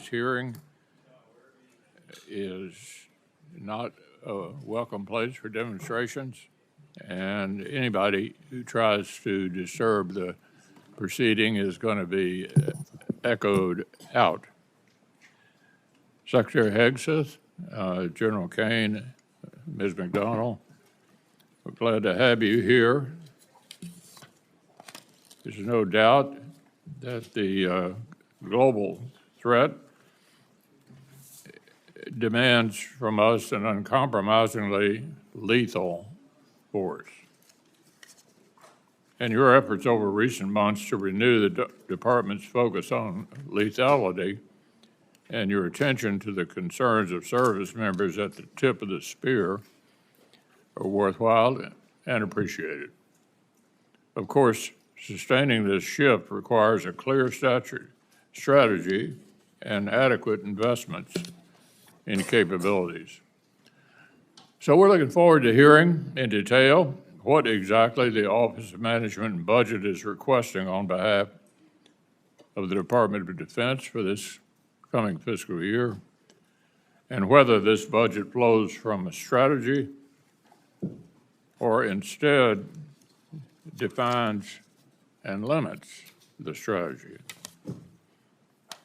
hearing is not a welcome place for demonstrations, and anybody who tries to disturb the proceeding is going to be echoed out. Secretary Hegseth, General Kane, Ms. McDonald, we're glad to have you here. There's no doubt that the global threat demands from us an uncompromisingly lethal force. And your efforts over recent months to renew the department's focus on lethality and your attention to the concerns of service members at the tip of the spear are worthwhile and appreciated. Of course, sustaining this shift requires a clear strategy and adequate investments in capabilities. So we're looking forward to hearing in detail what exactly the Office of Management and Budget is requesting on behalf of the Department of Defense for this coming fiscal year, and whether this budget flows from a strategy or instead defines and limits the strategy.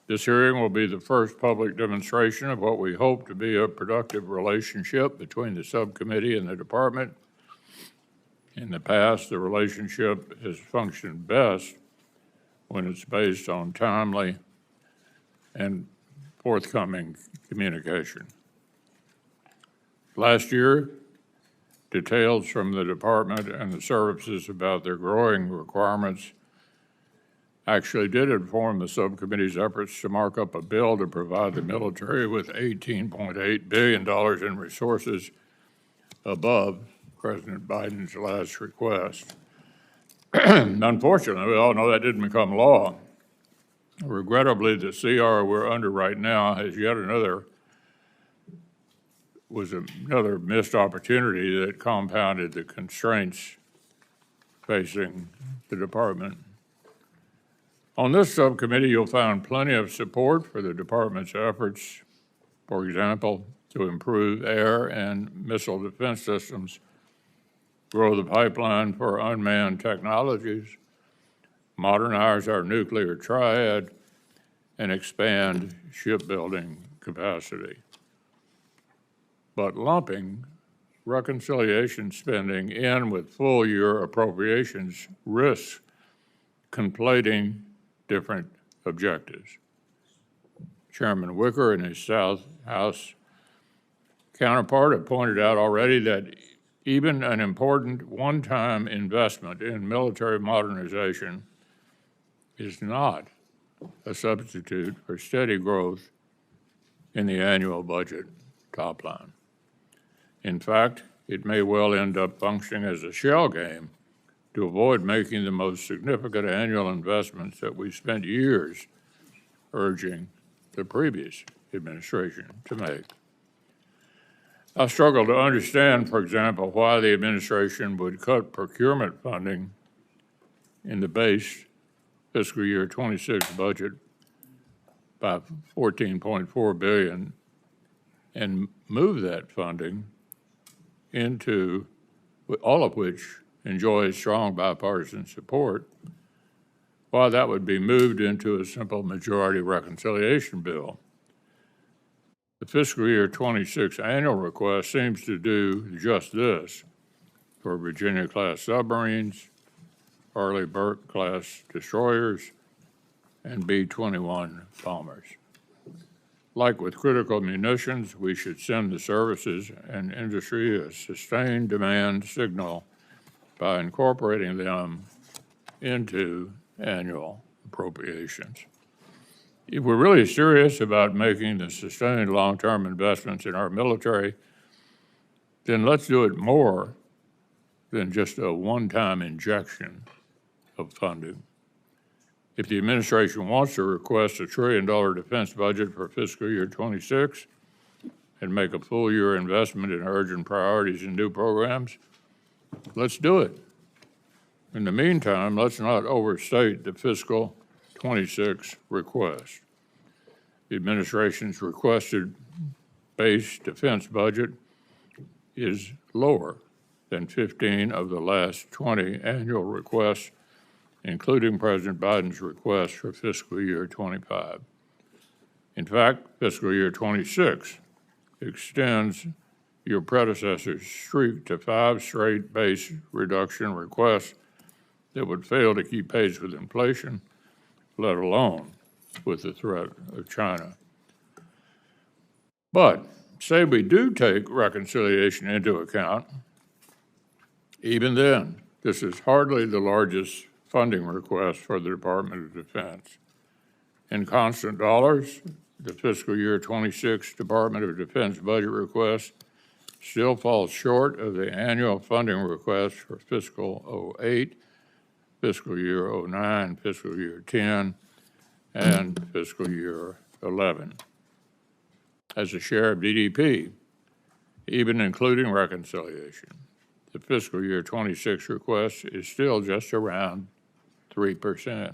This hearing will be the first public demonstration of what we hope to be a productive relationship between the subcommittee and the department. In the past, the relationship has functioned best when it's based on timely and forthcoming communication. Last year, details from the department and the services about their growing requirements actually did inform the subcommittee's efforts to mark up a bill to provide the military with $18.8 billion in resources above President Biden's last request. Unfortunately, we all know that didn't become law. Regrettably, the CR we're under right now has yet another missed opportunity that compounded the constraints facing the department. On this subcommittee, you'll find plenty of support for the department's efforts, for example, to improve air and missile defense systems, grow the pipeline for unmanned technologies, modernize our nuclear triad, and expand shipbuilding capacity. But lumping reconciliation spending in with full-year appropriations risks conflating different objectives. Chairman Wicker and his South House counterpart have pointed out already that even an important one-time investment in military modernization is not a substitute for steady growth in the annual budget top line. In fact, it may well end up functioning as a shell game to avoid making the most significant annual investments that we spent years urging the previous administration to make. I struggle to understand, for example, why the administration would cut procurement funding in the base fiscal year 26 budget by $14.4 billion and move that funding into, all of which enjoys strong bipartisan support, while that would be moved into a simple majority reconciliation bill. The fiscal year 26 annual request seems to do just this for Virginia-class submarines, Arleigh Burke-class destroyers, and B-21 bombers. Like with critical munitions, we should send the services and industry a sustained demand signal by incorporating them into annual appropriations. If we're really serious about making the sustained long-term investments in our military, then let's do it more than just a one-time injection of funding. If the administration wants to request a $1 trillion defense budget for fiscal year 26 and make a full-year investment in urgent priorities and new programs, let's do it. In the meantime, let's not overstate the fiscal 26 request. The administration's requested base defense budget is lower than 15 of the last 20 annual requests, including President Biden's request for fiscal year 25. In fact, fiscal year 26 extends your predecessor's streak to 5 straight base reduction requests that would fail to keep pace with inflation, let alone with the threat of China. But say we do take reconciliation into account, even then, this is hardly the largest funding request for the Department of Defense. In constant dollars, the fiscal year 26 Department of Defense budget request still falls short of the annual funding request for fiscal 08, fiscal year 09, fiscal year 10, and fiscal year 11. As a share of GDP, even including reconciliation, the fiscal year 26 request is still just around 3%.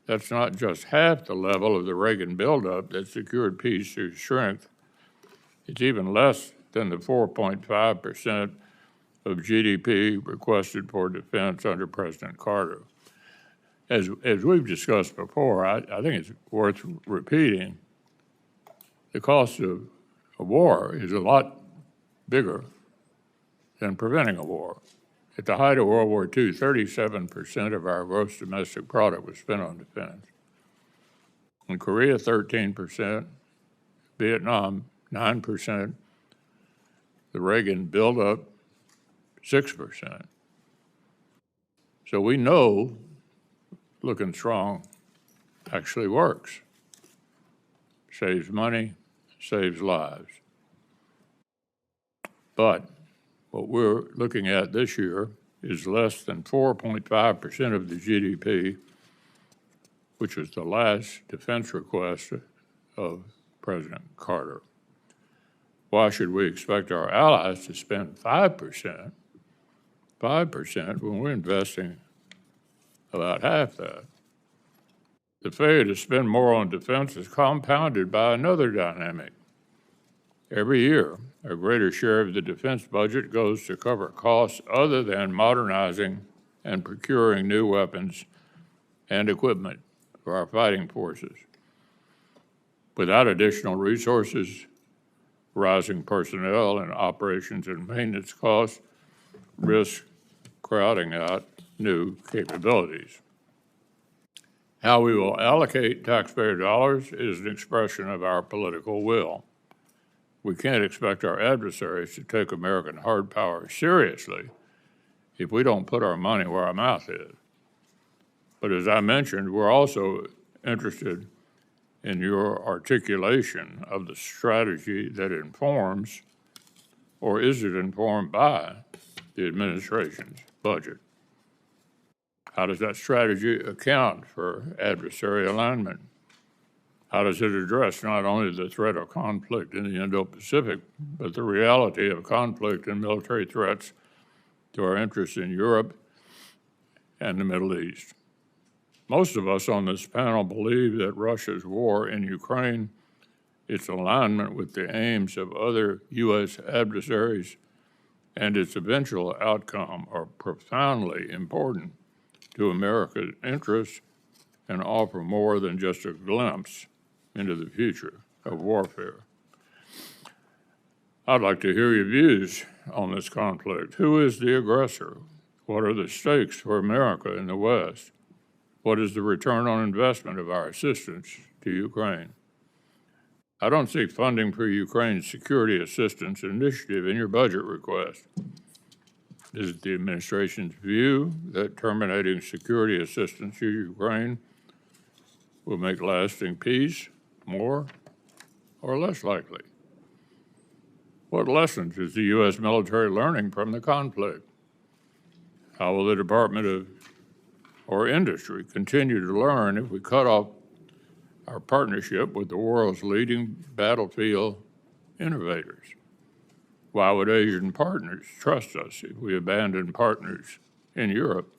That's not just half the level of the Reagan buildup that secured peace through strength. It's even less than the 4.5% of GDP requested for defense under President Carter. As we've discussed before, I think it's worth repeating, the cost of a war is a lot bigger than preventing a war. At the height of World War II, 37% of our gross domestic product was spent on defense. In Korea, 13%, Vietnam, 9%, the Reagan buildup, 6%. So we know looking strong actually works. Saves money, saves lives. But what we're looking at this year is less than 4.5% of the GDP, which was the last defense request of President Carter. Why should we expect our allies to spend 5% when we're investing about half that? The failure to spend more on defense is compounded by another dynamic. Every year, a greater share of the defense budget goes to cover costs other than modernizing and procuring new weapons and equipment for our fighting forces. Without additional resources, rising personnel and operations and maintenance costs risk crowding out new capabilities. How we will allocate taxpayer dollars is an expression of our political will. We can't expect our adversaries to take American hard power seriously if we don't put our money where our mouth is. But as I mentioned, we're also interested in your articulation of the strategy that informs, or is it informed by, the administration's budget. How does that strategy account for adversary alignment? How does it address not only the threat of conflict in the Indo-Pacific, but the reality of conflict and military threats to our interests in Europe and the Middle East? Most of us on this panel believe that Russia's war in Ukraine, its alignment with the aims of other U.S. adversaries, and its eventual outcome are profoundly important to America's interests and offer more than just a glimpse into the future of warfare. I'd like to hear your views on this conflict. Who is the aggressor? What are the stakes for America in the West? What is the return on investment of our assistance to Ukraine? I don't see funding for Ukraine's security assistance initiative in your budget request. Is it the administration's view that terminating security assistance to Ukraine will make lasting peace more or less likely? What lessons is the U.S. military learning from the conflict? How will the Department of or industry continue to learn if we cut off our partnership with the world's leading battlefield innovators? Why would Asian partners trust us if we abandon partners in Europe?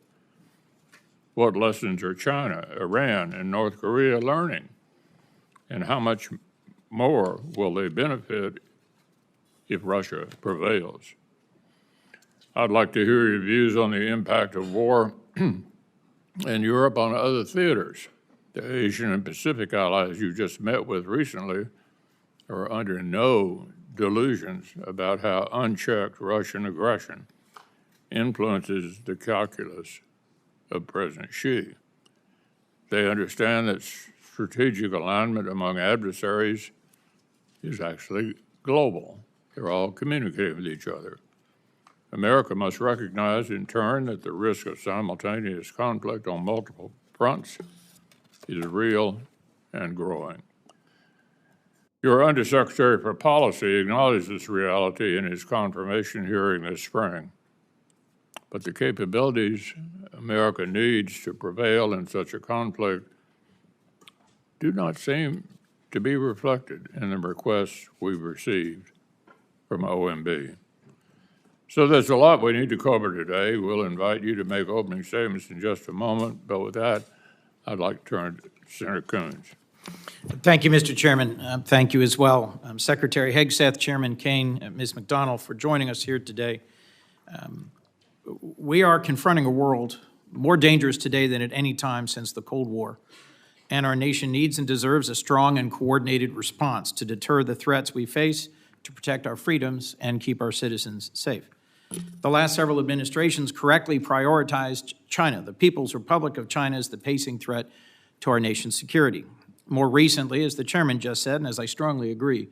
What lessons are China, Iran, and North Korea learning? And how much more will they benefit if Russia prevails? I'd like to hear your views on the impact of war in Europe on other theaters. The Asian and Pacific allies you just met with recently are under no delusions about how unchecked Russian aggression influences the calculus of President Xi. They understand that strategic alignment among adversaries is actually global. They're all communicating with each other. America must recognize in turn that the risk of simultaneous conflict on multiple fronts is real and growing. Your Undersecretary for Policy acknowledged this reality in his confirmation hearing this spring. But the capabilities America needs to prevail in such a conflict do not seem to be reflected in the requests we've received from OMB. So there's a lot we need to cover today. We'll invite you to make opening statements in just a moment, but with that, I'd like to turn to Senator Coons. Thank you, Mr. Chairman. Thank you as well, Secretary Hegseth, Chairman Kane, Ms. McDonnell, for joining us here today. We are confronting a world more dangerous today than at any time since the Cold War, and our nation needs and deserves a strong and coordinated response to deter the threats we face, to protect our freedoms, and keep our citizens safe. The last several administrations correctly prioritized China. The People's Republic of China is the pacing threat to our nation's security. More recently, as the chairman just said, and as I strongly agree,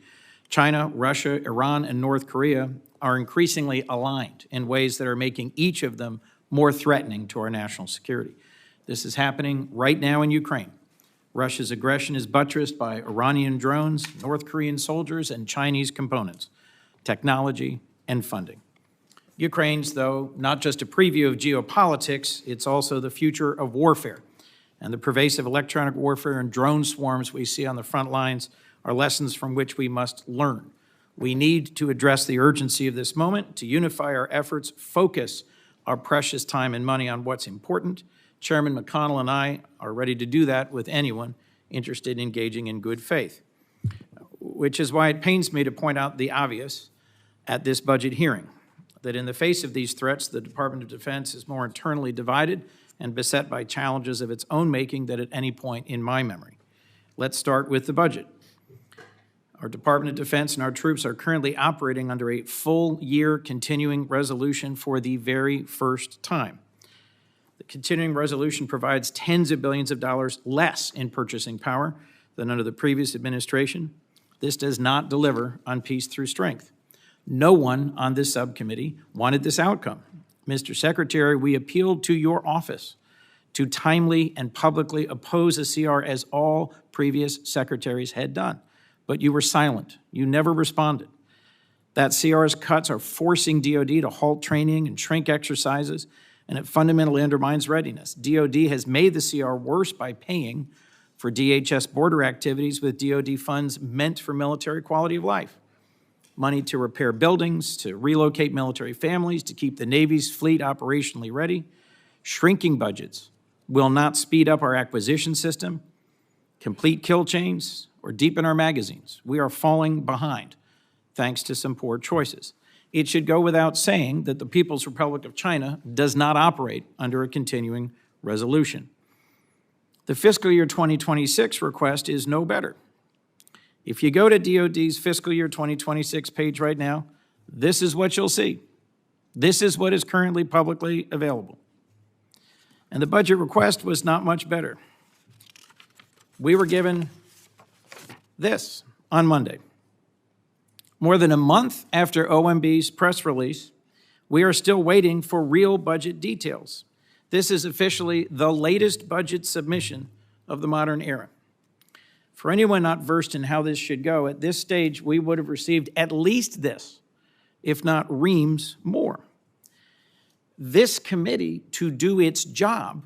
China, Russia, Iran, and North Korea are increasingly aligned in ways that are making each of them more threatening to our national security. This is happening right now in Ukraine. Russia's aggression is buttressed by Iranian drones, North Korean soldiers, and Chinese components, technology, and funding. Ukraine's, though, not just a preview of geopolitics, it's also the future of warfare. And the pervasive electronic warfare and drone swarms we see on the front lines are lessons from which we must learn. We need to address the urgency of this moment, to unify our efforts, focus our precious time and money on what's important. Chairman McConnell and I are ready to do that with anyone interested in engaging in good faith, which is why it pains me to point out the obvious at this budget hearing, that in the face of these threats, the Department of Defense is more internally divided and beset by challenges of its own making than at any point in my memory. Let's start with the budget. Our Department of Defense and our troops are currently operating under a full-year continuing resolution for the very first time. The continuing resolution provides tens of billions of dollars less in purchasing power than under the previous administration. This does not deliver on peace through strength. No one on this subcommittee wanted this outcome. Mr. Secretary, we appealed to your office to timely and publicly oppose a CR as all previous secretaries had done. But you were silent. You never responded. That CR's cuts are forcing DOD to halt training and shrink exercises, and it fundamentally undermines readiness. DOD has made the CR worse by paying for DHS border activities with DOD funds meant for military quality of life. Money to repair buildings, to relocate military families, to keep the Navy's fleet operationally ready. Shrinking budgets will not speed up our acquisition system, complete kill chains, or deepen our magazines. We are falling behind thanks to some poor choices. It should go without saying that the People's Republic of China does not operate under a continuing resolution. The fiscal year 2026 request is no better. If you go to DOD's fiscal year 2026 page right now, this is what you'll see. This is what is currently publicly available. And the budget request was not much better. We were given this on Monday. More than a month after OMB's press release, we are still waiting for real budget details. This is officially the latest budget submission of the modern era. For anyone not versed in how this should go, at this stage, we would have received at least this, if not reams more. This committee, to do its job,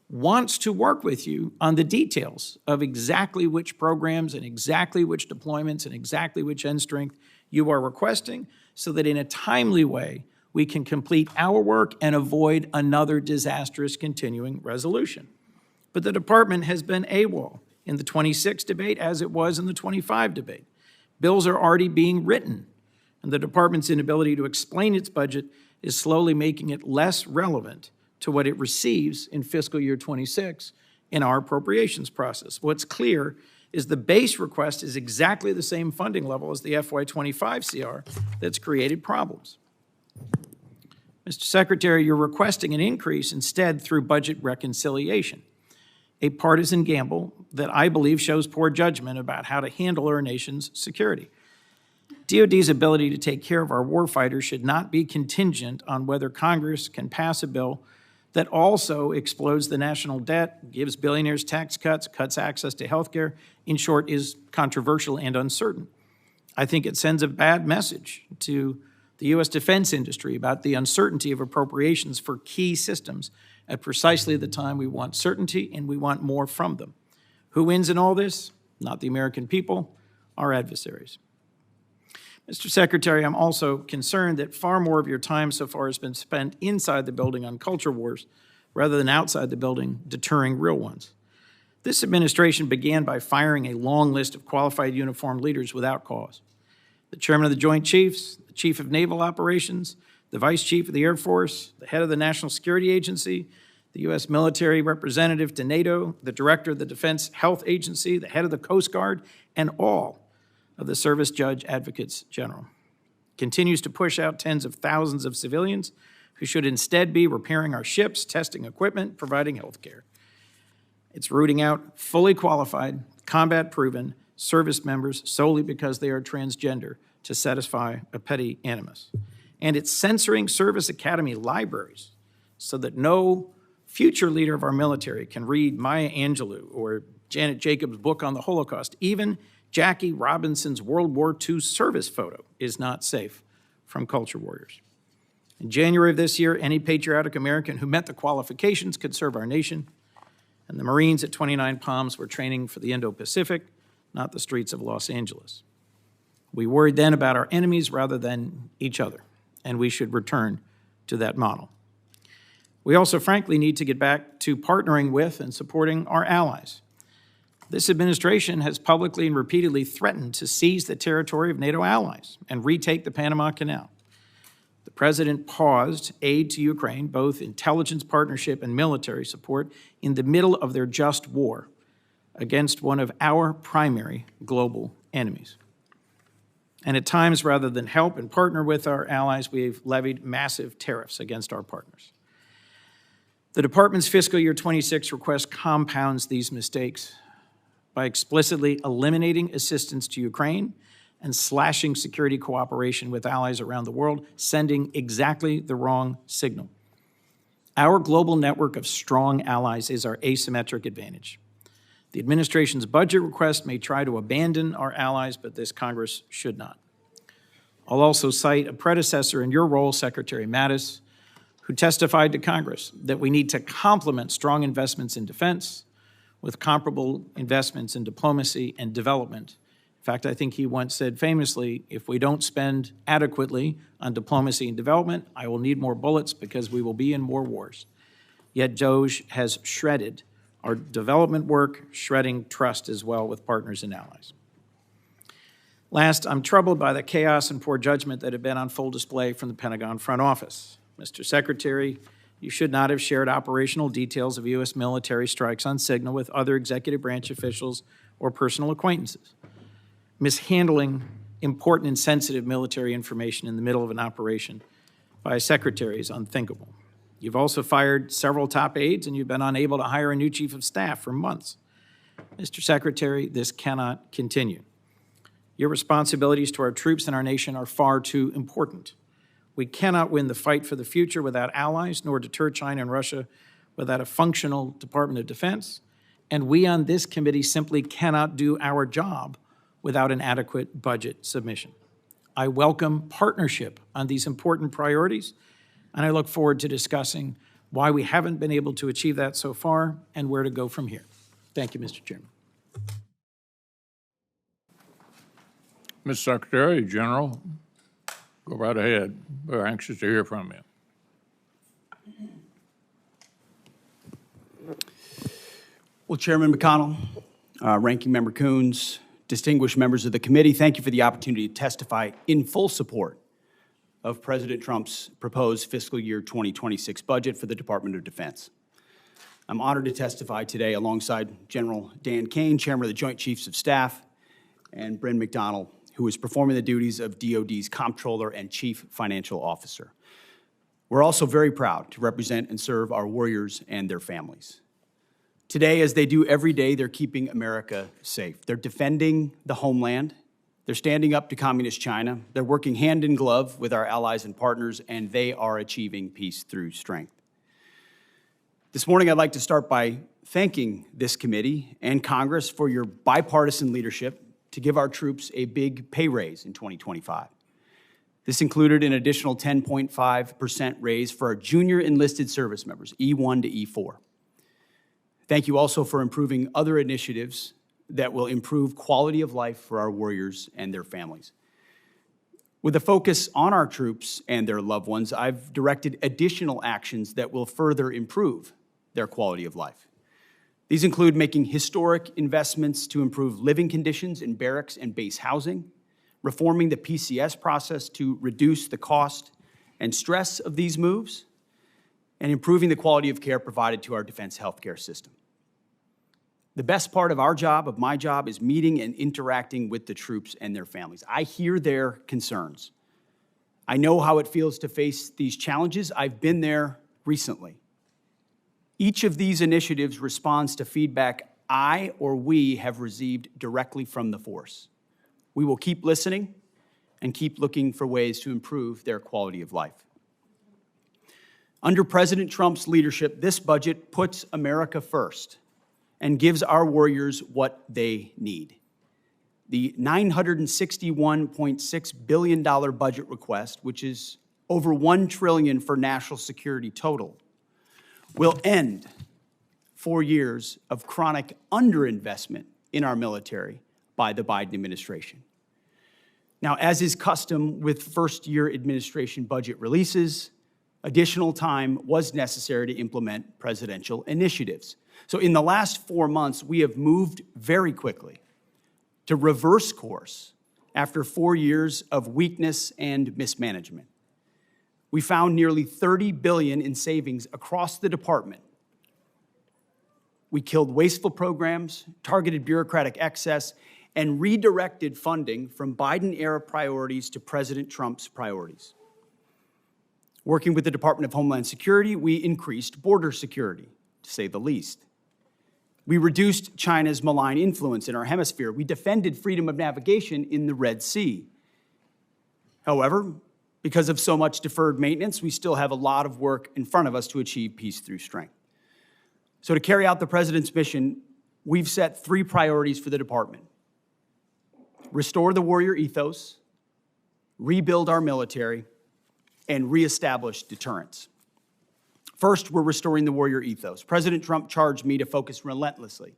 wants to work with you on the details of exactly which programs and exactly which deployments and exactly which end strength you are requesting, so that in a timely way, we can complete our work and avoid another disastrous continuing resolution. But the department has been AWOL in the 26 debate as it was in the 25 debate. Bills are already being written, and the department's inability to explain its budget is slowly making it less relevant to what it receives in fiscal year 26 in our appropriations process. What's clear is the base request is exactly the same funding level as the FY25 CR that's created problems. Mr. Secretary, you're requesting an increase instead through budget reconciliation, a partisan gamble that I believe shows poor judgment about how to handle our nation's security. DOD's ability to take care of our warfighters should not be contingent on whether Congress can pass a bill that also explodes the national debt, gives billionaires tax cuts, cuts access to health care, in short, is controversial and uncertain. I think it sends a bad message to the U.S. defense industry about the uncertainty of appropriations for key systems at precisely the time we want certainty and we want more from them. Who wins in all this? Not the American people, our adversaries. Mr. Secretary, I'm also concerned that far more of your time so far has been spent inside the building on culture wars rather than outside the building deterring real ones. This administration began by firing a long list of qualified uniformed leaders without cause. The chairman of the Joint Chiefs, the chief of naval operations, the vice chief of the Air Force, the head of the National Security Agency, the U.S. military representative to NATO, the director of the Defense Health Agency, the head of the Coast Guard, and all of the Service Judge Advocates General. Continues to push out tens of thousands of civilians who should instead be repairing our ships, testing equipment, providing health care. It's rooting out fully qualified, combat-proven service members solely because they are transgender to satisfy a petty animus. And it's censoring service academy libraries so that no future leader of our military can read Maya Angelou or Janet Jacobs' book on the Holocaust. Even Jackie Robinson's World War II service photo is not safe from culture warriors. In January of this year, any patriotic American who met the qualifications could serve our nation, and the Marines at 29 Palms were training for the Indo-Pacific, not the streets of Los Angeles. We worried then about our enemies rather than each other, and we should return to that model. We also, frankly, need to get back to partnering with and supporting our allies. This administration has publicly and repeatedly threatened to seize the territory of NATO allies and retake the Panama Canal. The president paused aid to Ukraine, both intelligence partnership and military support, in the middle of their just war against one of our primary global enemies. And at times, rather than help and partner with our allies, we've levied massive tariffs against our partners. The department's fiscal year 26 request compounds these mistakes by explicitly eliminating assistance to Ukraine and slashing security cooperation with allies around the world, sending exactly the wrong signal. Our global network of strong allies is our asymmetric advantage. The administration's budget request may try to abandon our allies, but this Congress should not. I'll also cite a predecessor in your role, Secretary Mattis, who testified to Congress that we need to complement strong investments in defense with comparable investments in diplomacy and development. In fact, I think he once said famously, if we don't spend adequately on diplomacy and development, I will need more bullets because we will be in more wars. Yet DOJ has shredded our development work, shredding trust as well with partners and allies. Last, I'm troubled by the chaos and poor judgment that have been on full display from the Pentagon front office. Mr. Secretary, you should not have shared operational details of U.S. military strikes on signal with other executive branch officials or personal acquaintances. Mishandling important and sensitive military information in the middle of an operation by a secretary is unthinkable. You've also fired several top aides, and you've been unable to hire a new chief of staff for months. Mr. Secretary, this cannot continue. Your responsibilities to our troops and our nation are far too important. We cannot win the fight for the future without allies, nor deter China and Russia without a functional Department of Defense. And we on this committee simply cannot do our job without an adequate budget submission. I welcome partnership on these important priorities, and I look forward to discussing why we haven't been able to achieve that so far and where to go from here. Thank you, Mr. Chairman. Mr. Secretary General, go right ahead. We're anxious to hear from you. Well, Chairman McConnell, Ranking Member Coons, distinguished members of the committee, thank you for the opportunity to testify in full support of President Trump's proposed fiscal year 2026 budget for the Department of Defense. I'm honored to testify today alongside General Dan Kane, Chairman of the Joint Chiefs of Staff, and Bryn McDonald, who is performing the duties of DoD's Comptroller and Chief Financial Officer. We're also very proud to represent and serve our warriors and their families. Today, as they do every day, they're keeping America safe. They're defending the homeland. They're standing up to Communist China. They're working hand in glove with our allies and partners, and they are achieving peace through strength. This morning, I'd like to start by thanking this committee and Congress for your bipartisan leadership to give our troops a big pay raise in 2025. This included an additional 10.5% raise for our junior enlisted service members, E1 to E4. Thank you also for improving other initiatives that will improve quality of life for our warriors and their families. With a focus on our troops and their loved ones, I've directed additional actions that will further improve their quality of life. These include making historic investments to improve living conditions in barracks and base housing, reforming the PCS process to reduce the cost and stress of these moves, and improving the quality of care provided to our defense healthcare system. The best part of our job, of my job, is meeting and interacting with the troops and their families. I hear their concerns. I know how it feels to face these challenges. I've been there recently. Each of these initiatives responds to feedback I or we have received directly from the force. We will keep listening and keep looking for ways to improve their quality of life. Under President Trump's leadership, this budget puts America first and gives our warriors what they need. The $961.6 billion budget request, which is over $1 trillion for national security total, will end 4 years of chronic underinvestment in our military by the Biden administration. Now, as is custom with first-year administration budget releases, additional time was necessary to implement presidential initiatives. So in the last 4 months, we have moved very quickly to reverse course after 4 years of weakness and mismanagement. We found nearly $30 billion in savings across the department. We killed wasteful programs, targeted bureaucratic excess, and redirected funding from Biden-era priorities to President Trump's priorities. Working with the Department of Homeland Security, we increased border security, to say the least. We reduced China's malign influence in our hemisphere. We defended freedom of navigation in the Red Sea. However, because of so much deferred maintenance, we still have a lot of work in front of us to achieve peace through strength. So to carry out the President's mission, we've set 3 priorities for the department: restore the warrior ethos, rebuild our military, and reestablish deterrence. First, we're restoring the warrior ethos. President Trump charged me to focus relentlessly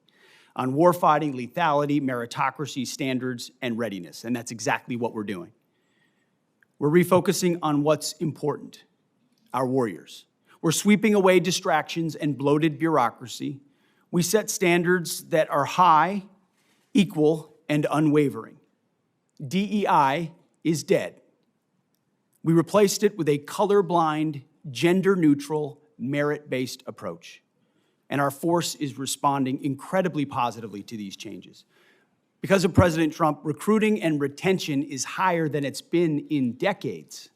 on warfighting, lethality, meritocracy, standards, and readiness, and that's exactly what we're doing. We're refocusing on what's important, our warriors. We're sweeping away distractions and bloated bureaucracy. We set standards that are high, equal, and unwavering. DEI is dead. We replaced it with a colorblind, gender-neutral, merit-based approach. And our force is responding incredibly positively to these changes. Because of President Trump, recruiting and retention is higher than it's been in decades.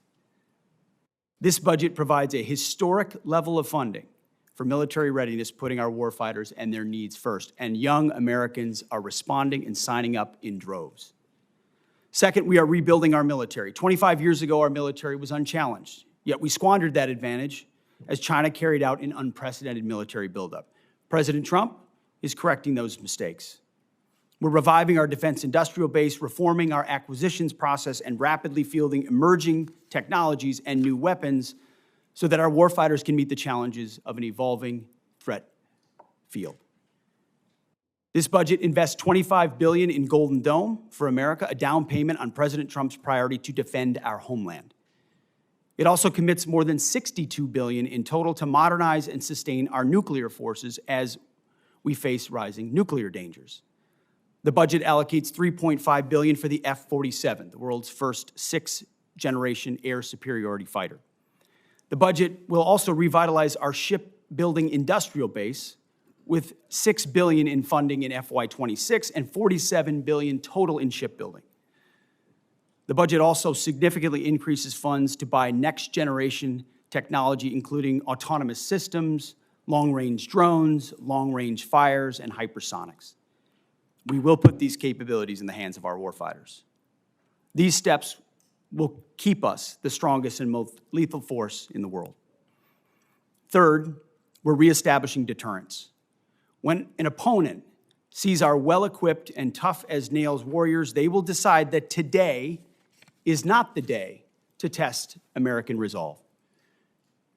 This budget provides a historic level of funding for military readiness, putting our warfighters and their needs first. And young Americans are responding and signing up in droves. Second, we are rebuilding our military. 25 years ago, our military was unchallenged, yet we squandered that advantage as China carried out an unprecedented military buildup. President Trump is correcting those mistakes. We're reviving our defense industrial base, reforming our acquisitions process, and rapidly fielding emerging technologies and new weapons so that our warfighters can meet the challenges of an evolving threat field. This budget invests $25 billion in Golden Dome for America, a down payment on President Trump's priority to defend our homeland. It also commits more than $62 billion in total to modernize and sustain our nuclear forces as we face rising nuclear dangers. The budget allocates $3.5 billion for the F-47, the world's first sixth-generation air superiority fighter. The budget will also revitalize our shipbuilding industrial base with $6 billion in funding in FY26 and $47 billion total in shipbuilding. The budget also significantly increases funds to buy next-generation technology, including autonomous systems, long-range drones, long-range fires, and hypersonics. We will put these capabilities in the hands of our warfighters. These steps will keep us the strongest and most lethal force in the world. Third, we're reestablishing deterrence. When an opponent sees our well-equipped and tough-as-nails warriors, they will decide that today is not the day to test American resolve.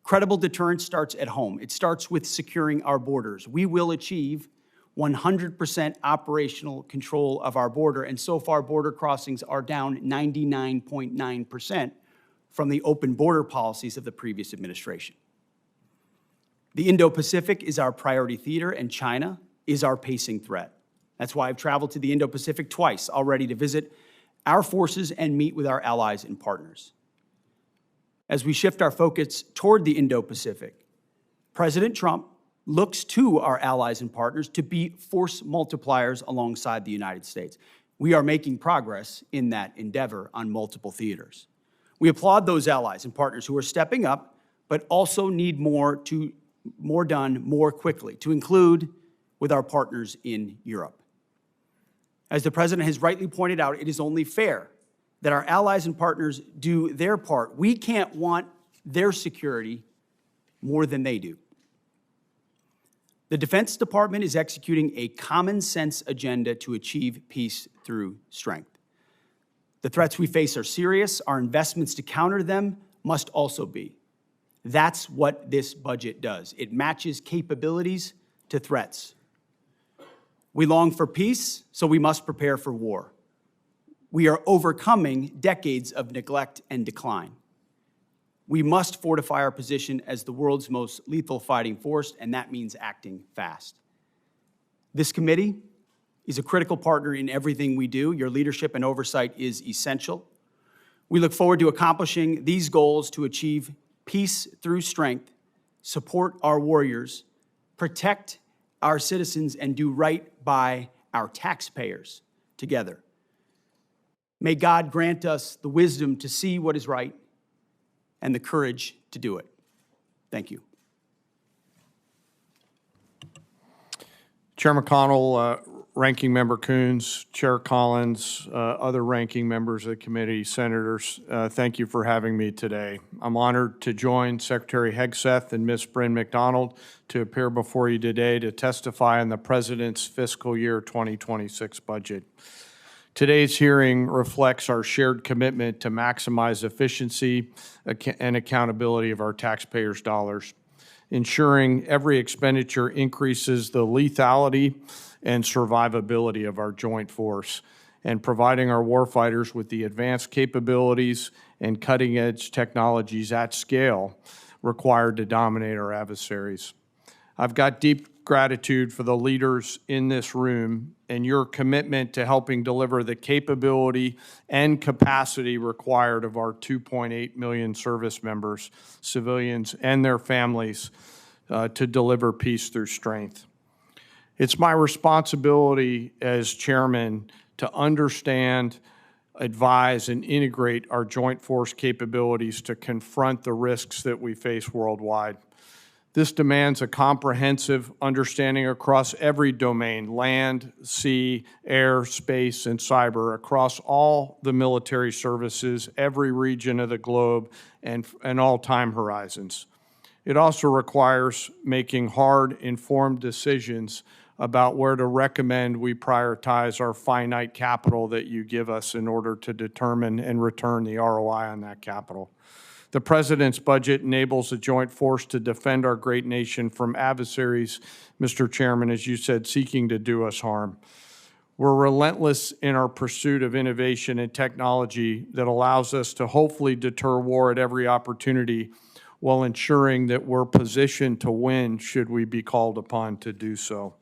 Credible deterrence starts at home. It starts with securing our borders. We will achieve 100% operational control of our border, and so far border crossings are down 99.9% from the open border policies of the previous administration. The Indo-Pacific is our priority theater, and China is our pacing threat. That's why I've traveled to the Indo-Pacific twice already to visit our forces and meet with our allies and partners. As we shift our focus toward the Indo-Pacific, President Trump looks to our allies and partners to be force multipliers alongside the United States. We are making progress in that endeavor on multiple theaters. We applaud those allies and partners who are stepping up, but also need more done more quickly, to include with our partners in Europe. As the President has rightly pointed out, it is only fair that our allies and partners do their part. We can't want their security more than they do. The Defense Department is executing a common-sense agenda to achieve peace through strength. The threats we face are serious. Our investments to counter them must also be. That's what this budget does. It matches capabilities to threats. We long for peace, so we must prepare for war. We are overcoming decades of neglect and decline. We must fortify our position as the world's most lethal fighting force, and that means acting fast. This committee is a critical partner in everything we do. Your leadership and oversight is essential. We look forward to accomplishing these goals to achieve peace through strength, support our warriors, protect our citizens, and do right by our taxpayers together. May God grant us the wisdom to see what is right and the courage to do it. Thank you. Chair McConnell, Ranking Member Coons, Chair Collins, other ranking members of the committee, senators, thank you for having me today. I'm honored to join Secretary Hegseth and Ms. Bryn McDonald to appear before you today to testify on the President's fiscal year 2026 budget. Today's hearing reflects our shared commitment to maximize efficiency and accountability of our taxpayers' dollars, ensuring every expenditure increases the lethality and survivability of our joint force, and providing our warfighters with the advanced capabilities and cutting-edge technologies at scale required to dominate our adversaries. I've got deep gratitude for the leaders in this room and your commitment to helping deliver the capability and capacity required of our 2.8 million service members, civilians, and their families to deliver peace through strength. It's my responsibility as chairman to understand, advise, and integrate our joint force capabilities to confront the risks that we face worldwide. This demands a comprehensive understanding across every domain: land, sea, air, space, and cyber, across all the military services, every region of the globe, and all time horizons. It also requires making hard, informed decisions about where to recommend we prioritize our finite capital that you give us in order to determine and return the ROI on that capital. The President's budget enables the joint force to defend our great nation from adversaries, Mr. Chairman, as you said, seeking to do us harm. We're relentless in our pursuit of innovation and technology that allows us to hopefully deter war at every opportunity while ensuring that we're positioned to win should we be called upon to do so.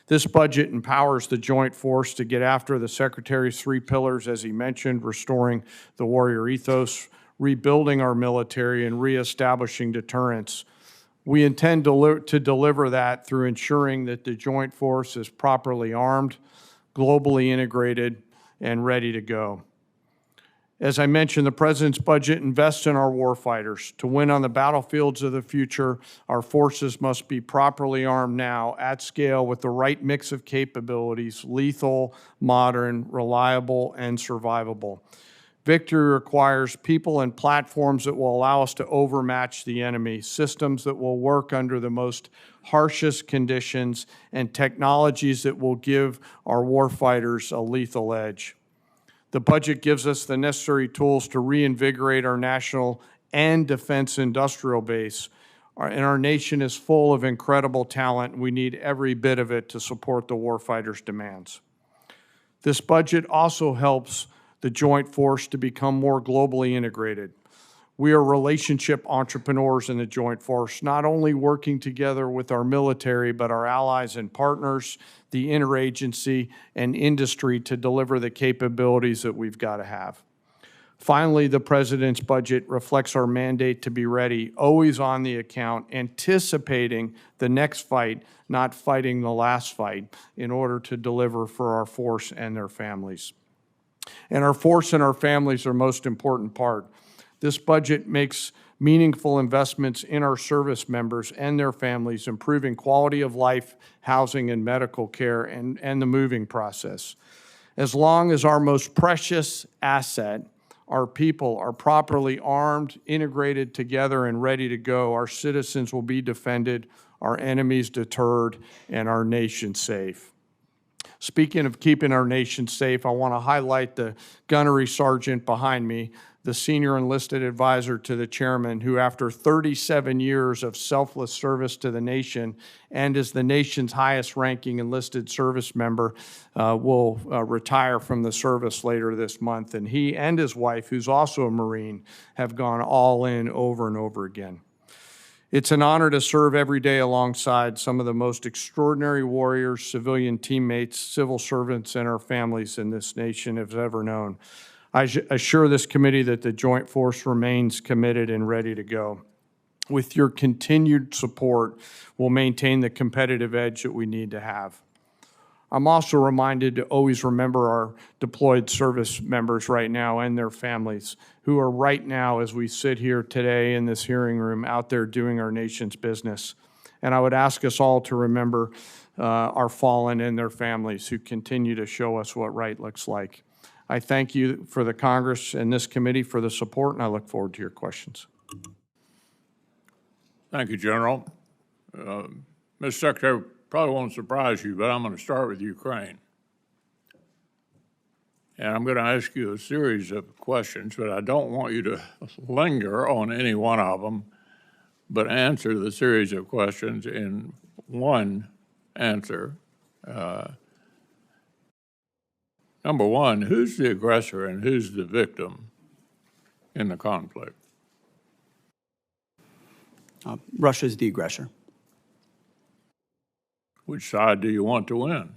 This budget empowers the joint force to get after the Secretary's 3 pillars, as he mentioned, restoring the warrior ethos, rebuilding our military, and reestablishing deterrence. We intend to deliver that through ensuring that the joint force is properly armed, globally integrated, and ready to go. As I mentioned, the President's budget invests in our warfighters. To win on the battlefields of the future, our forces must be properly armed now, at scale, with the right mix of capabilities: lethal, modern, reliable, and survivable. Victory requires people and platforms that will allow us to overmatch the enemy, systems that will work under the most harshest conditions, and technologies that will give our warfighters a lethal edge. The budget gives us the necessary tools to reinvigorate our national and defense industrial base. And our nation is full of incredible talent, and we need every bit of it to support the warfighters' demands. This budget also helps the joint force to become more globally integrated. We are relationship entrepreneurs in the joint force, not only working together with our military, but our allies and partners, the interagency, and industry to deliver the capabilities that we've got to have. Finally, the President's budget reflects our mandate to be ready, always on the account, anticipating the next fight, not fighting the last fight, in order to deliver for our force and their families. And our force and our families are most important part. This budget makes meaningful investments in our service members and their families, improving quality of life, housing, and medical care, and the moving process. As long as our most precious asset, our people, are properly armed, integrated together, and ready to go, our citizens will be defended, our enemies deterred, and our nation safe. Speaking of keeping our nation safe, I want to highlight the gunnery sergeant behind me, the senior enlisted advisor to the chairman, who after 37 years of selfless service to the nation and as the nation's highest ranking enlisted service member, will retire from the service later this month. And he and his wife, who's also a Marine, have gone all in over and over again. It's an honor to serve every day alongside some of the most extraordinary warriors, civilian teammates, civil servants, and our families in this nation have ever known. I assure this committee that the Joint Force remains committed and ready to go. With your continued support, we'll maintain the competitive edge that we need to have. I'm also reminded to always remember our deployed service members right now and their families, who are right now, as we sit here today in this hearing room, out there doing our nation's business. And I would ask us all to remember our fallen and their families, who continue to show us what right looks like. I thank you for the Congress and this committee for the support, and I look forward to your questions. Thank you, General. Mr. Secretary, probably won't surprise you, but I'm going to start with Ukraine. And I'm going to ask you a series of questions, but I don't want you to linger on any one of them, but answer the series of questions in one answer. Number one, who's the aggressor and who's the victim in the conflict? Russia is the aggressor. Which side do you want to win?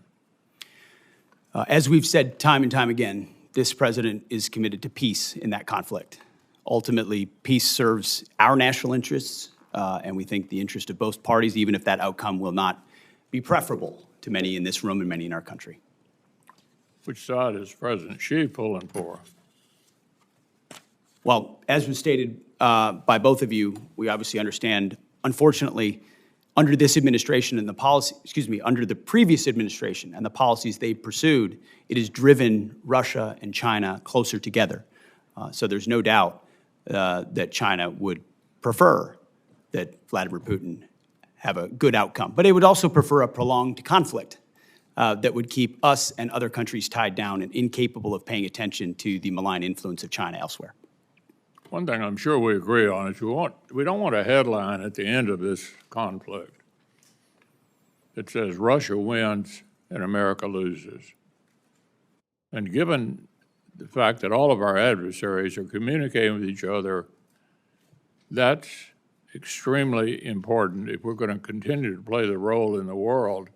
As we've said time and time again, this president is committed to peace in that conflict. Ultimately, peace serves our national interests, and we think the interest of both parties, even if that outcome will not be preferable to many in this room and many in our country. Which side is President Xi pulling for? Well, as was stated by both of you, we obviously understand, unfortunately, under this administration and the policy, under the previous administration and the policies they pursued, it has driven Russia and China closer together. So there's no doubt that China would prefer that Vladimir Putin have a good outcome. But it would also prefer a prolonged conflict that would keep us and other countries tied down and incapable of paying attention to the malign influence of China elsewhere. One thing I'm sure we agree on is we don't want a headline at the end of this conflict that says Russia wins and America loses. And given the fact that all of our adversaries are communicating with each other, that's extremely important if we're going to continue to play the role in the world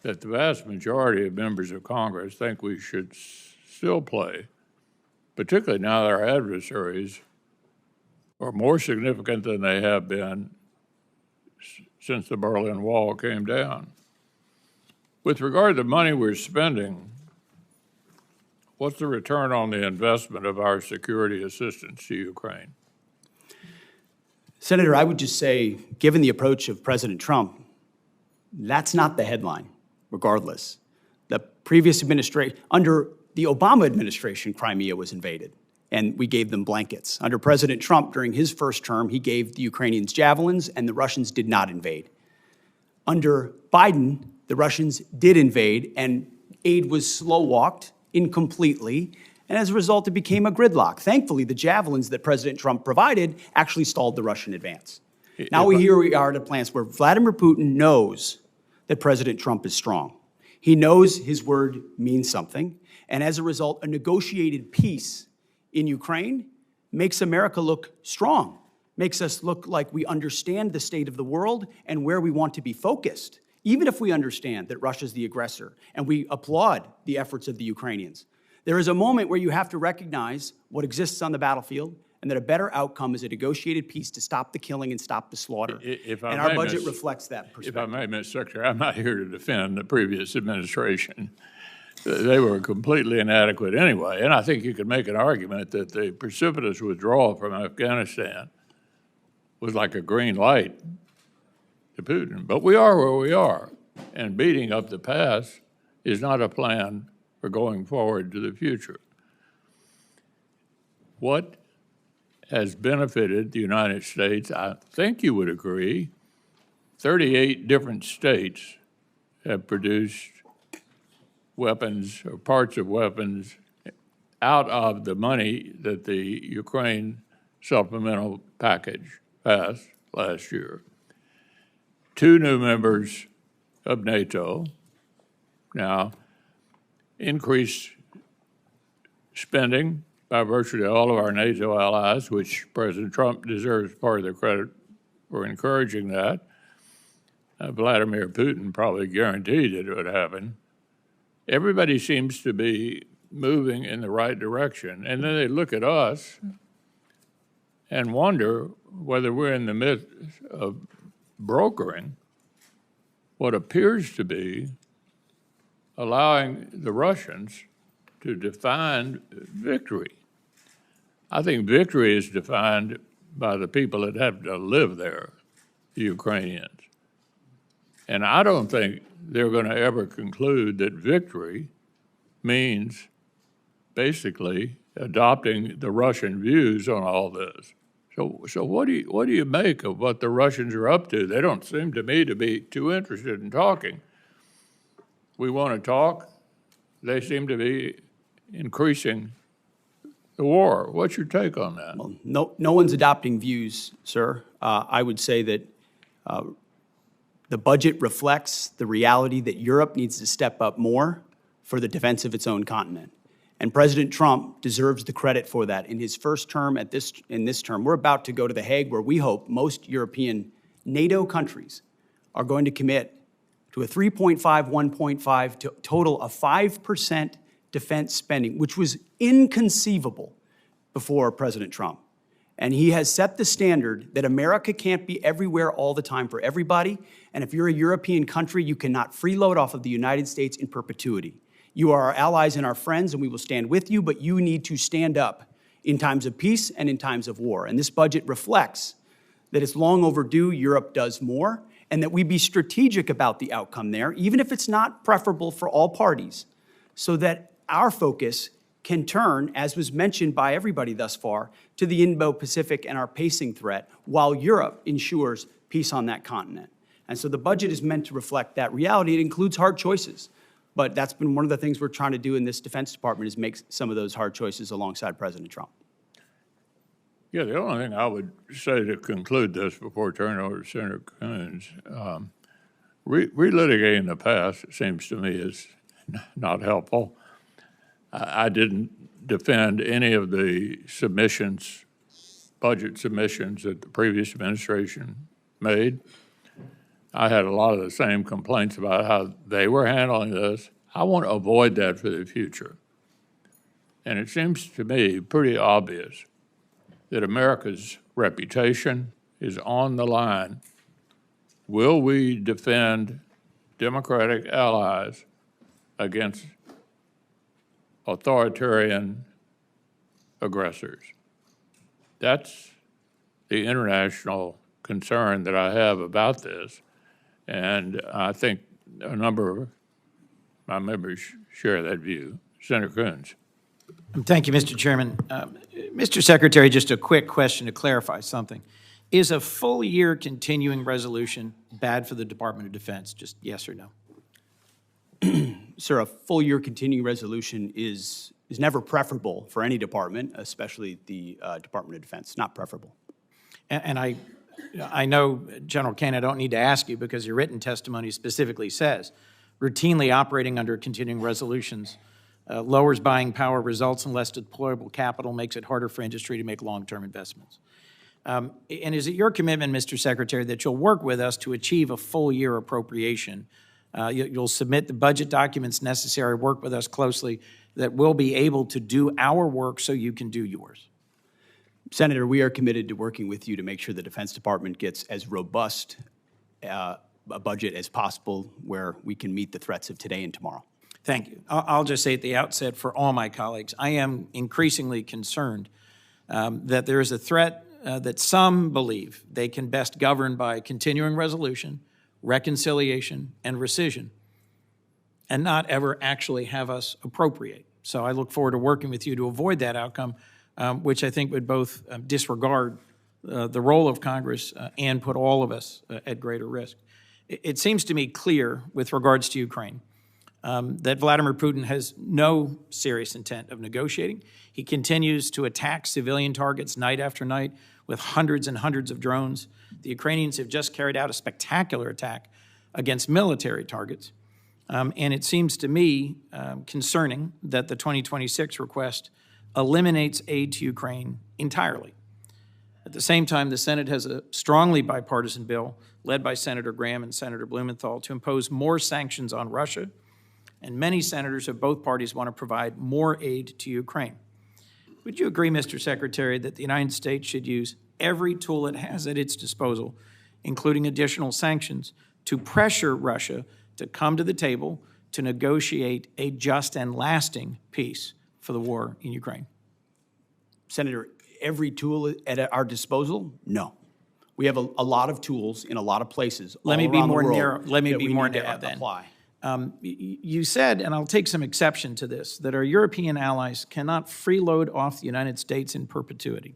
that the vast majority of members of Congress think we should still play, particularly now that our adversaries are more significant than they have been since the Berlin Wall came down. With regard to the money we're spending, what's the return on the investment of our security assistance to Ukraine? Senator, I would just say, given the approach of President Trump, that's not the headline, regardless. The previous administration, under the Obama administration, Crimea was invaded, and we gave them blankets. Under President Trump, during his first term, he gave the Ukrainians javelins, and the Russians did not invade. Under Biden, the Russians did invade, and aid was slow-walked incompletely, and as a result, it became a gridlock. Thankfully, the javelins that President Trump provided actually stalled the Russian advance. Now we are at a place where Vladimir Putin knows that President Trump is strong. He knows his word means something, and as a result, a negotiated peace in Ukraine makes America look strong, makes us look like we understand the state of the world and where we want to be focused, even if we understand that Russia's the aggressor, and we applaud the efforts of the Ukrainians. There is a moment where you have to recognize what exists on the battlefield and that a better outcome is a negotiated peace to stop the killing and stop the slaughter. And our budget reflects that perspective. If I may, Mr. Secretary, I'm not here to defend the previous administration. They were completely inadequate anyway, and I think you could make an argument that the precipitous withdrawal from Afghanistan was like a green light to Putin. But we are where we are, and beating up the past is not a plan for going forward to the future. What has benefited the United States, I think you would agree, 38 different states have produced weapons or parts of weapons out of the money that the Ukraine supplemental package passed last year. 2 new members of NATO now increased spending by virtually all of our NATO allies, which President Trump deserves part of the credit for encouraging that. Vladimir Putin probably guaranteed it would happen. Everybody seems to be moving in the right direction. And then they look at us and wonder whether we're in the midst of brokering what appears to be allowing the Russians to define victory. I think victory is defined by the people that have to live there, the Ukrainians. And I don't think they're going to ever conclude that victory means basically adopting the Russian views on all this. So what do you make of what the Russians are up to? They don't seem to me to be too interested in talking. We want to talk. They seem to be increasing the war. What's your take on that? Well, no one's adopting views, sir. I would say that the budget reflects the reality that Europe needs to step up more for the defense of its own continent. And President Trump deserves the credit for that. In his first term, in this term, we're about to go to The Hague, where we hope most European NATO countries are going to commit to a 3.5, 1.5 total of 5% defense spending, which was inconceivable before President Trump. And he has set the standard that America can't be everywhere all the time for everybody. And if you're a European country, you cannot freeload off of the United States in perpetuity. You are our allies and our friends, and we will stand with you, but you need to stand up in times of peace and in times of war. And this budget reflects that it's long overdue Europe does more, and that we be strategic about the outcome there, even if it's not preferable for all parties, so that our focus can turn, as was mentioned by everybody thus far, to the Indo-Pacific and our pacing threat, while Europe ensures peace on that continent. And so the budget is meant to reflect that reality. It includes hard choices, but that's been one of the things we're trying to do in this Defense Department is make some of those hard choices alongside President Trump. Yeah, the only thing I would say to conclude this before turning over to Senator Coons, relitigating the past, it seems to me, is not helpful. I didn't defend any of the submissions, budget submissions that the previous administration made. I had a lot of the same complaints about how they were handling this. I want to avoid that for the future. And it seems to me pretty obvious that America's reputation is on the line. Will we defend democratic allies against authoritarian aggressors? That's the international concern that I have about this, and I think a number of my members share that view. Senator Coons. Thank you, Mr. Chairman. Mr. Secretary, just a quick question to clarify something. Is a full year continuing resolution bad for the Department of Defense? Just yes or no? Sir, a full year continuing resolution is never preferable for any department, especially the Department of Defense. Not preferable. And I know, General Kane, I don't need to ask you because your written testimony specifically says routinely operating under continuing resolutions lowers buying power, results in less deployable capital, makes it harder for industry to make long-term investments. And is it your commitment, Mr. Secretary, that you'll work with us to achieve a full-year appropriation? You'll submit the budget documents necessary, work with us closely, that we'll be able to do our work so you can do yours. Senator, we are committed to working with you to make sure the Defense Department gets as robust a budget as possible where we can meet the threats of today and tomorrow. Thank you. I'll just say at the outset for all my colleagues, I am increasingly concerned that there is a threat that some believe they can best govern by continuing resolution, reconciliation, and rescission, and not ever actually have us appropriate. So I look forward to working with you to avoid that outcome, which I think would both disregard the role of Congress and put all of us at greater risk. It seems to me clear with regards to Ukraine that Vladimir Putin has no serious intent of negotiating. He continues to attack civilian targets night after night with hundreds and hundreds of drones. The Ukrainians have just carried out a spectacular attack against military targets. And it seems to me concerning that the 2026 request eliminates aid to Ukraine entirely. At the same time, the Senate has a strongly bipartisan bill led by Senator Graham and Senator Blumenthal to impose more sanctions on Russia, and many senators of both parties want to provide more aid to Ukraine. Would you agree, Mr. Secretary, that the United States should use every tool it has at its disposal, including additional sanctions, to pressure Russia to come to the table to negotiate a just and lasting peace for the war in Ukraine? Senator, every tool at our disposal? No. We have a lot of tools in a lot of places all around the world. Let me be more narrow then. Apply. You said, and I'll take some exception to this, that our European allies cannot freeload off the United States in perpetuity.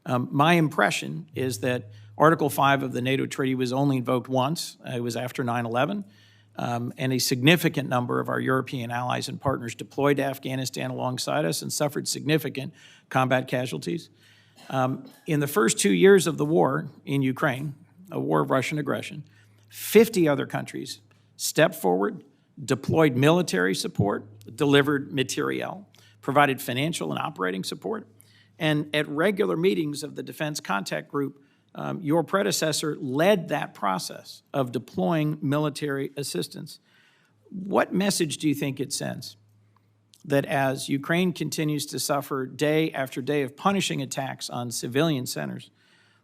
My impression is that Article 5 of the NATO treaty was only invoked once. It was after 9/11. And a significant number of our European allies and partners deployed to Afghanistan alongside us and suffered significant combat casualties. In the first 2 years of the war in Ukraine, a war of Russian aggression, 50 other countries stepped forward, deployed military support, delivered materiel, provided financial and operating support, and at regular meetings of the Defense Contact Group, your predecessor led that process of deploying military assistance. What message do you think it sends? That as Ukraine continues to suffer day after day of punishing attacks on civilian centers,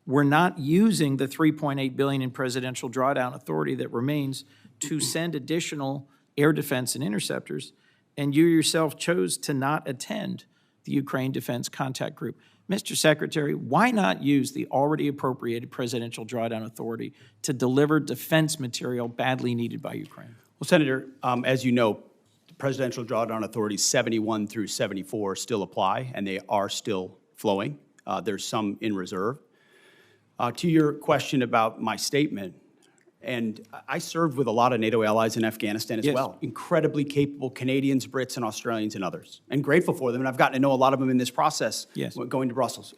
we're not using the $3.8 billion in presidential drawdown authority that remains to send additional air defense and interceptors, and you yourself chose to not attend the Ukraine Defense Contact Group. Mr. Secretary, why not use the already appropriated presidential drawdown authority to deliver defense material badly needed by Ukraine? Well, Senator, as you know, the presidential drawdown authorities 71 through 74 still apply, and they are still flowing. There's some in reserve. To your question about my statement, and I served with a lot of NATO allies in Afghanistan as well. Incredibly capable Canadians, Brits, and Australians and others. And grateful for them, and I've gotten to know a lot of them in this process going to Brussels.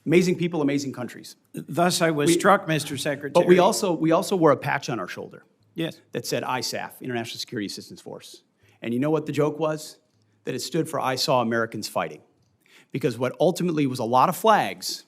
Amazing people, amazing countries. Thus, I was struck, Mr. Secretary. But we also wore a patch on our shoulder that said ISAF, International Security Assistance Force. And you know what the joke was? That it stood for I Saw Americans Fighting. Because what ultimately was a lot of flags,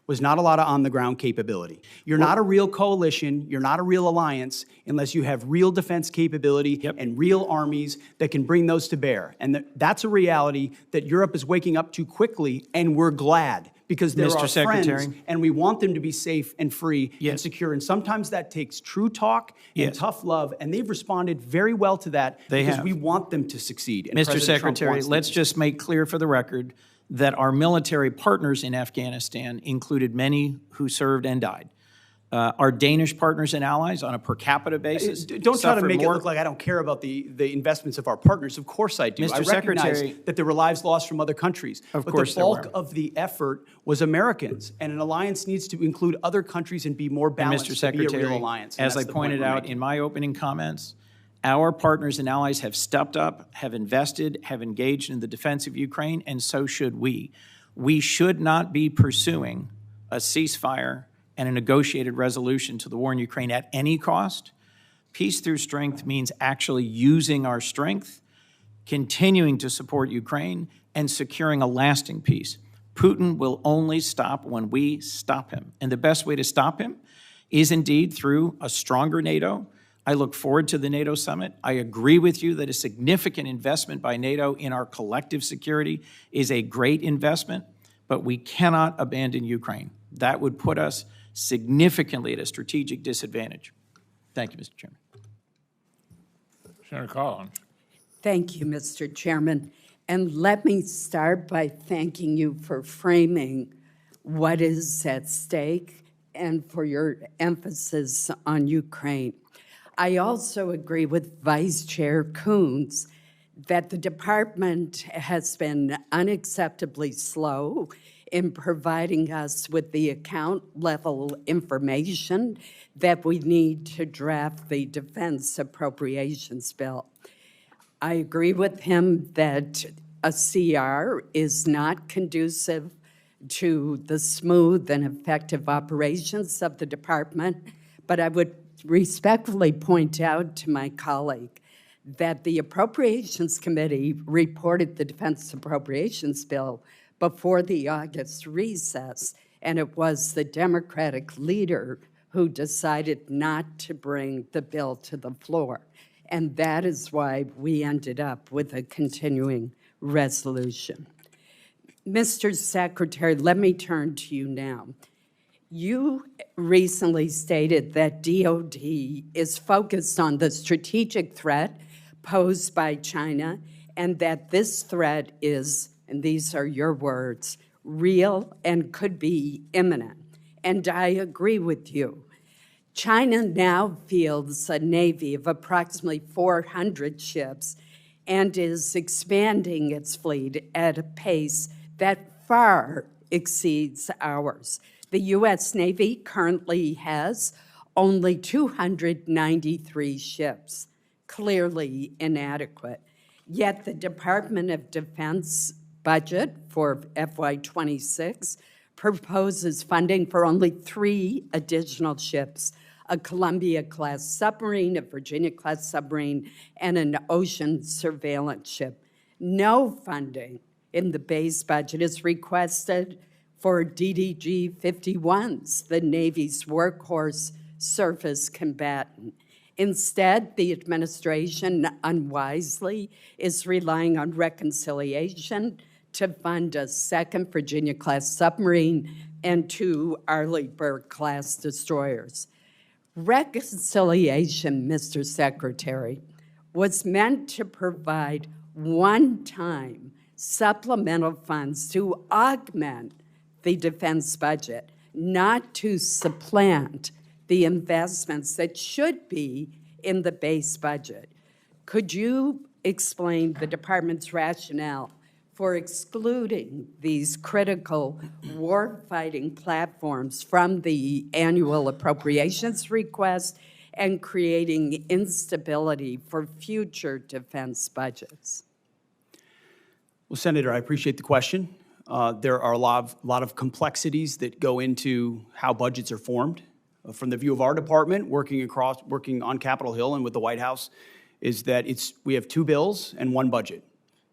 was not a lot of on-the-ground capability. You're not a real coalition, you're not a real alliance unless you have real defense capability and real armies that can bring those to bear. And that's a reality that Europe is waking up to quickly, and we're glad, because they're Mr. our Secretary. friends, and we want them to be safe and free and secure. And sometimes that takes true talk and tough love, and they've responded very well to that because we want them to succeed. And Mr. President Trump Secretary, wants them let's to. just make clear for the record that our military partners in Afghanistan included many who served and died. Our Danish partners and allies on a per capita basis Don't try to suffered make more. it look like I don't care about the investments of our partners. Of course I do. Mr. I recognize Secretary, that there were lives lost from other countries. Of but course the there bulk were. of the effort was Americans, and an alliance needs to include other countries and be more balanced Mr. to be a Secretary, real alliance. And as I that's the point pointed we're out making. in my opening comments, our partners and allies have stepped up, have invested, have engaged in the defense of Ukraine, and so should we. We should not be pursuing a ceasefire and a negotiated resolution to the war in Ukraine at any cost. Peace through strength means actually using our strength, continuing to support Ukraine, and securing a lasting peace. Putin will only stop when we stop him. And the best way to stop him is indeed through a stronger NATO. I look forward to the NATO summit. I agree with you that a significant investment by NATO in our collective security is a great investment, but we cannot abandon Ukraine. That would put us significantly at a strategic disadvantage. Thank you, Mr. Chairman. Senator Collins. Thank you, Mr. Chairman. And let me start by thanking you for framing what is at stake and for your emphasis on Ukraine. I also agree with Vice Chair Coons that the department has been unacceptably slow in providing us with the account-level information that we need to draft the Defense Appropriations Bill. I agree with him that a CR is not conducive to the smooth and effective operations of the department, but I would respectfully point out to my colleague that the Appropriations Committee reported the Defense Appropriations Bill before the August recess, and it was the Democratic leader who decided not to bring the bill to the floor. And that is why we ended up with a continuing resolution. Mr. Secretary, let me turn to you now. You recently stated that DOD is focused on the strategic threat posed by China, and that this threat is, and these are your words, real and could be imminent. And I agree with you. China now fields a navy of approximately 400 ships and is expanding its fleet at a pace that far exceeds ours. The U.S. Navy currently has only 293 ships, clearly inadequate. Yet the Department of Defense budget for FY26 proposes funding for only 3 additional ships, a Columbia-class submarine, a Virginia-class submarine, and an ocean surveillance ship. No funding in the base budget is requested for DDG-51s, the Navy's workhorse surface combatant. Instead, the administration unwisely is relying on reconciliation to fund a second Virginia-class submarine and 2 Arleigh-Burke-class destroyers. Reconciliation, Mr. Secretary, was meant to provide one-time supplemental funds to augment the defense budget, not to supplant the investments that should be in the base budget. Could you explain the department's rationale for excluding these critical war-fighting platforms from the annual appropriations request and creating instability for future defense budgets? Well, Senator, I appreciate the question. There are a lot of complexities that go into how budgets are formed. From the view of our department, working on Capitol Hill and with the White House, is that we have 2 bills and 1 budget.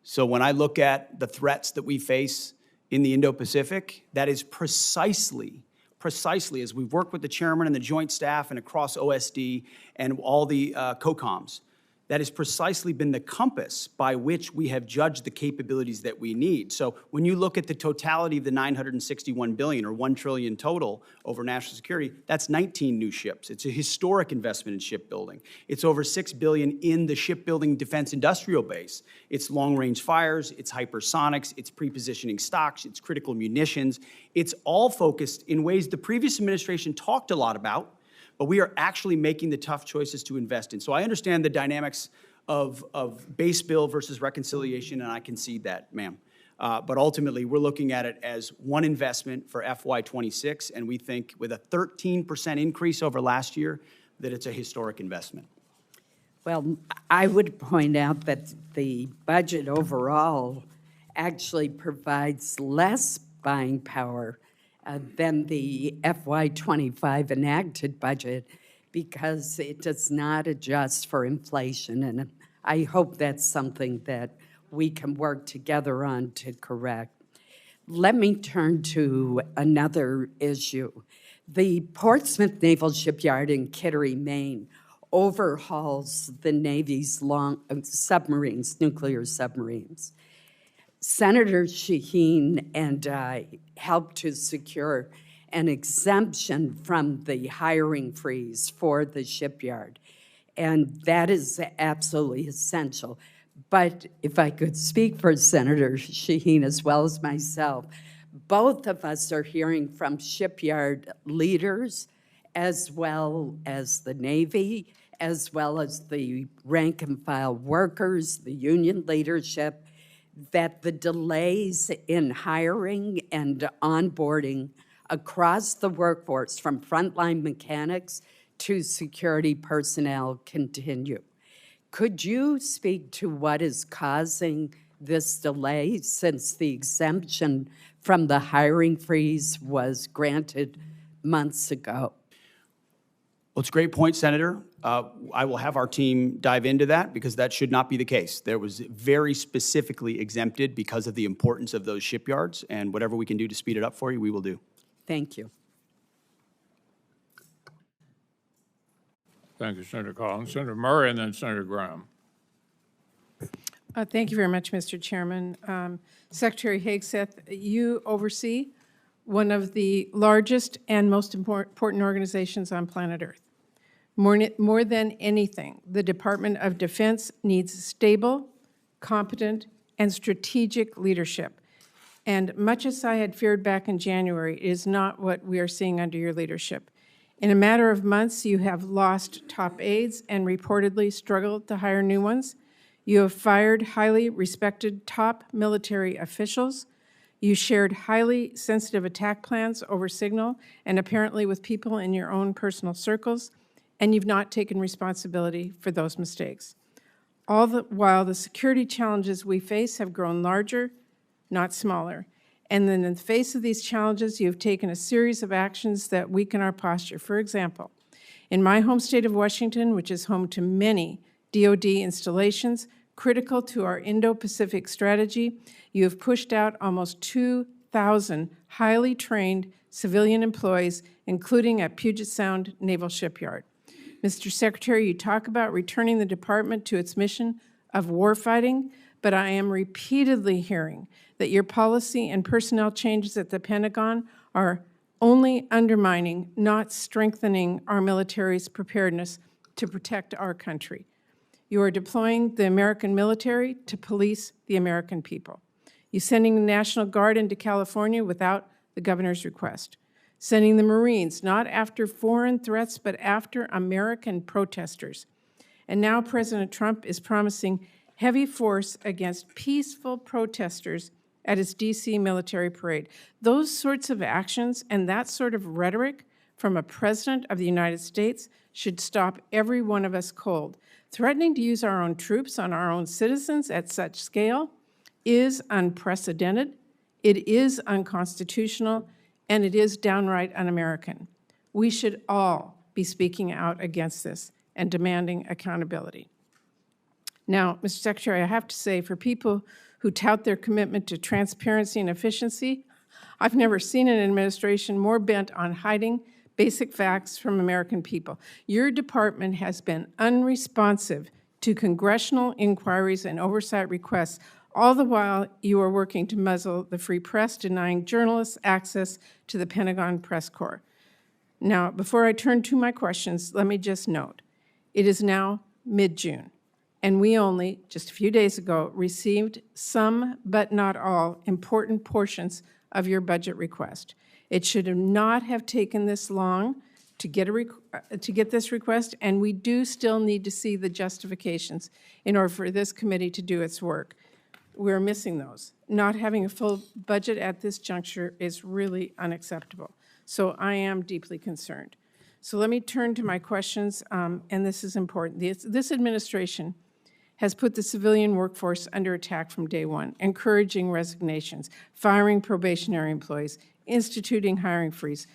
So when I look at the threats that we face in the Indo-Pacific, that is precisely as we've worked with the chairman and the joint staff and across OSD and all the COCOMs, that has precisely been the compass by which we have judged the capabilities that we need. So when you look at the totality of the $961 billion or $1 trillion total over national security, that's 19 new ships. It's a historic investment in shipbuilding. It's over $6 billion in the shipbuilding defense industrial base. It's long-range fires, it's hypersonics, it's pre-positioning stocks, it's critical munitions. It's all focused in ways the previous administration talked a lot about, but we are actually making the tough choices to invest in. So I understand the dynamics of base bill versus reconciliation, and I concede that, ma'am. But ultimately, we're looking at it as one investment for FY26, and we think with a 13% increase over last year, that it's a historic investment. Well, I would point out that the budget overall actually provides less buying power than the FY25 enacted budget because it does not adjust for inflation. And I hope that's something that we can work together on to correct. Let me turn to another issue. The Portsmouth Naval Shipyard in Kittery, Maine, overhauls the Navy's submarines, nuclear submarines. Senator Shaheen and I helped to secure an exemption from the hiring freeze for the shipyard, and that is absolutely essential. But if I could speak for Senator Shaheen as well as myself, both of us are hearing from shipyard leaders as well as the Navy, as well as the rank and file workers, the union leadership, that the delays in hiring and onboarding across the workforce, from frontline mechanics to security personnel, continue. Could you speak to what is causing this delay since the exemption from the hiring freeze was granted months ago? Well, it's a great point, Senator. I will have our team dive into that because that should not be the case. There was very specifically exempted because of the importance of those shipyards, and whatever we can do to speed it up for you, we will do. Thank you. Thank you, Senator Collins. Senator Murray and then Senator Graham. Thank you very much, Mr. Chairman. Secretary Hegseth, you oversee one of the largest and most important organizations on planet Earth. More than anything, the Department of Defense needs stable, competent, and strategic leadership. And much as I had feared back in January, it is not what we are seeing under your leadership. In a matter of months, you have lost top aides and reportedly struggled to hire new ones. You have fired highly respected top military officials. You shared highly sensitive attack plans over Signal and apparently with people in your own personal circles, and you've not taken responsibility for those mistakes. All the while, the security challenges we face have grown larger, not smaller. And then in the face of these challenges, you have taken a series of actions that weaken our posture. For example, in my home state of Washington, which is home to many DoD installations critical to our Indo-Pacific strategy, you have pushed out almost 2,000 highly trained civilian employees, including at Puget Sound Naval Shipyard. Mr. Secretary, you talk about returning the department to its mission of warfighting, but I am repeatedly hearing that your policy and personnel changes at the Pentagon are only undermining, not strengthening our military's preparedness to protect our country. You are deploying the American military to police the American people. You're sending the National Guard into California without the governor's request. Sending the Marines not after foreign threats, but after American protesters. And now President Trump is promising heavy force against peaceful protesters at his D.C. military parade. Those sorts of actions and that sort of rhetoric from a president of the United States should stop every one of us cold. Threatening to use our own troops on our own citizens at such scale is unprecedented, it is unconstitutional, and it is downright un-American. We should all be speaking out against this and demanding accountability. Now, Mr. Secretary, I have to say, for people who tout their commitment to transparency and efficiency. I've never seen an administration more bent on hiding basic facts from American people. Your department has been unresponsive to congressional inquiries and oversight requests, all the while you are working to muzzle the free press, denying journalists access to the Pentagon press corps. Now, before I turn to my questions, let me just note, it is now mid-June, and we only, just a few days ago, received some, but not all, important portions of your budget request. It should not have taken this long to get this request, and we do still need to see the justifications in order for this committee to do its work. We're missing those. Not having a full budget at this juncture is really unacceptable. So I am deeply concerned. So let me turn to my questions, and this is important. This administration has put the civilian workforce under attack from day one, encouraging resignations, firing probationary employees, instituting hiring freeze,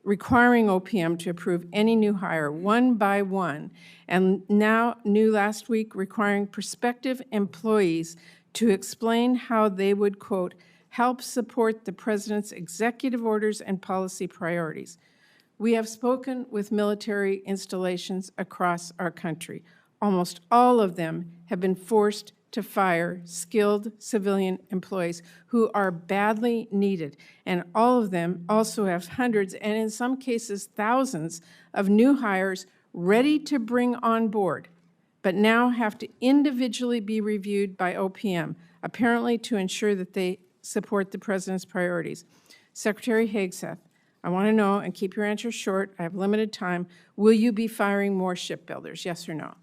requiring OPM to approve any new hire one by one, and now, new last week, requiring prospective employees to explain how they would, quote, help support the president's executive orders and policy priorities. We have spoken with military installations across our country. Almost all of them have been forced to fire skilled civilian employees who are badly needed. And all of them also have hundreds, and in some cases thousands, of new hires ready to bring on board, but now have to individually be reviewed by OPM, apparently to ensure that they support the president's priorities. Secretary Hegseth, I want to know, and keep your answers short, I have limited time, will you be firing more shipbuilders, yes or no?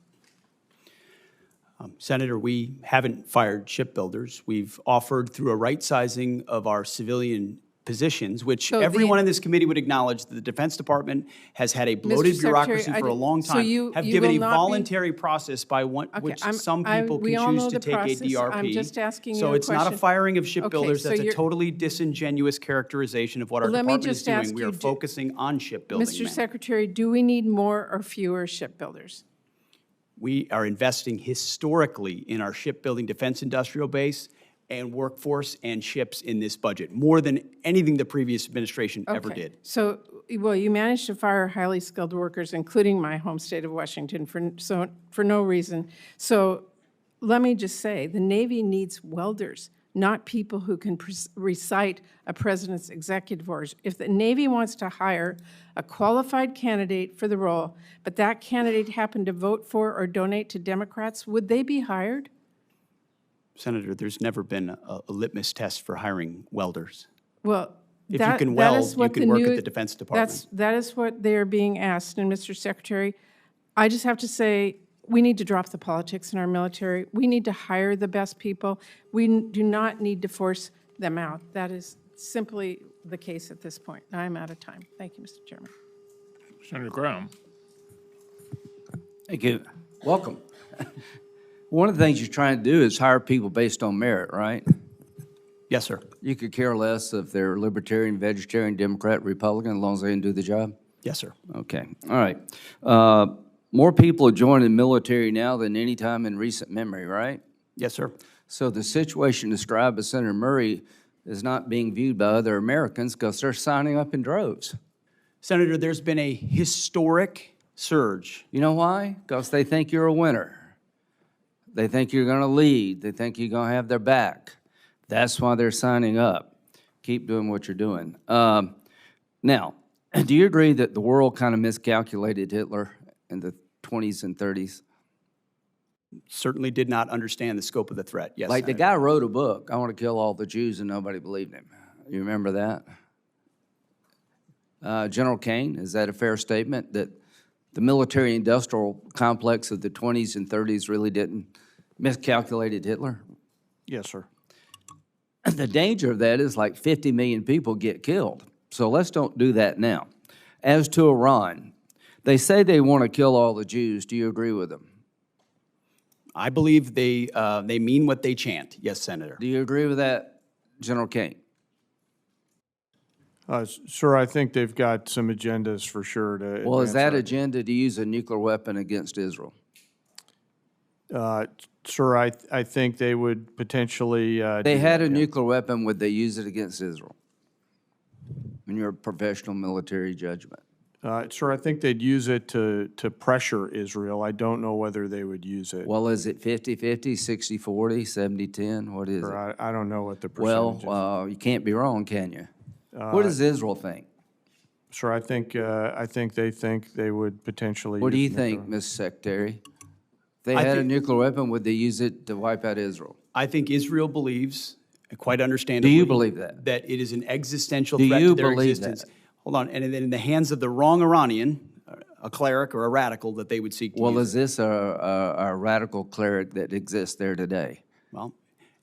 Senator, we haven't fired shipbuilders. We've offered through a right sizing of our civilian positions, which So everyone in this committee would acknowledge that the Defense Department has had a bloated Mr. Secretary, bureaucracy for a long so time, have you given will a not be- voluntary process by which some people we can all choose know to the take process. a DRP. I'm just asking you So a it's not a question. firing of shipbuilders. so That's a you're- totally disingenuous characterization of what our Let me department is just ask doing. We you, are focusing on shipbuilding. Mr. ma'am. Secretary, do we need more or fewer shipbuilders? We are investing historically in our shipbuilding defense industrial base and workforce and ships in this budget, more than anything the previous administration ever Okay. did. So, well, you managed to fire highly skilled workers, including my home state of Washington, for no reason. So let me just say, the Navy needs welders, not people who can recite a president's executive orders. If the Navy wants to hire a qualified candidate for the role, but that candidate happened to vote for or donate to Democrats, would they be hired? Senator, there's never been a litmus test for hiring welders. Well, If that, you can that weld, is you what can work at new- the Defense Department. That is what they are being asked. And Mr. Secretary, I just have to say, we need to drop the politics in our military. We need to hire the best people. We do not need to force them out. That is simply the case at this point. I'm out of time. Thank you, Mr. Chairman. Senator Graham. Thank you. Welcome. One of the things you're trying to do is hire people based on merit, right? Yes, sir. You could care less if they're libertarian, vegetarian, Democrat, Republican, as long as they can do the job? Yes, sir. Okay, all right. More people are joining the military now than any time in recent memory, right? Yes, sir. So the situation described by Senator Murray is not being viewed by other Americans because they're signing up in droves. Senator, there's been a historic surge. You know why? Because they think you're a winner. They think you're going to lead. They think you're going to have their back. That's why they're signing up. Keep doing what you're doing. Now, do you agree that the world kind of miscalculated Hitler in the 20s and 30s? Certainly did not understand the scope of the threat. Yes, Like the Senator. guy wrote a book, I want to kill all the Jews, and nobody believed him. You remember that? General Kane, is that a fair statement that the military-industrial complex of the 20s and 30s really didn't miscalculated Hitler? Yes, sir. The danger of that is like 50 million people get killed. So let's don't do that now. As to Iran, they say they want to kill all the Jews. Do you agree with them? I believe they mean what they chant. Yes, Senator. Do you agree with that, General Kane? Sir, I think they've got some agendas for sure to Well, is advance that our- agenda to use a nuclear weapon against Israel? Sir, I think they would potentially. They do had that, a yeah. nuclear weapon, would they use it against Israel? In your professional military judgment. Sir, I think they'd use it to pressure Israel. I don't know whether they would use it. Well, is it 50-50, 60-40, 70-10? What is it? Sir, I don't know what the Well, percentage is. you can't be wrong, can you? What does Israel think? Sir, I think they think they would potentially. What do you use nuclear. think, Mr. Secretary? If they I had a think- nuclear weapon, would they use it to wipe out Israel? I think Israel believes, quite understandably. believe that? That it is an existential Do threat you to their believe existence. that? Hold on, and then in the hands of the wrong Iranian, a cleric or a radical, that they would seek to Well, use is this a radical cleric that exists there today? Well,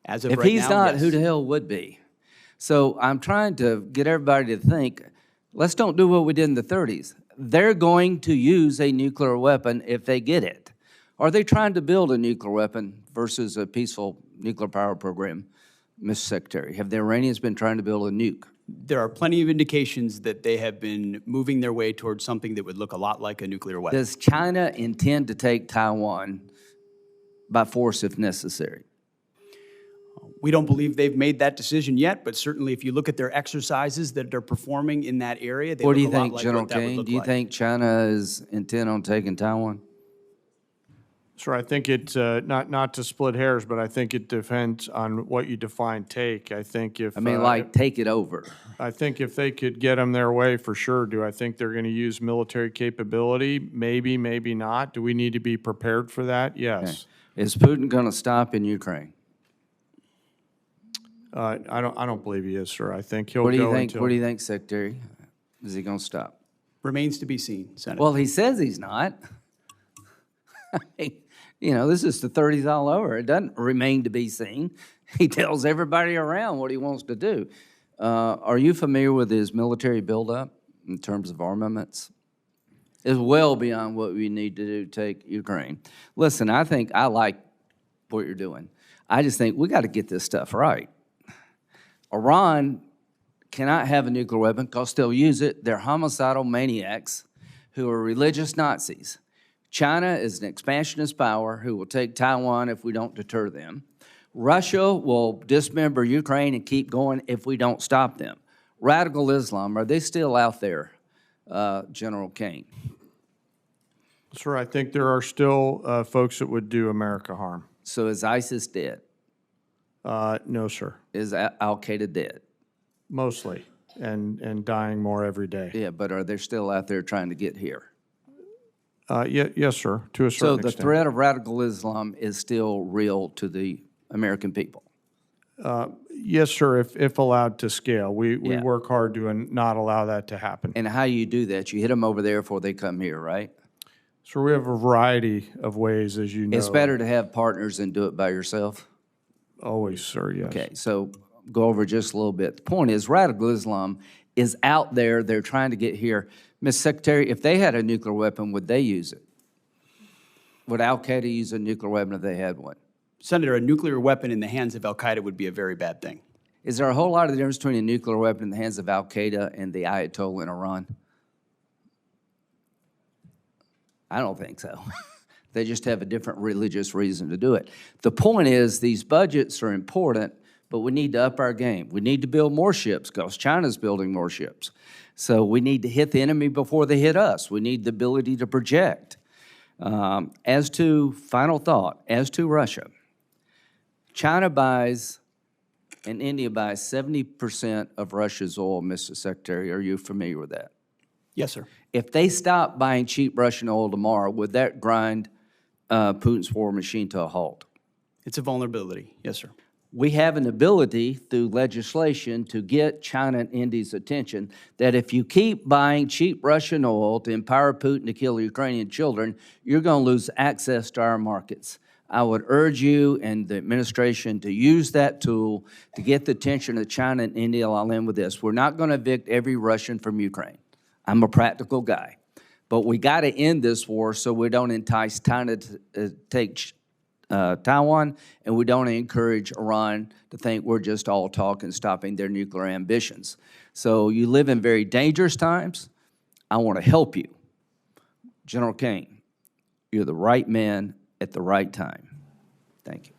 as of If right he's now, not, yes. who the hell would be? So I'm trying to get everybody to think, let's don't do what we did in the 30s. They're going to use a nuclear weapon if they get it. Are they trying to build a nuclear weapon versus a peaceful nuclear power program, Mr. Secretary? Have the Iranians been trying to build a nuke? There are plenty of indications that they have been moving their way towards something that would look a lot like a nuclear weapon. Does China intend to take Taiwan by force if necessary? We don't believe they've made that decision yet, but certainly if you look at their exercises that they're performing in that area, they What look do you a lot think, like General what that would Kane? look Do you like. think China is intent on taking Taiwan? Sir, I think it, not to split hairs, but I think it depends on what you define take. I think if. I mean, like, take it over. I think if they could get them their way, for sure. Do I think they're going to use military capability? Maybe, maybe not. Do we need to be prepared for that? Yes. Is Putin going to stop in Ukraine? I don't believe he is, sir. I think he'll What do you go think? until. What do you think, Secretary? Is he going to stop? Remains to be seen, Senator. Well, he says he's not. I mean, you know, this is the 30s all over. It doesn't remain to be seen. He tells everybody around what he wants to do. Are you familiar with his military buildup in terms of armaments? It's well beyond what we need to do to take Ukraine. Listen, I think I like what you're doing. I just think we got to get this stuff right. Iran cannot have a nuclear weapon because they'll use it. They're homicidal maniacs who are religious Nazis. China is an expansionist power who will take Taiwan if we don't deter them. Russia will dismember Ukraine and keep going if we don't stop them. Radical Islam, are they still out there, General Kane? Sir, I think there are still folks that would do America harm. So is ISIS dead? No, sir. Is Al-Qaeda dead? Mostly, and dying more every day. Yeah, but are they still out there trying to get here? Yes, sir, to a So certain the extent. threat of radical Islam is still real to the American people? Yes, sir, if allowed to scale. We Yeah. work hard to not allow that to happen. And how you do that, you hit them over there before they come here, right? So we have a variety of ways, as you know. It's better to have partners than do it by yourself? Always, sir, yes. Okay, so go over just a little bit. The point is, radical Islam is out there. They're trying to get here. Ms. Secretary, if they had a nuclear weapon, would they use it? Would Al-Qaeda use a nuclear weapon if they had one? Senator, a nuclear weapon in the hands of al-Qaeda would be a very bad thing. Is there a whole lot of difference between a nuclear weapon in the hands of Al-Qaeda and the Ayatollah in Iran? I don't think so. They just have a different religious reason to do it. The point is, these budgets are important, but we need to up our game. We need to build more ships because China's building more ships. So we need to hit the enemy before they hit us. We need the ability to project. As to, final thought, as to Russia, China buys and India buys 70% of Russia's oil, Mr. Secretary. Are you familiar with that? Yes, sir. If they stop buying cheap Russian oil tomorrow, would that grind Putin's war machine to a halt? It's a vulnerability. Yes, sir. We have an ability through legislation to get China and India's attention that if you keep buying cheap Russian oil to empower Putin to kill Ukrainian children, you're going to lose access to our markets. I would urge you and the administration to use that tool to get the attention of China and India. I'll end with this. We're not going to evict every Russian from Ukraine. I'm a practical guy. But we got to end this war so we don't entice China to take Taiwan, and we don't encourage Iran to think we're just all talk and stopping their nuclear ambitions. So you live in very dangerous times. I want to help you. General Kane, you're the right man at the right time. Thank you.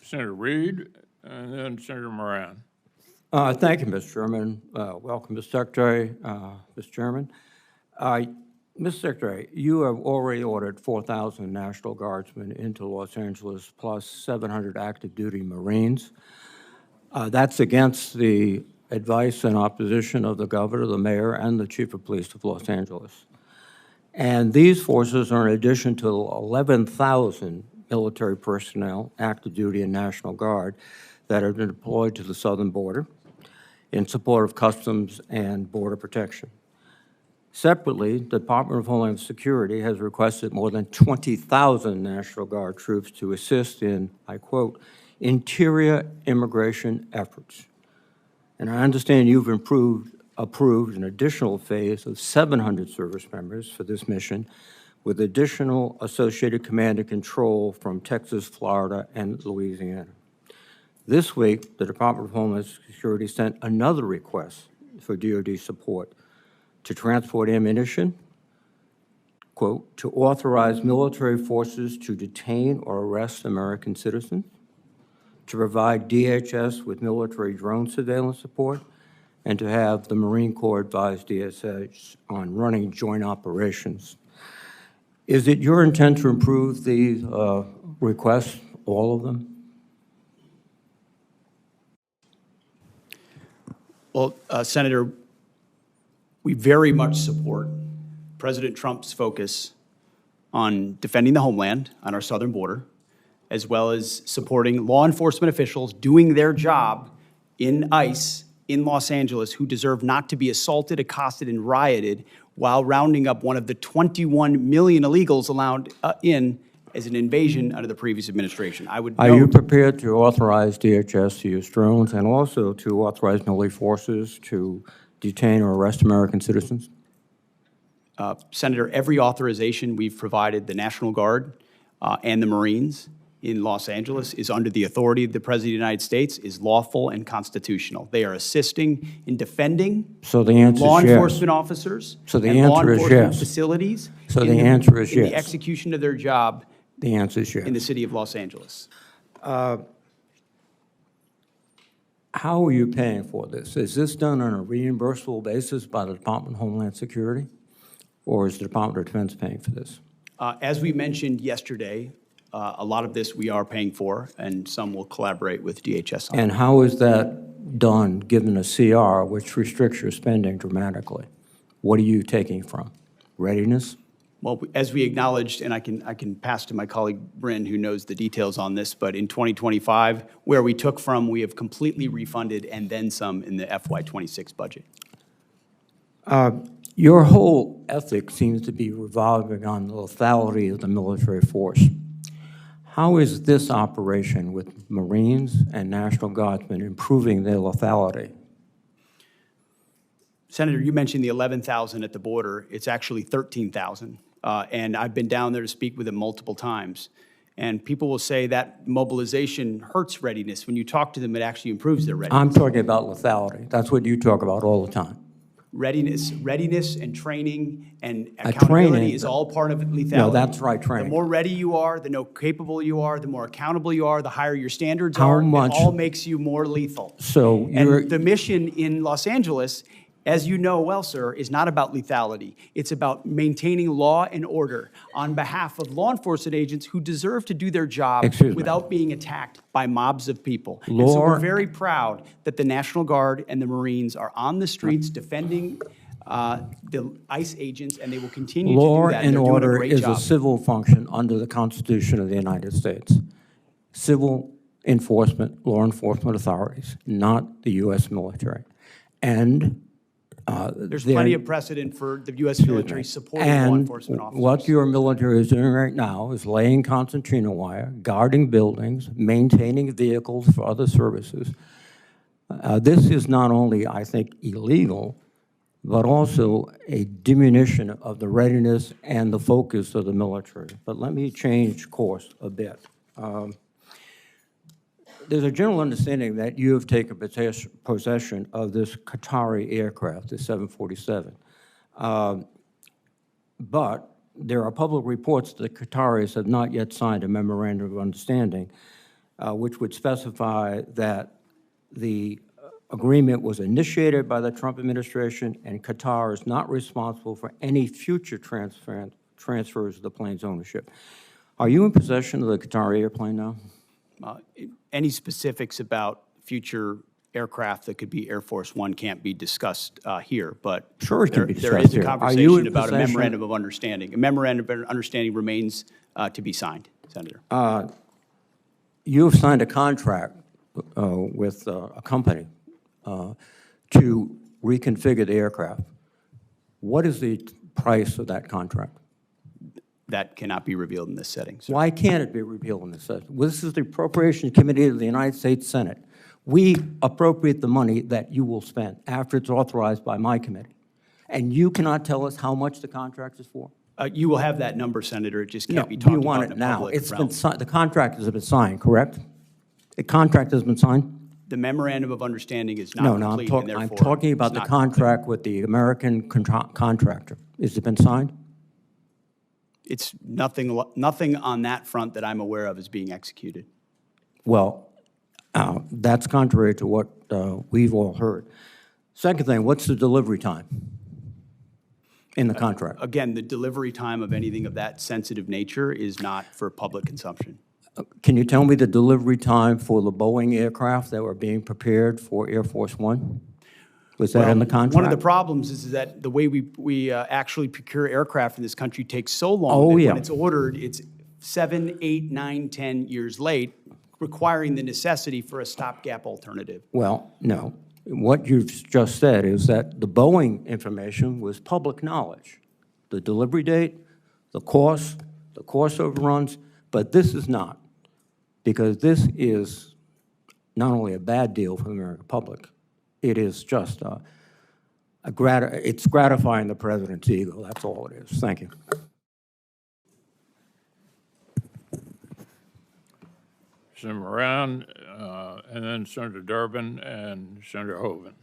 Senator Reed, and then Senator Moran. Thank you, Mr. Chairman. Welcome, Mr. Secretary, Mr. Chairman. Mr. Secretary, you have already ordered 4,000 National Guardsmen into Los Angeles, plus 700 active duty Marines. That's against the advice and opposition of the governor, the mayor, and the chief of police of Los Angeles. And these forces are in addition to 11,000 military personnel, active duty and National Guard, that have been deployed to the southern border in support of Customs and Border Protection. Separately, the Department of Homeland Security has requested more than 20,000 National Guard troops to assist in, I quote, interior immigration efforts. And I understand you've approved an additional phase of 700 service members for this mission, with additional associated command and control from Texas, Florida, and Louisiana. This week, the Department of Homeland Security sent another request for DoD support to transport ammunition, quote, to authorize military forces to detain or arrest American citizens, to provide DHS with military drone surveillance support, and to have the Marine Corps advise DHS on running joint operations. Is it your intent to approve these requests, all of them? Well, Senator, we very much support President Trump's focus on defending the homeland on our southern border, as well as supporting law enforcement officials doing their job in ICE in Los Angeles who deserve not to be assaulted, accosted, and rioted while rounding up one of the 21 million illegals allowed in as an invasion under the previous administration. I would Are you note, prepared to authorize DHS to use drones and also to authorize military forces to detain or arrest American citizens? Senator, every authorization we've provided the National Guard and the Marines in Los Angeles is under the authority of the President of the United States, is lawful and constitutional. They are assisting in defending So the answer law is yes. enforcement officers So the and law answer is enforcement yes. facilities So in the answer is in the yes. execution of their job The answer is yes. in the city of Los Angeles. How are you paying for this? Is this done on a reimbursable basis by the Department of Homeland Security, or is the Department of Defense paying for this? As we mentioned yesterday, a lot of this we are paying for, and some will collaborate with DHS on. And how is that done, given a CR which restricts your spending dramatically? What are you taking from? Readiness? Well, as we acknowledged, and I can pass to my colleague Bryn, who knows the details on this, but in 2025, where we took from, we have completely refunded and then some in the FY26 budget. Your whole ethic seems to be revolving on the lethality of the military force. How is this operation with Marines and National Guardsmen improving their lethality? Senator, you mentioned the 11,000 at the border. It's actually 13,000. And I've been down there to speak with them multiple times. And people will say that mobilization hurts readiness. When you talk to them, it actually improves their readiness. I'm talking about lethality. That's what you talk about all the time. Readiness and training and Training, accountability is all part of lethality. No, that's right, training. The more ready you are, the more capable you are, the more accountable you are, the higher your standards How are. much- It all makes you more lethal. So you're, And the mission in Los Angeles, as you know well, sir, is not about lethality. It's about maintaining law and order on behalf of law enforcement agents who deserve to do their job Excuse me. without being attacked by mobs of people. And so Law- we're very proud that the National Guard and the Marines are on the streets defending the ICE agents, and they will continue to law do that. and They're doing a order great is a job. civil function under the Constitution of the United States. Civil enforcement, law enforcement authorities, not the U.S. military. And There's there- plenty of precedent for the U.S. military supporting law enforcement And officers. what your military is doing right now is laying concertina wire, guarding buildings, maintaining vehicles for other services. This is not only, I think, illegal, but also a diminution of the readiness and the focus of the military. But let me change course a bit. There's a general understanding that you have taken possession of this Qatari aircraft, the 747. But there are public reports that the Qataris have not yet signed a memorandum of understanding, which would specify that the agreement was initiated by the Trump administration, and Qatar is not responsible for any future transfers of the plane's ownership. Are you in possession of the Qatari airplane now? Any specifics about future aircraft that could be Air Force One can't be discussed here, but Sure, it can be there discussed is a here. Are you conversation in about a possession- memorandum of understanding. A memorandum of understanding remains to be signed, Senator. You have signed a contract with a company to reconfigure the aircraft. What is the price of that contract? That cannot be revealed in this setting, sir. Why can't it be revealed in this setting? Well, this is the Appropriations Committee of the United States Senate. We appropriate the money that you will spend after it's authorized by my committee. And you cannot tell us how much the contract is for? You will have that number, Senator. It just No, can't be we talked about want in it the now. public It's been realm. signed, the contract has been signed, correct? The contract has been signed? The memorandum of understanding is No, not no, complete, and I'm therefore talking about it's the not complete. contract with the American contractor. Has it been signed? It's nothing on that front that I'm aware of is being executed. Well, that's contrary to what we've all heard. Second thing, what's the delivery time in the contract? Again, the delivery time of anything of that sensitive nature is not for public consumption. Can you tell me the delivery time for the Boeing aircraft that were being prepared for Air Force One? Was that in the contract? One of the problems is that the way we actually procure aircraft in this country takes so long Oh, that yeah. when it's ordered, it's 7, 8, 9, 10 years late, requiring the necessity for a stopgap alternative. Well, no. What you've just said is that the Boeing information was public knowledge. The delivery date, the cost overruns, but this is not. Because this is not only a bad deal for the American public, it is just it's gratifying the president's ego. That's all it is. Thank you. Senator Moran, and then Senator Durbin and Senator Hoven.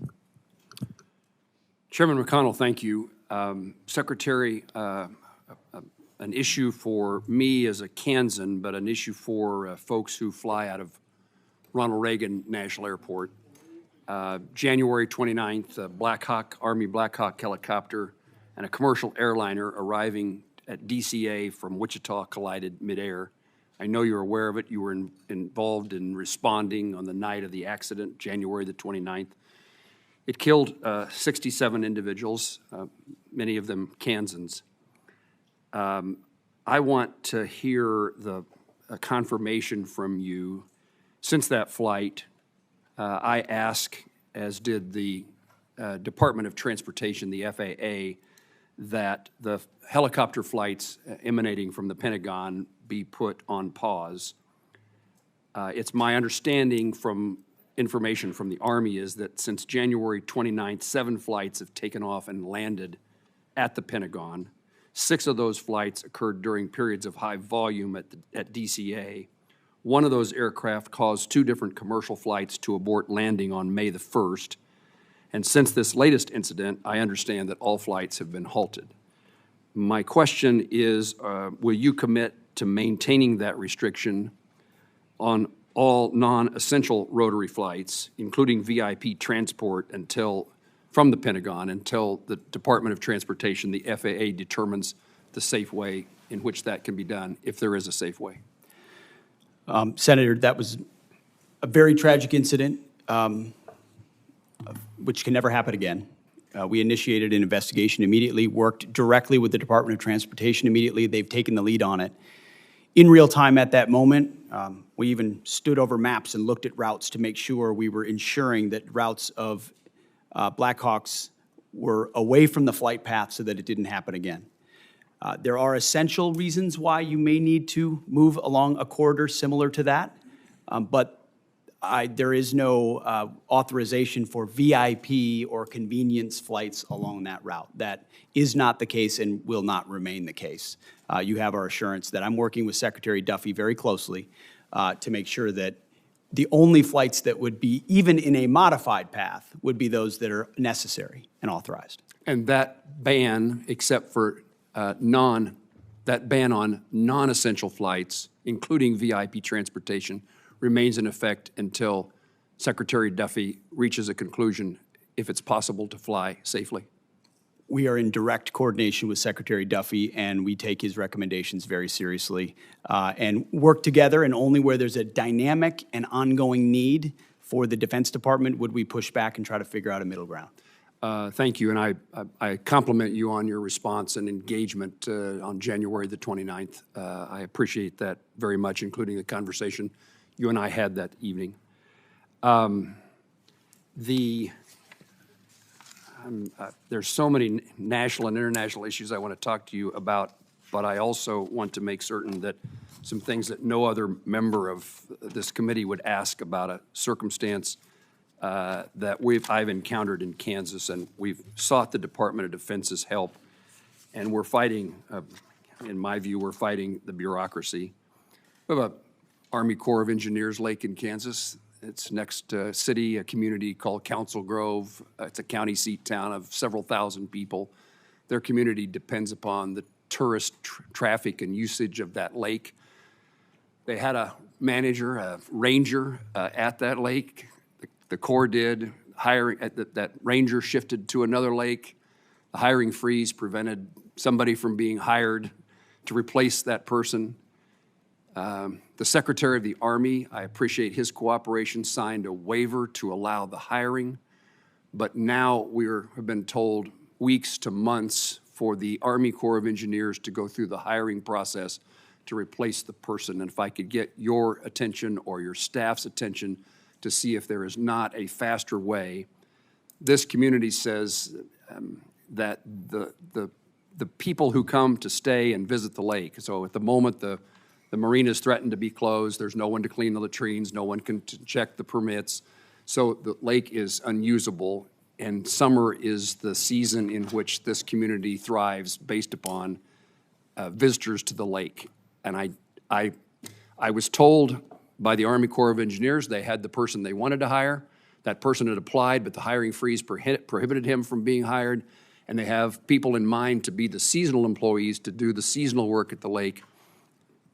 Chairman McConnell, thank you. Secretary, an issue for me as a Kansan, but an issue for folks who fly out of Ronald Reagan National Airport. January 29th, Army Black Hawk helicopter and a commercial airliner arriving at DCA from Wichita collided midair. I know you're aware of it. You were involved in responding on the night of the accident, January the 29th. It killed 67 individuals, many of them Kansans. I want to hear a confirmation from you. Since that flight, I ask, as did the Department of Transportation, the FAA, that the helicopter flights emanating from the Pentagon be put on pause. It's my understanding from information from the Army is that since January 29th, 7 flights have taken off and landed at the Pentagon. 6 of those flights occurred during periods of high volume at DCA. One of those aircraft caused 2 different commercial flights to abort landing on May the 1st. And since this latest incident, I understand that all flights have been halted. My question is, will you commit to maintaining that restriction on all non-essential rotary flights, including VIP transport from the Pentagon until the Department of Transportation, the FAA, determines the safe way in which that can be done, if there is a safe way? Senator, that was a very tragic incident, which can never happen again. We initiated an investigation immediately, worked directly with the Department of Transportation immediately. They've taken the lead on it. In real time at that moment, we even stood over maps and looked at routes to make sure we were ensuring that routes of Blackhawks were away from the flight path so that it didn't happen again. There are essential reasons why you may need to move along a corridor similar to that, but there is no authorization for VIP or convenience flights along that route. That is not the case and will not remain the case. You have our assurance that I'm working with Secretary Duffy very closely to make sure that the only flights that would be, even in a modified path, would be those that are necessary and authorized. And that ban, except for That ban on non-essential flights, including VIP transportation, remains in effect until Secretary Duffy reaches a conclusion if it's possible to fly safely. We are in direct coordination with Secretary Duffy, and we take his recommendations very seriously and work together. And only where there's a dynamic and ongoing need for the Defense Department would we push back and try to figure out a middle ground. Thank you, and I compliment you on your response and engagement on January the 29th. I appreciate that very much, including the conversation you and I had that evening. There's so many national and international issues I want to talk to you about, but I also want to make certain that some things that no other member of this committee would ask about a circumstance that I've encountered in Kansas, and we've sought the Department of Defense's help, and we're fighting, in my view, we're fighting the bureaucracy. We have a Army Corps of Engineers lake in Kansas. It's next to a city, a community called Council Grove. It's a county seat town of several thousand people. Their community depends upon the tourist traffic and usage of that lake. They had a manager, a ranger at that lake. The Corps did. That ranger shifted to another lake. The hiring freeze prevented somebody from being hired to replace that person. The Secretary of the Army, I appreciate his cooperation, signed a waiver to allow the hiring, but now have been told weeks to months for the Army Corps of Engineers to go through the hiring process to replace the person. And if I could get your attention or your staff's attention to see if there is not a faster way. This community says that the people who come to stay and visit the lake, so at the moment the marina's threatened to be closed, there's no one to clean the latrines, no one can check the permits, so the lake is unusable, and summer is the season in which this community thrives based upon visitors to the lake. And I was told by the Army Corps of Engineers they had the person they wanted to hire. That person had applied, but the hiring freeze prohibited him from being hired, and they have people in mind to be the seasonal employees to do the seasonal work at the lake.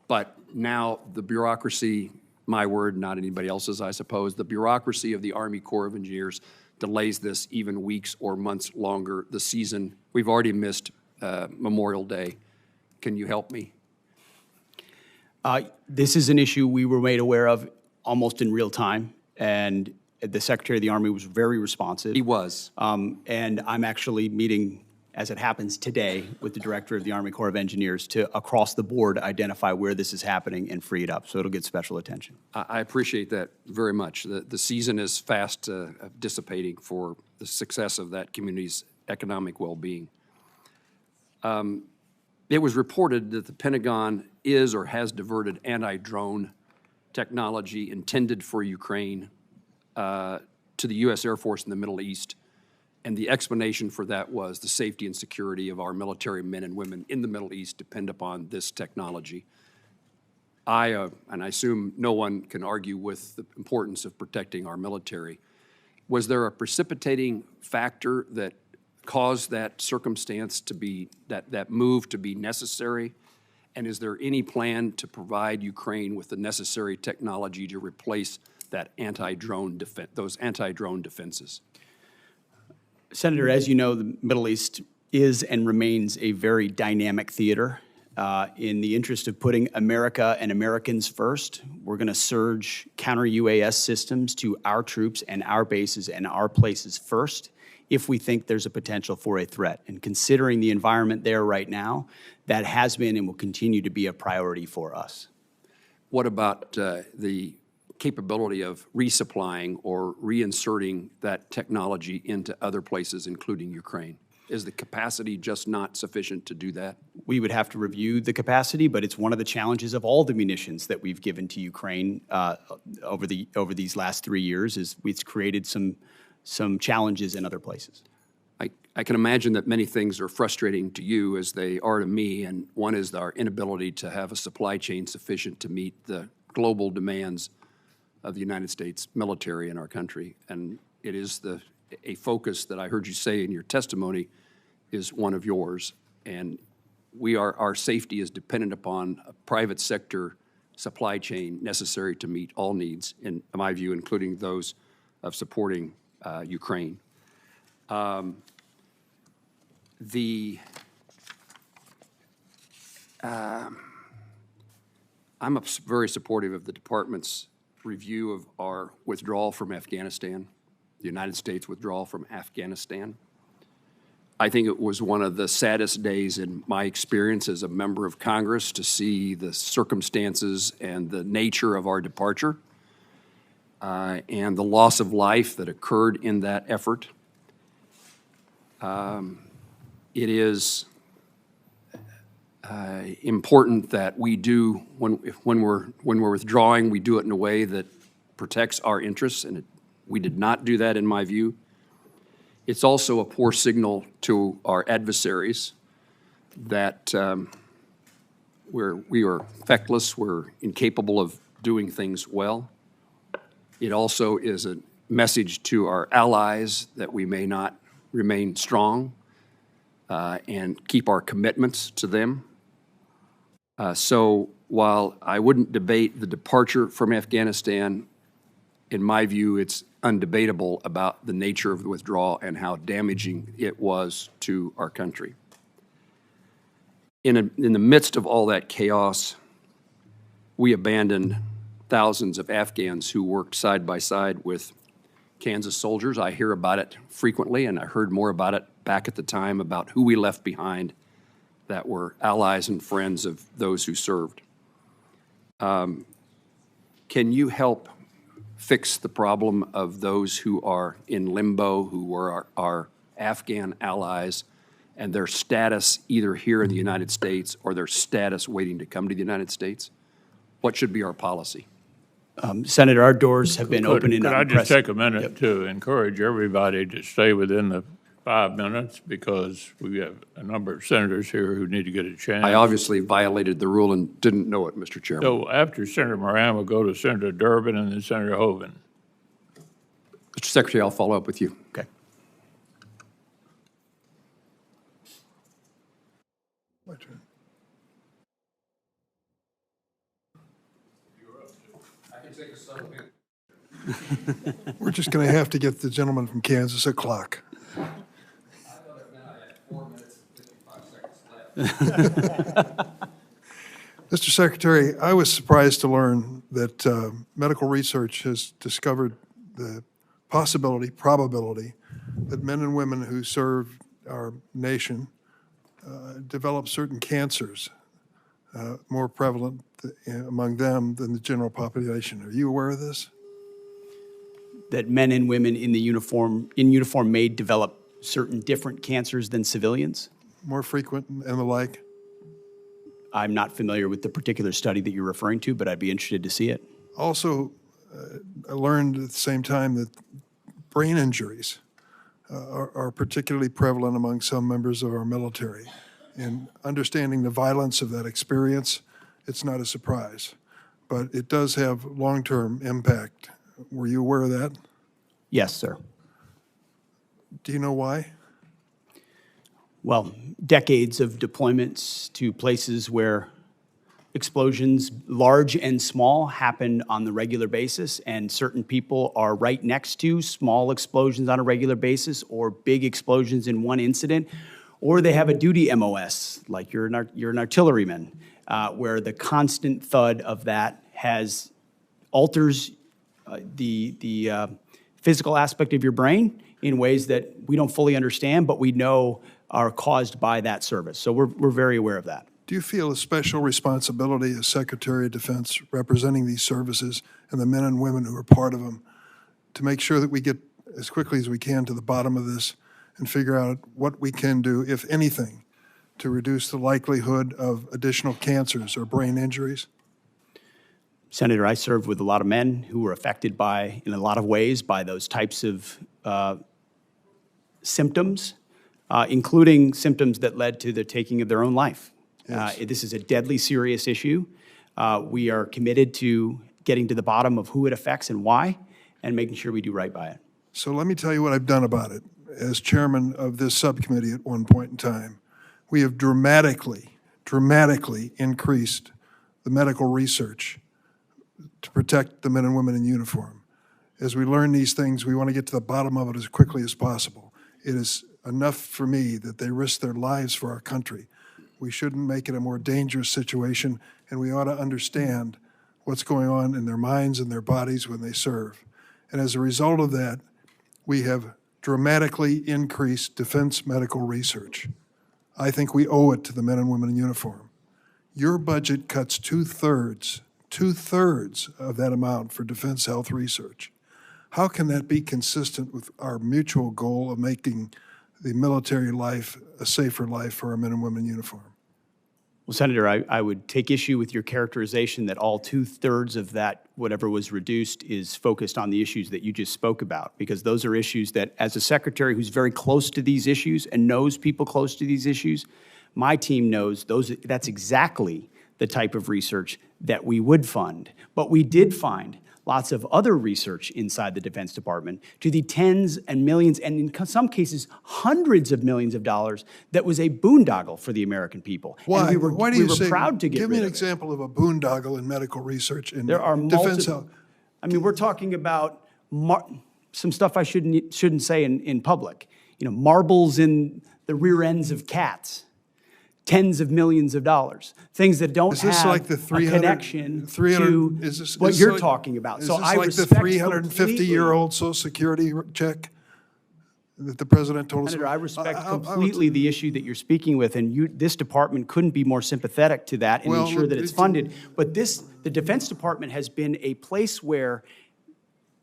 But now the bureaucracy, my word, not anybody else's, I suppose, the bureaucracy of the Army Corps of Engineers delays this even weeks or months longer. The season, we've already missed Memorial Day. Can you help me? This is an issue we were made aware of almost in real time, and the Secretary of the Army was very responsive. He was. And I'm actually meeting, as it happens today, with the Director of the Army Corps of Engineers to, across the board, identify where this is happening and free it up, so it'll get special attention. I appreciate that very much. The season is fast dissipating for the success of that community's economic well-being. It was reported that the Pentagon is or has diverted anti-drone technology intended for Ukraine to the U.S. Air Force in the Middle East. And the explanation for that was the safety and security of our military men and women in the Middle East depend upon this technology. And I assume no one can argue with the importance of protecting our military. Was there a precipitating factor that caused that circumstance to be, that move to be necessary? And is there any plan to provide Ukraine with the necessary technology to replace that those anti-drone defenses? Senator, as you know, the Middle East is and remains a very dynamic theater. In the interest of putting America and Americans first, we're going to surge counter-UAS systems to our troops and our bases and our places first if we think there's a potential for a threat. And considering the environment there right now, that has been and will continue to be a priority for us. What about the capability of resupplying or reinserting that technology into other places, including Ukraine? Is the capacity just not sufficient to do that? We would have to review the capacity, but it's one of the challenges of all the munitions that we've given to Ukraine over these last 3 years. Is it's created some challenges in other places. I can imagine that many things are frustrating to you as they are to me, and one is our inability to have a supply chain sufficient to meet the global demands of the United States military in our country. And it is a focus that I heard you say in your testimony is one of yours. And our safety is dependent upon a private sector supply chain necessary to meet all needs, in my view, including those of supporting Ukraine. I'm very supportive of the Department's review of our withdrawal from Afghanistan, the United States withdrawal from Afghanistan. I think it was one of the saddest days in my experience as a member of Congress to see the circumstances and the nature of our departure and the loss of life that occurred in that effort. It is important that we do, when we're withdrawing, we do it in a way that protects our interests, and we did not do that in my view. It's also a poor signal to our adversaries that we are feckless, we're incapable of doing things well. It also is a message to our allies that we may not remain strong and keep our commitments to them. So while I wouldn't debate the departure from Afghanistan, in my view, it's undebatable about the nature of the withdrawal and how damaging it was to our country. In the midst of all that chaos, we abandoned thousands of Afghans who worked side by side with Kansas soldiers. I hear about it frequently, and I heard more about it back at the time about who we left behind that were allies and friends of those who served. Can you help fix the problem of those who are in limbo, who were our Afghan allies, and their status either here in the United States or their status waiting to come to the United States? What should be our policy? Senator, our doors have been open and Could I just unprecedented. take a minute to encourage everybody to stay within the 5 minutes, because we have a number of senators here who need to get a chance. I obviously violated the rule and didn't know it, Mr. Chairman. So after Senator Moran, we'll go to Senator Durbin and then Senator Hoeven. Mr. Secretary, I'll follow up with you. Okay. My turn. We're just going to have to get the gentleman from Kansas a clock. Mr. Secretary, I was surprised to learn that medical research has discovered the probability that men and women who serve our nation develop certain cancers more prevalent among them than the general population. Are you aware of this? That men and women in uniform may develop certain different cancers than civilians? More frequent and the like? I'm not familiar with the particular study that you're referring to, but I'd be interested to see it. Also, I learned at the same time that brain injuries are particularly prevalent among some members of our military. And understanding the violence of that experience, it's not a surprise. But it does have long-term impact. Were you aware of that? Yes, sir. Do you know why? Well, decades of deployments to places where explosions, large and small, happen on the regular basis, and certain people are right next to small explosions on a regular basis or big explosions in one incident, or they have a duty MOS, like you're an artilleryman, where the constant thud of that alters the physical aspect of your brain in ways that we don't fully understand, but we know are caused by that service. So we're very aware of that. Do you feel a special responsibility as Secretary of Defense representing these services and the men and women who are part of them to make sure that we get as quickly as we can to the bottom of this and figure out what we can do, if anything, to reduce the likelihood of additional cancers or brain injuries? Senator, I served with a lot of men who were affected by, in a lot of ways, by those types of symptoms, including symptoms that led to the taking of their own life. Yes. This is a deadly serious issue. We are committed to getting to the bottom of who it affects and why, and making sure we do right by it. So let me tell you what I've done about it. As chairman of this subcommittee at one point in time, we have dramatically dramatically increased the medical research to protect the men and women in uniform. As we learn these things, we want to get to the bottom of it as quickly as possible. It is enough for me that they risk their lives for our country. We shouldn't make it a more dangerous situation, and we ought to understand what's going on in their minds and their bodies when they serve. And as a result of that, we have dramatically increased defense medical research. I think we owe it to the men and women in uniform. Your budget cuts two-thirds of that amount for defense health research. How can that be consistent with our mutual goal of making the military life a safer life for our men and women in uniform? Well, Senator, I would take issue with your characterization that all two-thirds of that, whatever was reduced, is focused on the issues that you just spoke about, because those are issues that, as a secretary who's very close to these issues and knows people close to these issues, my team knows that's exactly the type of research that we would fund. But we did find lots of other research inside the Defense Department to the tens and millions, and in some cases, hundreds of millions of dollars that was a boondoggle for the American people. Why? And Why do you we were say, proud to get give me rid an of it. example of a boondoggle in medical research in There are defense health. multiple. I mean, we're talking about some stuff I shouldn't say in public. You know, marbles in the rear ends of cats. Tens of millions of dollars, things that don't Is this have like the a 300 connection 300 to is this, what is you're like- talking about. Is So this I like the respect 350-year-old Social Security check that the president told us? Senator, I respect completely the issue that you're speaking with, and this department couldn't be more sympathetic to that and Well, ensure that it's it's- funded. But the Defense Department has been a place where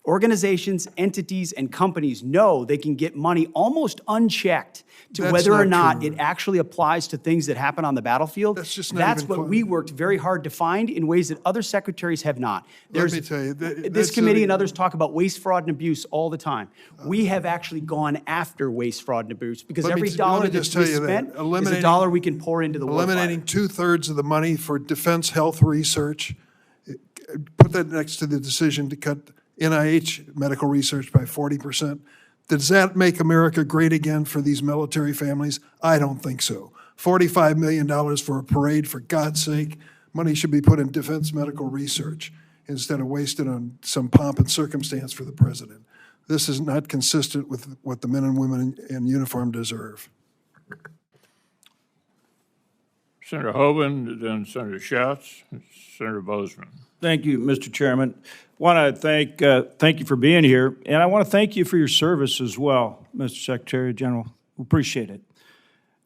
organizations, entities, and companies know they can get money almost unchecked to That's whether or not not true. it actually applies to things that happen on the battlefield. That's just not That's even what close. we worked very hard to find in ways that other secretaries have not. Let me tell you, This that's committee and a- others talk about waste, fraud, and abuse all the time. We have actually gone after waste, fraud, and abuse because Let me every let dollar me that's just tell you that spent is a eliminating- dollar we can pour into the warfighter. Eliminating two-thirds of the money for defense health research, put that next to the decision to cut NIH medical research by 40%. Does that make America great again for these military families? I don't think so. $45 million for a parade, for God's sake. Money should be put in defense medical research instead of wasted on some pomp and circumstance for the president. This is not consistent with what the men and women in uniform deserve. Senator Hoeven, then Senator Schatz, Senator Bozeman. Thank you, Mr. Chairman. Want to thank you for being here, and I want to thank you for your service as well, Mr. Secretary General. Appreciate it.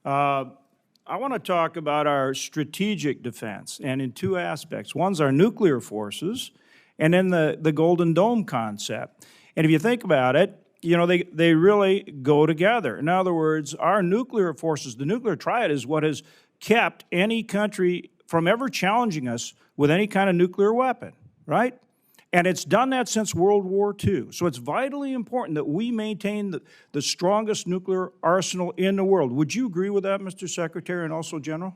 I want to talk about our strategic defense, and in two aspects. One's our nuclear forces, and then the Golden Dome concept. And if you think about it, you know, they really go together. In other words, our nuclear forces, the nuclear triad is what has kept any country from ever challenging us with any kind of nuclear weapon, right? And it's done that since World War II. So it's vitally important that we maintain the strongest nuclear arsenal in the world. Would you agree with that, Mr. Secretary, and also General?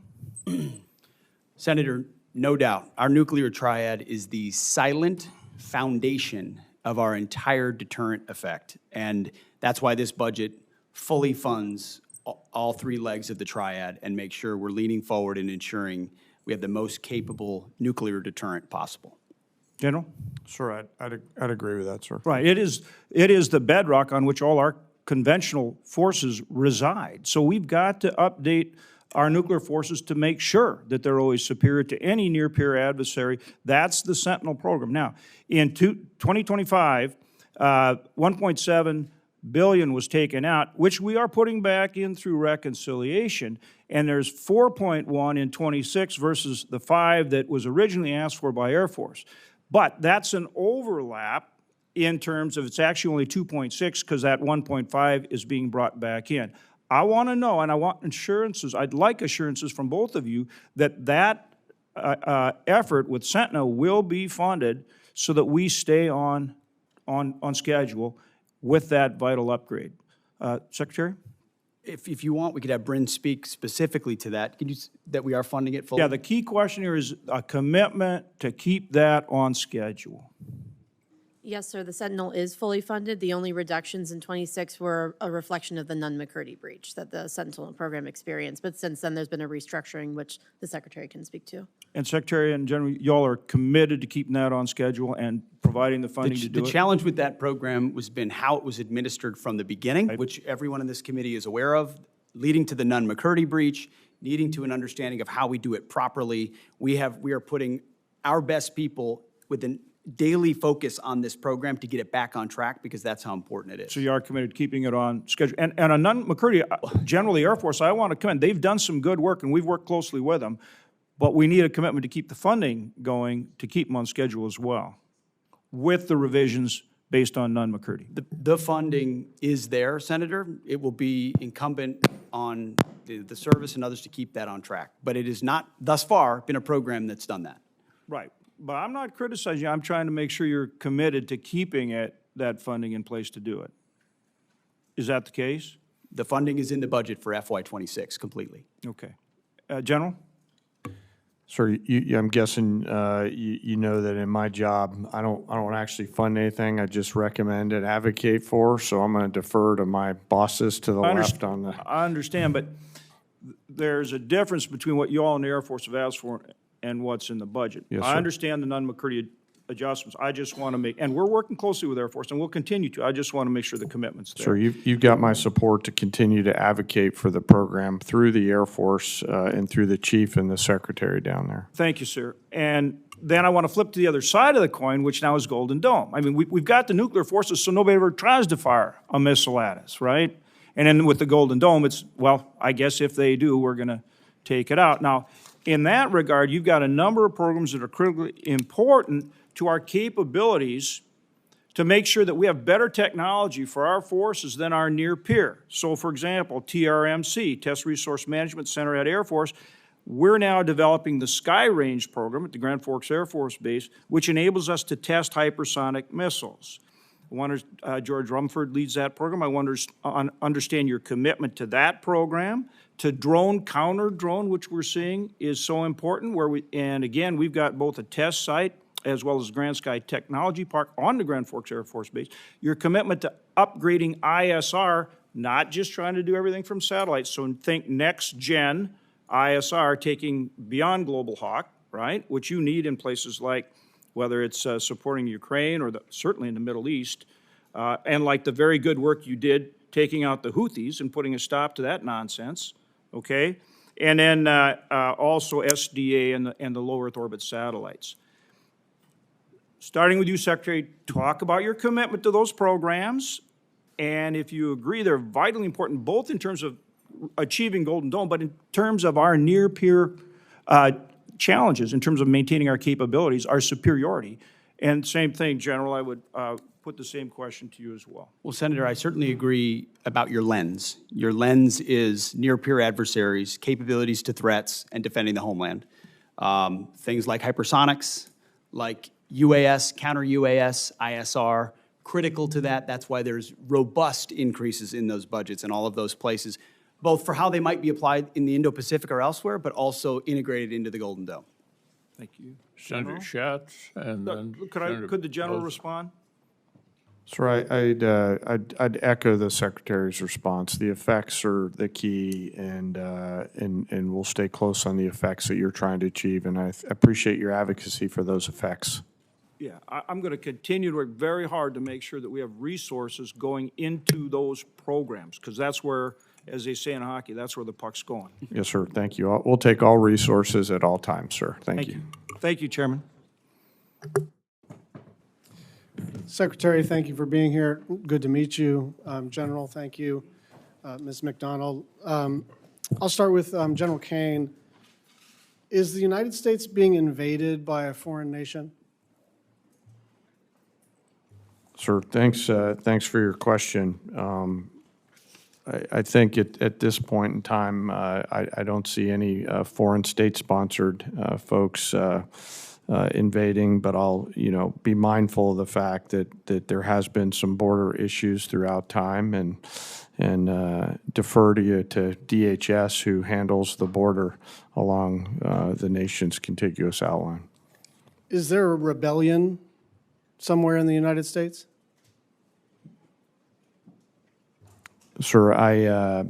Senator, no doubt. Our nuclear triad is the silent foundation of our entire deterrent effect. And that's why this budget fully funds all three legs of the triad and makes sure we're leaning forward and ensuring we have the most capable nuclear deterrent possible. General? Sure, I'd agree with that, sir. Right. It is the bedrock on which all our conventional forces reside. So we've got to update our nuclear forces to make sure that they're always superior to any near-peer adversary. That's the Sentinel program. Now, in 2025, 1.7 billion was taken out, which we are putting back in through reconciliation, and there's 4.1 in 26 versus the 5 that was originally asked for by Air Force. But that's an overlap in terms of it's actually only 2.6 because that 1.5 is being brought back in. I want to know, and I want assurances, I'd like assurances from both of you that effort with Sentinel will be funded so that we stay on schedule with that vital upgrade. Secretary? If you want, we could have Bryn speak specifically to that. Can you, that we are funding it fully? Yeah, the key question here is a commitment to keep that on schedule. Yes, sir, the Sentinel is fully funded. The only reductions in '26 were a reflection of the Nunn-McCurdy breach that the Sentinel program experienced. But since then, there's been a restructuring, which the Secretary can speak to. And Secretary and General, y'all are committed to keeping that on schedule and providing the funding to do The it? challenge with that program has been how it was administered from the beginning, which everyone in this committee is aware of, leading to the Nunn-McCurdy breach, needing to an understanding of how we do it properly. We are putting our best people with a daily focus on this program to get it back on track, because that's how important it is. So you are committed to keeping it on schedule. And on Nunn-McCurdy, General of the Air Force, I want to commend. They've done some good work, and we've worked closely with them. But we need a commitment to keep the funding going, to keep them on schedule as well, with the revisions based on Nunn-McCurdy. The funding is there, Senator. It will be incumbent on the service and others to keep that on track. But it has not, thus far, been a program that's done that. Right. But I'm not criticizing you. I'm trying to make sure you're committed to keeping that funding in place to do it. Is that the case? The funding is in the budget for FY26 completely. Okay. General? Sir, I'm guessing you know that in my job, I don't actually fund anything. I just recommend and advocate for. So I'm going to defer to my bosses to the left on the. I understand, but there's a difference between what you all in the Air Force have asked for and what's in the budget. Yes, I sir. understand the Nunn-McCurdy adjustments. I just want to make, and we're working closely with Air Force, and we'll continue to. I just want to make sure the commitment's there. Sir, you've got my support to continue to advocate for the program through the Air Force and through the chief and the secretary down there. Thank you, sir. And then I want to flip to the other side of the coin, which now is Golden Dome. I mean, we've got the nuclear forces, so nobody ever tries to fire a missile at us, right? And then with the Golden Dome, it's, well, I guess if they do, we're going to take it out. Now, in that regard, you've got a number of programs that are critically important to our capabilities to make sure that we have better technology for our forces than our near peer. So, for example, TRMC, Test Resource Management Center at Air Force, we're now developing the Sky Range program at the Grand Forks Air Force Base, which enables us to test hypersonic missiles. I wonder, George Rumford leads that program. I wonder, understand your commitment to that program, to drone, counter drone, which we're seeing is so important. And again, we've got both a test site as well as Grand Sky Technology Park on the Grand Forks Air Force Base. Your commitment to upgrading ISR, not just trying to do everything from satellites. So think next gen ISR, taking beyond Global Hawk, right? Which you need in places like, whether it's supporting Ukraine or certainly in the Middle East, and like the very good work you did taking out the Houthis and putting a stop to that nonsense, okay? And then also SDA and the low Earth orbit satellites. Starting with you, Secretary, talk about your commitment to those programs, and if you agree they're vitally important, both in terms of achieving Golden Dome, but in terms of our near-peer challenges, in terms of maintaining our capabilities, our superiority. And same thing, General, I would put the same question to you as well. Well, Senator, I certainly agree about your lens. Your lens is near-peer adversaries, capabilities to threats, and defending the homeland. Things like hypersonics, like UAS, counter-UAS, ISR, critical to that. That's why there's robust increases in those budgets in all of those places, both for how they might be applied in the Indo-Pacific or elsewhere, but also integrated into the Golden Dome. Thank you. Senator Schatz, and then Could the General Moses. respond? Sir, I'd echo the Secretary's response. The effects are the key, and we'll stay close on the effects that you're trying to achieve, and I appreciate your advocacy for those effects. Yeah, I'm going to continue to work very hard to make sure that we have resources going into those programs, because that's where, as they say in hockey, that's where the puck's going. Yes, sir. Thank you. We'll take all resources at all times, sir. Thank you. Thank you, Chairman. Secretary, thank you for being here. Good to meet you. General, thank you. Ms. McDonald. I'll start with General Kane. Is the United States being invaded by a foreign nation? Sir, thanks for your question. I think at this point in time, I don't see any foreign state-sponsored folks invading, but I'll be mindful of the fact that there has been some border issues throughout time, and defer to DHS, who handles the border along the nation's contiguous outline. Is there a rebellion somewhere in the United States? Sir, I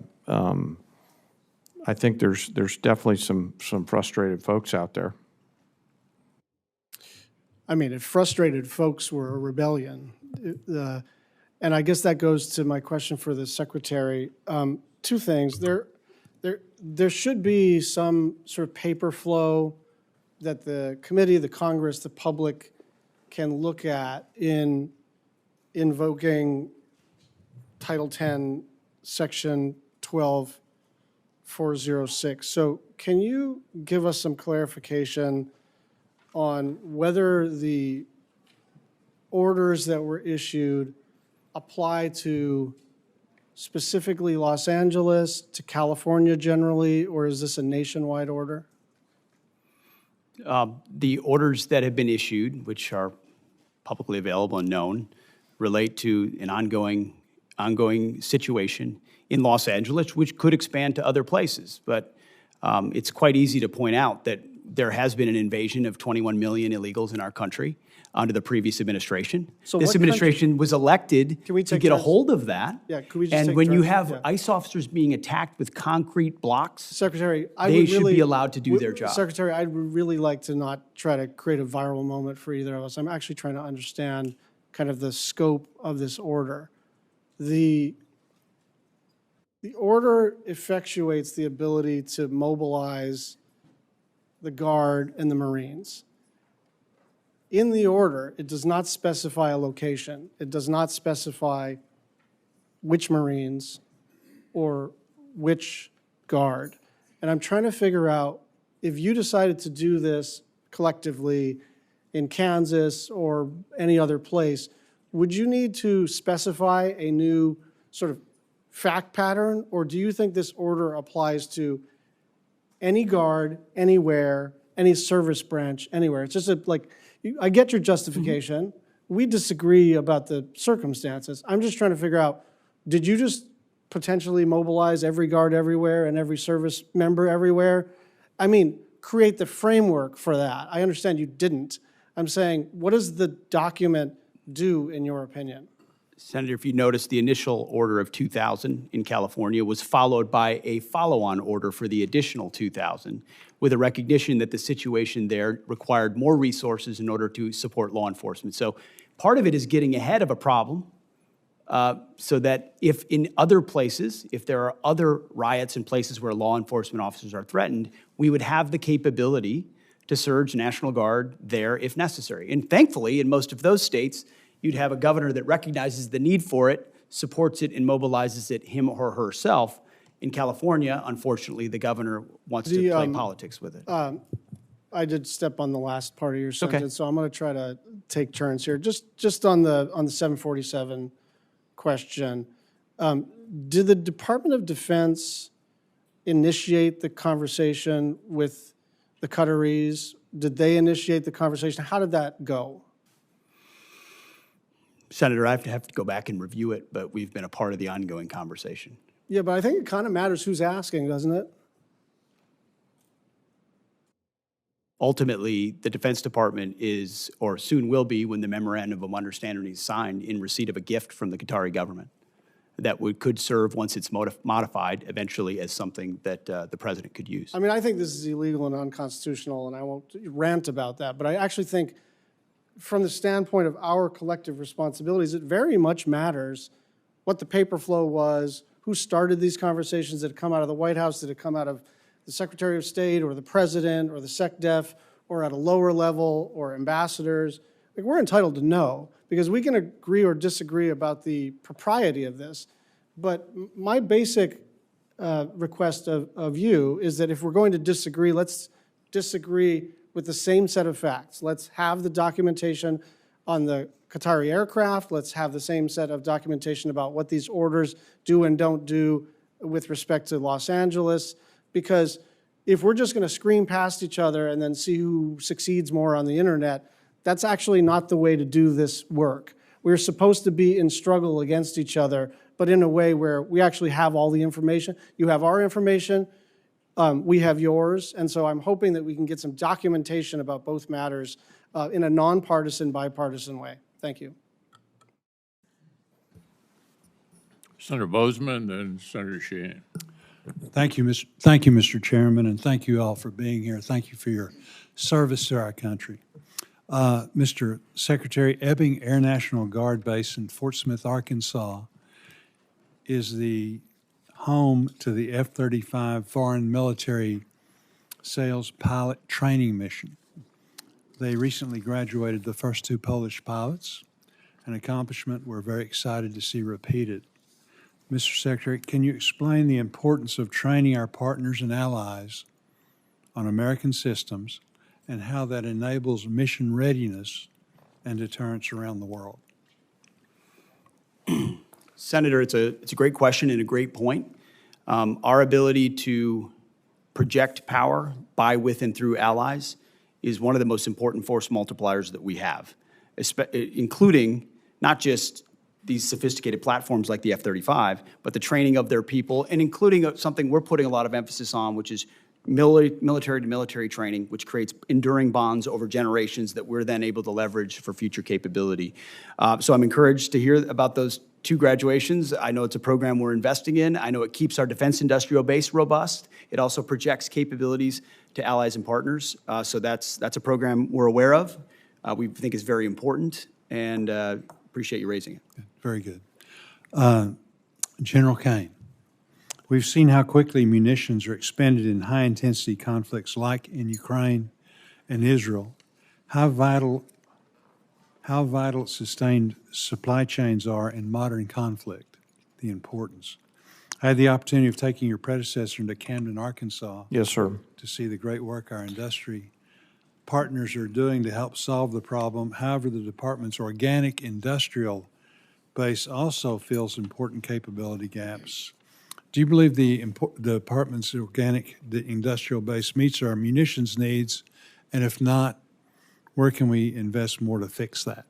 think there's definitely some frustrated folks out there. I mean, if frustrated folks were a rebellion, and I guess that goes to my question for the Secretary. Two things. There should be some sort of paper flow that the committee, the Congress, the public can look at in invoking Title 10, Section 12406. So can you give us some clarification on whether the orders that were issued apply to specifically Los Angeles, to California generally, or is this a nationwide order? The orders that have been issued, which are publicly available and known, relate to an ongoing situation in Los Angeles, which could expand to other places. But it's quite easy to point out that there has been an invasion of 21 million illegals in our country under the previous administration. So this what administration was elected Can we to take get a turns? hold of that. Yeah, could we just And take when you turns? have Yeah. ICE officers being attacked with concrete blocks, Secretary, I they would should really, be allowed to do their job. Secretary, I'd really like to not try to create a viral moment for either of us. I'm actually trying to understand kind of the scope of this order. The order effectuates the ability to mobilize the Guard and the Marines. In the order, it does not specify a location. It does not specify which Marines or which Guard. And I'm trying to figure out, if you decided to do this collectively in Kansas or any other place, would you need to specify a new sort of fact pattern, or do you think this order applies to any Guard, anywhere, any service branch, anywhere? It's just I get your justification. We disagree about the circumstances. I'm just trying to figure out, did you just potentially mobilize every Guard everywhere and every service member everywhere? I mean, create the framework for that. I understand you didn't. I'm saying, what does the document do, in your opinion? Senator, if you notice, the initial order of 2,000 in California was followed by a follow-on order for the additional 2,000, with a recognition that the situation there required more resources in order to support law enforcement. So part of it is getting ahead of a problem so that if in other places, if there are other riots in places where law enforcement officers are threatened, we would have the capability to surge National Guard there if necessary. And thankfully, in most of those states, you'd have a governor that recognizes the need for it, supports it, and mobilizes it him or herself. In California, unfortunately, the governor wants to play politics with it. I did step on the last part of your sentence, so I'm going to try to take turns here. Just on the 747 question, did the Department of Defense initiate the conversation with the Qataris? Did they initiate the conversation? How did that go? Senator, I have to go back and review it, but we've been a part of the ongoing conversation. Yeah, but I think it kind of matters who's asking, doesn't it? Ultimately, the Defense Department is, or soon will be, when the memorandum of understanding is signed, in receipt of a gift from the Qatari government that could serve, once it's modified, eventually as something that the president could use. I mean, I think this is illegal and unconstitutional, and I won't rant about that, but I actually think from the standpoint of our collective responsibilities, it very much matters what the paper flow was, who started these conversations. Did it come out of the White House? Did it come out of the Secretary of State or the President or the SecDef or at a lower level or ambassadors? Like, we're entitled to know, because we can agree or disagree about the propriety of this. But my basic request of you is that if we're going to disagree, let's disagree with the same set of facts. Let's have the documentation on the Qatari aircraft. Let's have the same set of documentation about what these orders do and don't do with respect to Los Angeles. Because if we're just going to scream past each other and then see who succeeds more on the internet, that's actually not the way to do this work. We're supposed to be in struggle against each other, but in a way where we actually have all the information. You have our information. We have yours, and so I'm hoping that we can get some documentation about both matters in a nonpartisan, bipartisan way. Thank you. Senator Bozeman and Senator Sheehan. Thank you, Mr. Chairman, and thank you all for being here. Thank you for your service to our country. Mr. Secretary, Ebbing Air National Guard Base in Fort Smith, Arkansas is the home to the F-35 Foreign Military Sales Pilot Training Mission. They recently graduated the first 2 Polish pilots, an accomplishment we're very excited to see repeated. Mr. Secretary, can you explain the importance of training our partners and allies on American systems and how that enables mission readiness and deterrence around the world? Senator, it's a great question and a great point. Our ability to project power by, with, and through allies is one of the most important force multipliers that we have, including not just these sophisticated platforms like the F-35, but the training of their people, and including something we're putting a lot of emphasis on, which is military-to-military training, which creates enduring bonds over generations that we're then able to leverage for future capability. So I'm encouraged to hear about those 2 graduations. I know it's a program we're investing in. I know it keeps our defense industrial base robust. It also projects capabilities to allies and partners. So that's a program we're aware of. We think is very important, and appreciate you raising it. Very good. General Kane, we've seen how quickly munitions are expended in high-intensity conflicts like in Ukraine and Israel. How vital sustained supply chains are in modern conflict, the importance. I had the opportunity of taking your predecessor into Camden, Arkansas. Yes, sir. To see the great work our industry partners are doing to help solve the problem. However, the department's organic industrial base also fills important capability gaps. Do you believe the department's organic industrial base meets our munitions needs? And if not, where can we invest more to fix that?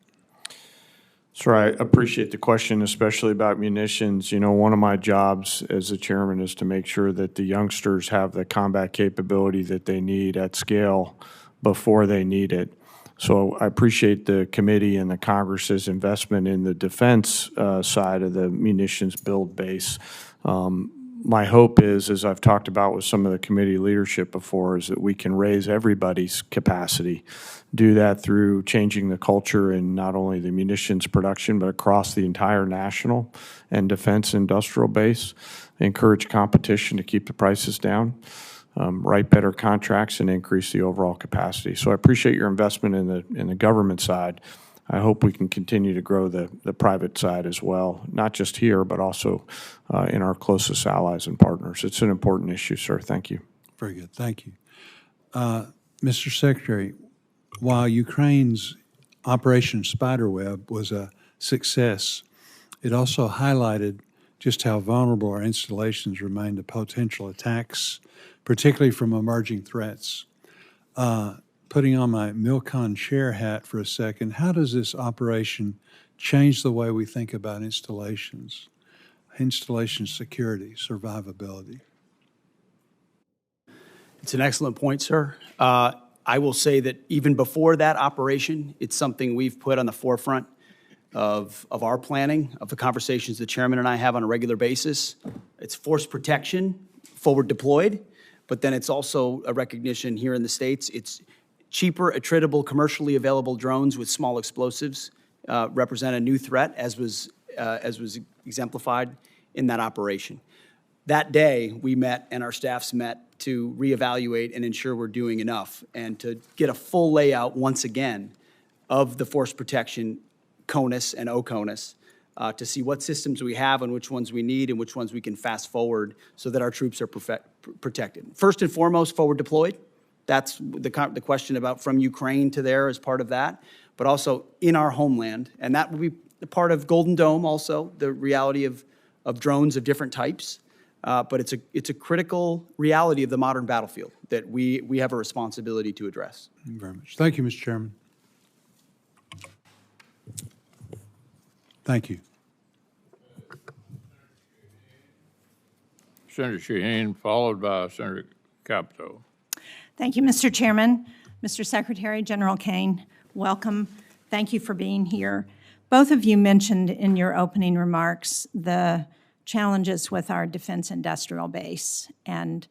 Sir, I appreciate the question, especially about munitions. You know, one of my jobs as a chairman is to make sure that the youngsters have the combat capability that they need at scale before they need it. So I appreciate the committee and the Congress's investment in the defense side of the munitions build base. My hope is, as I've talked about with some of the committee leadership before, is that we can raise everybody's capacity. Do that through changing the culture in not only the munitions production, but across the entire national and defense industrial base. Encourage competition to keep the prices down. Write better contracts and increase the overall capacity. So I appreciate your investment in the government side. I hope we can continue to grow the private side as well, not just here, but also in our closest allies and partners. It's an important issue, sir. Thank you. Very good. Thank you. Mr. Secretary, while Ukraine's Operation Spiderweb was a success, it also highlighted just how vulnerable our installations remain to potential attacks, particularly from emerging threats. Putting on my Milcon chair hat for a second, how does this operation change the way we think about installation security, survivability? It's an excellent point, sir. I will say that even before that operation, it's something we've put on the forefront of our planning, of the conversations the chairman and I have on a regular basis. It's force protection, forward deployed, but then it's also a recognition here in the States. It's cheaper, attritable, commercially available drones with small explosives represent a new threat, as was exemplified in that operation. That day, we met and our staffs met to reevaluate and ensure we're doing enough and to get a full layout once again of the force protection CONUS and OCONUS to see what systems we have and which ones we need and which ones we can fast forward so that our troops are protected. First and foremost, forward deployed. That's the question about from Ukraine to there as part of that, but also in our homeland. And that will be part of Golden Dome also, the reality of drones of different types. But it's a critical reality of the modern battlefield that we have a responsibility to address. Thank you very much. Thank you, Mr. Chairman. Thank you. Senator Sheehan, followed by Senator Capito. Thank you, Mr. Chairman. Mr. Secretary, General Kane, welcome. Thank you for being here. Both of you mentioned in your opening remarks the challenges with our defense industrial base. And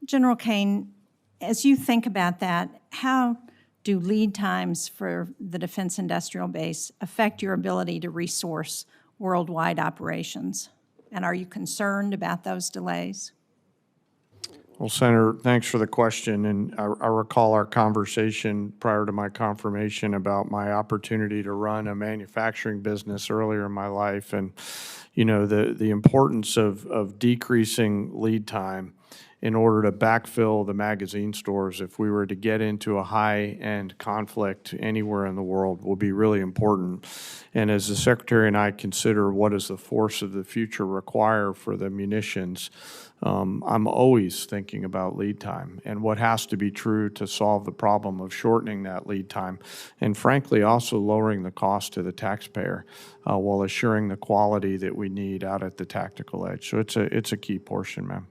General Kane, as you think about that, how do lead times for the defense industrial base affect your ability to resource worldwide operations? And are you concerned about those delays? Well, Senator, thanks for the question. And I recall our conversation prior to my confirmation about my opportunity to run a manufacturing business earlier in my life. And, you know, the importance of decreasing lead time in order to backfill the magazine stores if we were to get into a high-end conflict anywhere in the world will be really important. And as the Secretary and I consider what does the force of the future require for the munitions, I'm always thinking about lead time and what has to be true to solve the problem of shortening that lead time and frankly also lowering the cost to the taxpayer while assuring the quality that we need out at the tactical edge. So it's a key portion, ma'am.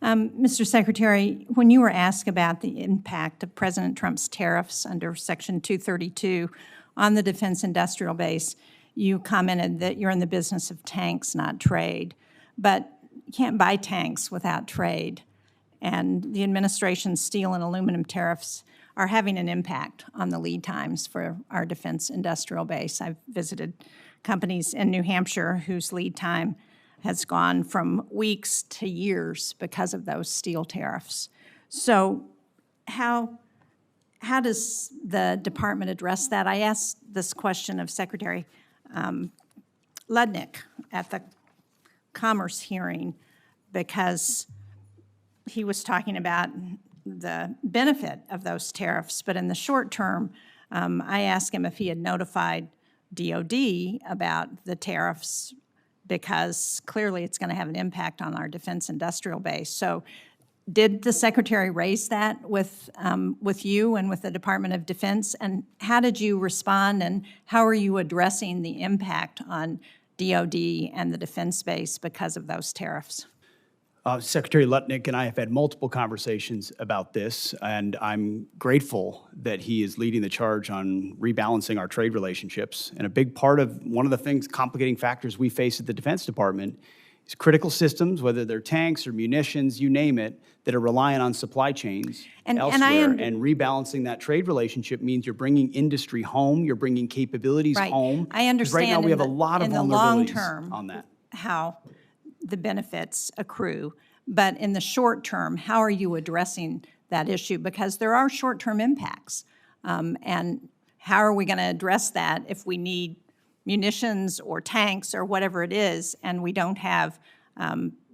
Mr. Secretary, when you were asked about the impact of President Trump's tariffs under Section 232 on the defense industrial base, you commented that you're in the business of tanks, not trade. But you can't buy tanks without trade. And the administration's steel and aluminum tariffs are having an impact on the lead times for our defense industrial base. I've visited companies in New Hampshire whose lead time has gone from weeks to years because of those steel tariffs. So how does the department address that? I asked this question of Secretary Ludnick at the Commerce hearing because he was talking about the benefit of those tariffs, but in the short term, I asked him if he had notified DOD about the tariffs because clearly it's going to have an impact on our defense industrial base. So did the Secretary raise that with you and with the Department of Defense? And how did you respond, and how are you addressing the impact on DOD and the defense base because of those tariffs? Secretary Lutnick and I have had multiple conversations about this, and I'm grateful that he is leading the charge on rebalancing our trade relationships. And a big part of one of the things, complicating factors we face at the Defense Department is critical systems, whether they're tanks or munitions, you name it, that are reliant on supply chains elsewhere. And rebalancing that trade relationship means you're bringing industry home, you're bringing capabilities home. I understand. Right now we have a lot of vulnerabilities in the long term on that. How the benefits accrue, but in the short term, how are you addressing that issue? Because there are short-term impacts, and how are we going to address that if we need munitions or tanks or whatever it is, and we don't have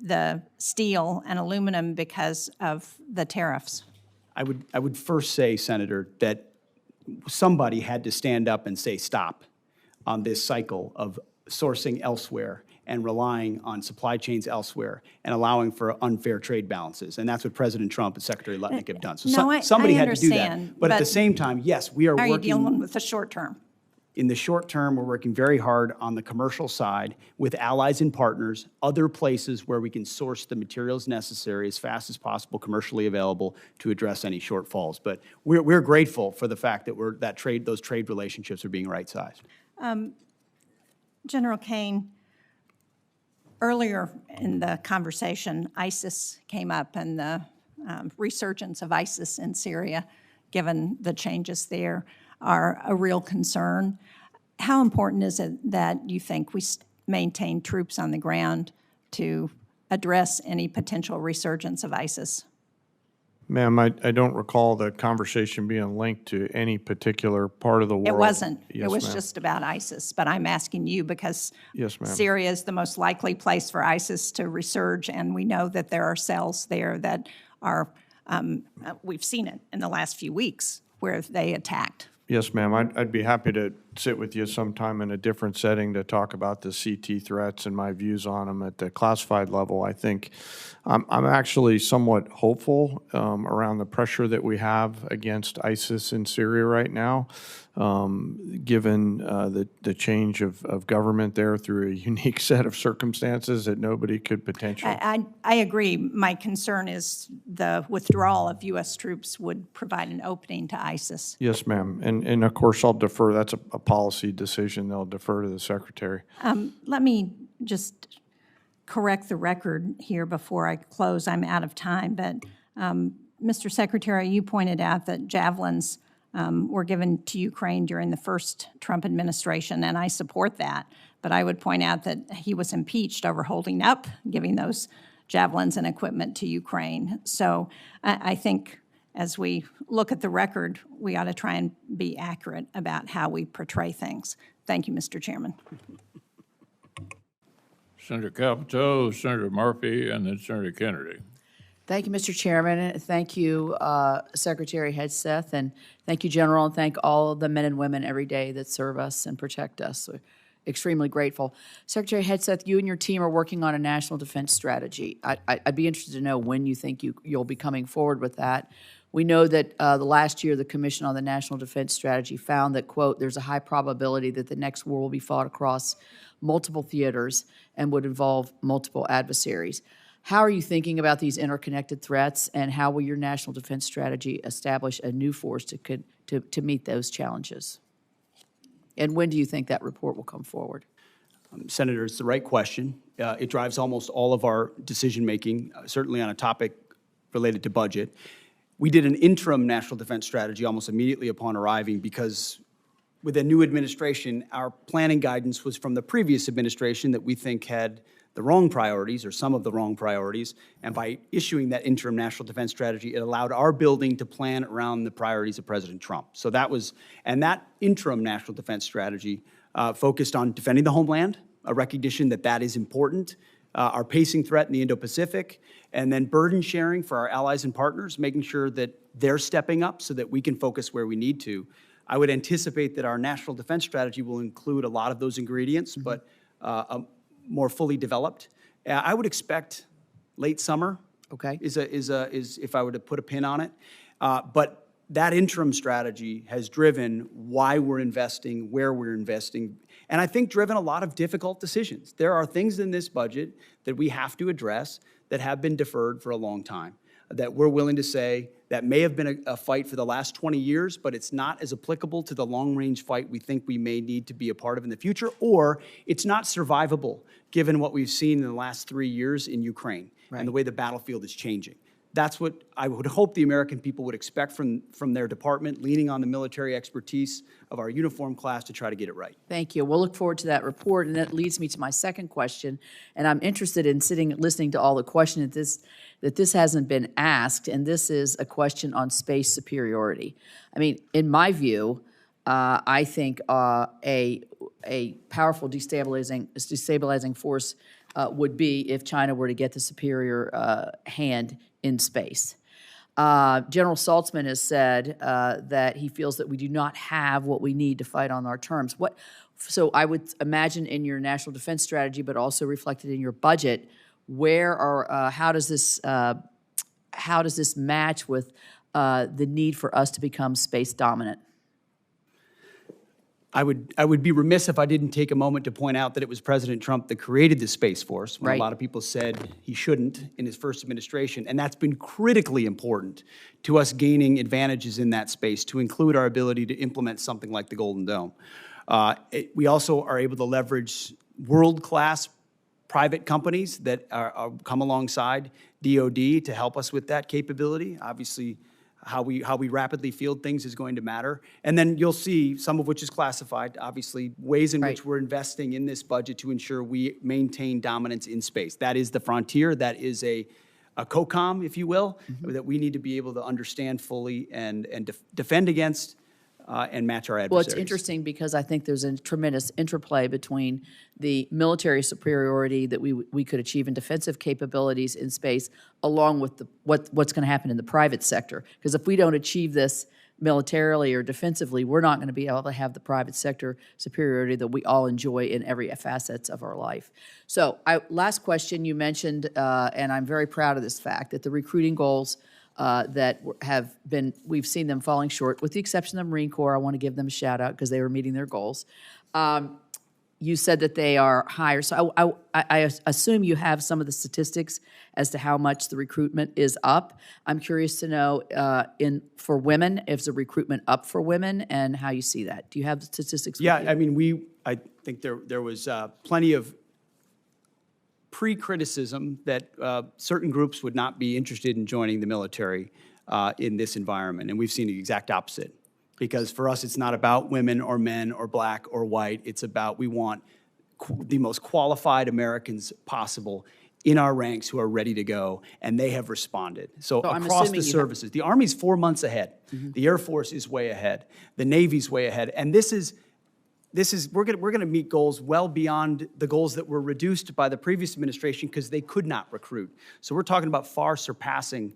the steel and aluminum because of the tariffs? I would first say, Senator, that somebody had to stand up and say stop on this cycle of sourcing elsewhere and relying on supply chains elsewhere and allowing for unfair trade balances. And that's what President Trump and Secretary Lutnick have done. So somebody had to do that. But at the same time, yes, we are working. How are you dealing with the short term? In the short term, we're working very hard on the commercial side with allies and partners, other places where we can source the materials necessary as fast as possible, commercially available, to address any shortfalls. But we're grateful for the fact that those trade relationships are being right-sized. General Kane, earlier in the conversation, ISIS came up and the resurgence of ISIS in Syria, given the changes there, are a real concern. How important is it that you think we maintain troops on the ground to address any potential resurgence of ISIS? Ma'am, I don't recall the conversation being linked to any particular part of the world. It wasn't. Yes, it was ma'am. just about ISIS. But I'm asking you because Yes, ma'am. Syria is the most likely place for ISIS to resurge, and we know that there are cells there that are, we've seen it in the last few weeks where they attacked. Yes, ma'am. I'd be happy to sit with you sometime in a different setting to talk about the CT threats and my views on them at the classified level. I think I'm actually somewhat hopeful around the pressure that we have against ISIS in Syria right now, given the change of government there through a unique set of circumstances that nobody could potentially. I agree. My concern is the withdrawal of U.S. troops would provide an opening to ISIS. Yes, ma'am. And of course, I'll defer. That's a policy decision, they'll defer to the Secretary. Let me just correct the record here before I close. I'm out of time, but Mr. Secretary, you pointed out that javelins were given to Ukraine during the first Trump administration, and I support that. But I would point out that he was impeached over holding up, giving those javelins and equipment to Ukraine. So I think as we look at the record, we ought to try and be accurate about how we portray things. Thank you, Mr. Chairman. Senator Capito, Senator Murphy, and then Senator Kennedy. Thank you, Mr. Chairman. Thank you, Secretary Hegseth, and thank you, General, and thank all of the men and women every day that serve us and protect us. We're extremely grateful. Secretary Hegseth, you and your team are working on a national defense strategy. I'd be interested to know when you think you'll be coming forward with that. We know that the last year the Commission on the National Defense Strategy found that, quote, there's a high probability that the next war will be fought across multiple theaters and would involve multiple adversaries. How are you thinking about these interconnected threats, and how will your national defense strategy establish a new force to meet those challenges? And when do you think that report will come forward? Senator, it's the right question. It drives almost all of our decision-making, certainly on a topic related to budget. We did an interim national defense strategy almost immediately upon arriving because with a new administration, our planning guidance was from the previous administration that we think had the wrong priorities or some of the wrong priorities. And by issuing that interim national defense strategy, it allowed our building to plan around the priorities of President Trump. So that was, and that interim national defense strategy focused on defending the homeland, a recognition that that is important, our pacing threat in the Indo-Pacific, and then burden sharing for our allies and partners, making sure that they're stepping up so that we can focus where we need to. I would anticipate that our national defense strategy will include a lot of those ingredients, but more fully developed. I would expect late summer. Okay. Is if I were to put a pin on it. But that interim strategy has driven why we're investing, where we're investing, and I think driven a lot of difficult decisions. There are things in this budget that we have to address that have been deferred for a long time, that we're willing to say that may have been a fight for the last 20 years, but it's not as applicable to the long-range fight we think we may need to be a part of in the future, or it's not survivable given what we've seen in the last 3 years in Ukraine and the way the battlefield is changing. That's what I would hope the American people would expect from their department, leaning on the military expertise of our uniform class to try to get it right. Thank you. We'll look forward to that report, and that leads me to my second question. And I'm interested in listening to all the questions that this hasn't been asked, and this is a question on space superiority. I mean, in my view, I think a powerful destabilizing force would be if China were to get the superior hand in space. General Saltzman has said that he feels that we do not have what we need to fight on our terms. So I would imagine in your national defense strategy, but also reflected in your budget, how does this match with the need for us to become space dominant? I would be remiss if I didn't take a moment to point out that it was President Trump that created the Space Force, when a lot of people said he shouldn't in his first administration, and that's been critically important to us gaining advantages in that space, to include our ability to implement something like the Golden Dome. We also are able to leverage world-class private companies that come alongside DoD to help us with that capability. Obviously, how we rapidly field things is going to matter. And then you'll see, some of which is classified, obviously, ways in which we're investing in this budget to ensure we maintain dominance in space. That is the frontier. That is a COCOM, if you will, that we need to be able to understand fully and defend against and match our adversaries. Well, it's interesting because I think there's a tremendous interplay between the military superiority that we could achieve in defensive capabilities in space, along with what's going to happen in the private sector. Because if we don't achieve this militarily or defensively, we're not going to be able to have the private sector superiority that we all enjoy in every facets of our life. So, last question, you mentioned, and I'm very proud of this fact, that the recruiting goals that we've seen them falling short, with the exception of the Marine Corps. I want to give them a shout out because they were meeting their goals. you said that they are higher. So I assume you have some of the statistics as to how much the recruitment is up. I'm curious to know for women, is the recruitment up for women and how you see that? Do you have the statistics? with Yeah, you? I mean, I think there was plenty of pre-criticism that certain groups would not be interested in joining the military in this environment, and we've seen the exact opposite. Because for us, it's not about women or men or black or white. It's about we want the most qualified Americans possible in our ranks who are ready to go, and they have responded. So I'm across assuming the you have- services, the Army's 4 months ahead. The Air Force is way ahead. The Navy's way ahead. And this is we're gonna meet goals well beyond the goals that were reduced by the previous administration because they could not recruit. So we're talking about far surpassing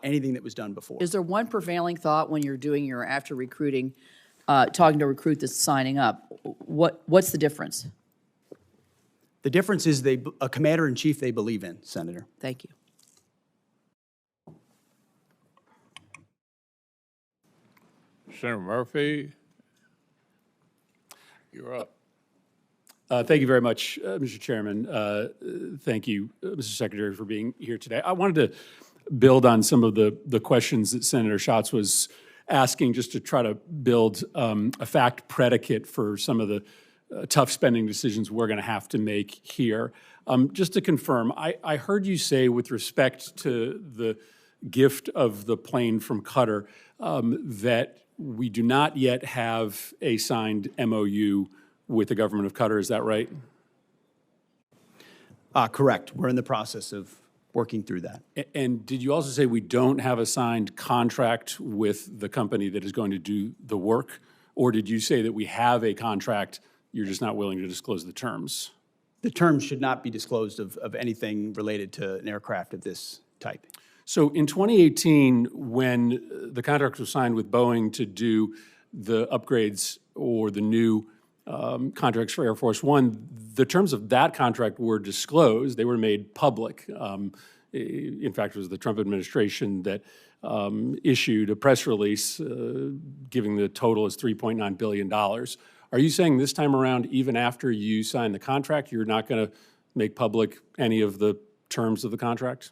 anything that was done before. Is there one prevailing thought when you're doing your after recruiting, talking to a recruit that's signing up? What's the difference? The difference is a commander-in-chief they believe in, Senator. Thank you. Senator Murphy, you're up. Thank you very much, Mr. Chairman. Thank you, Mr. Secretary, for being here today. I wanted to build on some of the questions that Senator Schatz was asking, just to try to build a fact predicate for some of the tough spending decisions we're going to have to make here. Just to confirm, I heard you say with respect to the gift of the plane from Qatar that we do not yet have a signed MOU with the government of Qatar. Is that right? Correct. We're in the process of working through that. And did you also say we don't have a signed contract with the company that is going to do the work? Or did you say that we have a contract, you're just not willing to disclose the terms? The terms should not be disclosed of anything related to an aircraft of this type. So in 2018, when the contract was signed with Boeing to do the upgrades or the new contracts for Air Force One, the terms of that contract were disclosed. They were made public. In fact, it was the Trump administration that issued a press release giving the total as $3.9 billion. Are you saying this time around, even after you sign the contract, you're not going to make public any of the terms of the contract?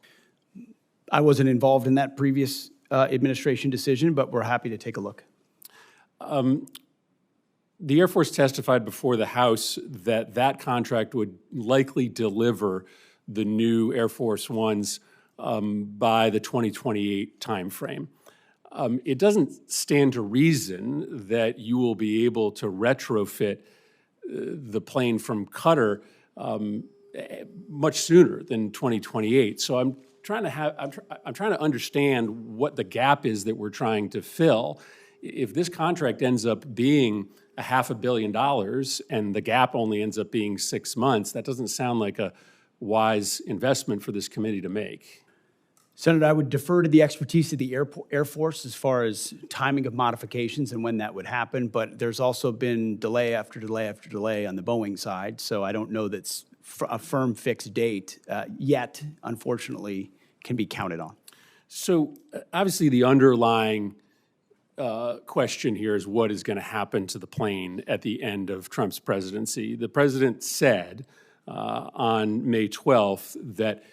I wasn't involved in that previous administration decision, but we're happy to take a look. The Air Force testified before the House that that contract would likely deliver the new Air Force Ones by the 2028 timeframe. It doesn't stand to reason that you will be able to retrofit the plane from Qatar much sooner than 2028. So I'm trying to understand what the gap is that we're trying to fill. If this contract ends up being $500 million and the gap only ends up being 6 months, that doesn't sound like a wise investment for this committee to make. Senator, I would defer to the expertise of the Air Force as far as timing of modifications and when that would happen, but there's also been delay after delay after delay on the Boeing side, so I don't know that's a firm fixed date yet, unfortunately, can be counted on. So obviously the underlying question here is what is going to happen to the plane at the end of Trump's presidency. The president said on May 12th that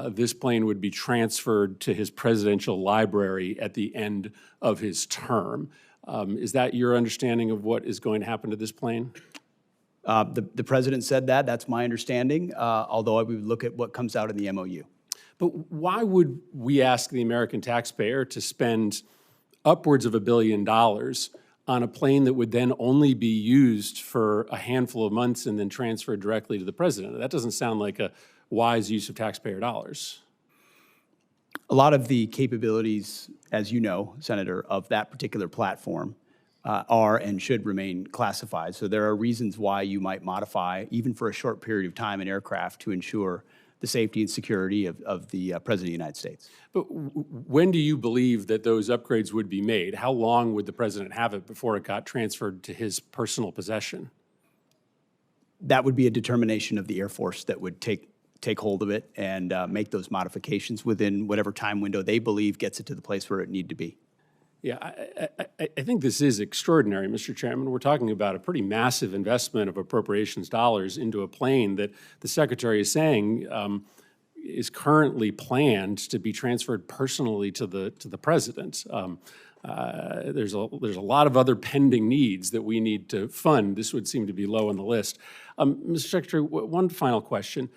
this plane would be transferred to his presidential library at the end of his term. Is that your understanding of what is going to happen to this plane? The president said that. That's my understanding, although I would look at what comes out in the MOU. But why would we ask the American taxpayer to spend upwards of $1 billion on a plane that would then only be used for a handful of months and then transferred directly to the president? That doesn't sound like a wise use of taxpayer dollars. A lot of the capabilities, as you know, Senator, of that particular platform are and should remain classified. So there are reasons why you might modify, even for a short period of time, an aircraft to ensure the safety and security of the President of the United States. But when do you believe that those upgrades would be made? How long would the president have it before it got transferred to his personal possession? That would be a determination of the Air Force that would take hold of it and make those modifications within whatever time window they believe gets it to the place where it need to be. Yeah, I think this is extraordinary, Mr. Chairman. We're talking about a pretty massive investment of appropriations dollars into a plane that the Secretary is saying is currently planned to be transferred personally to the President. There's a lot of other pending needs that we need to fund. This would seem to be low on the list. Mr. Secretary, one final question.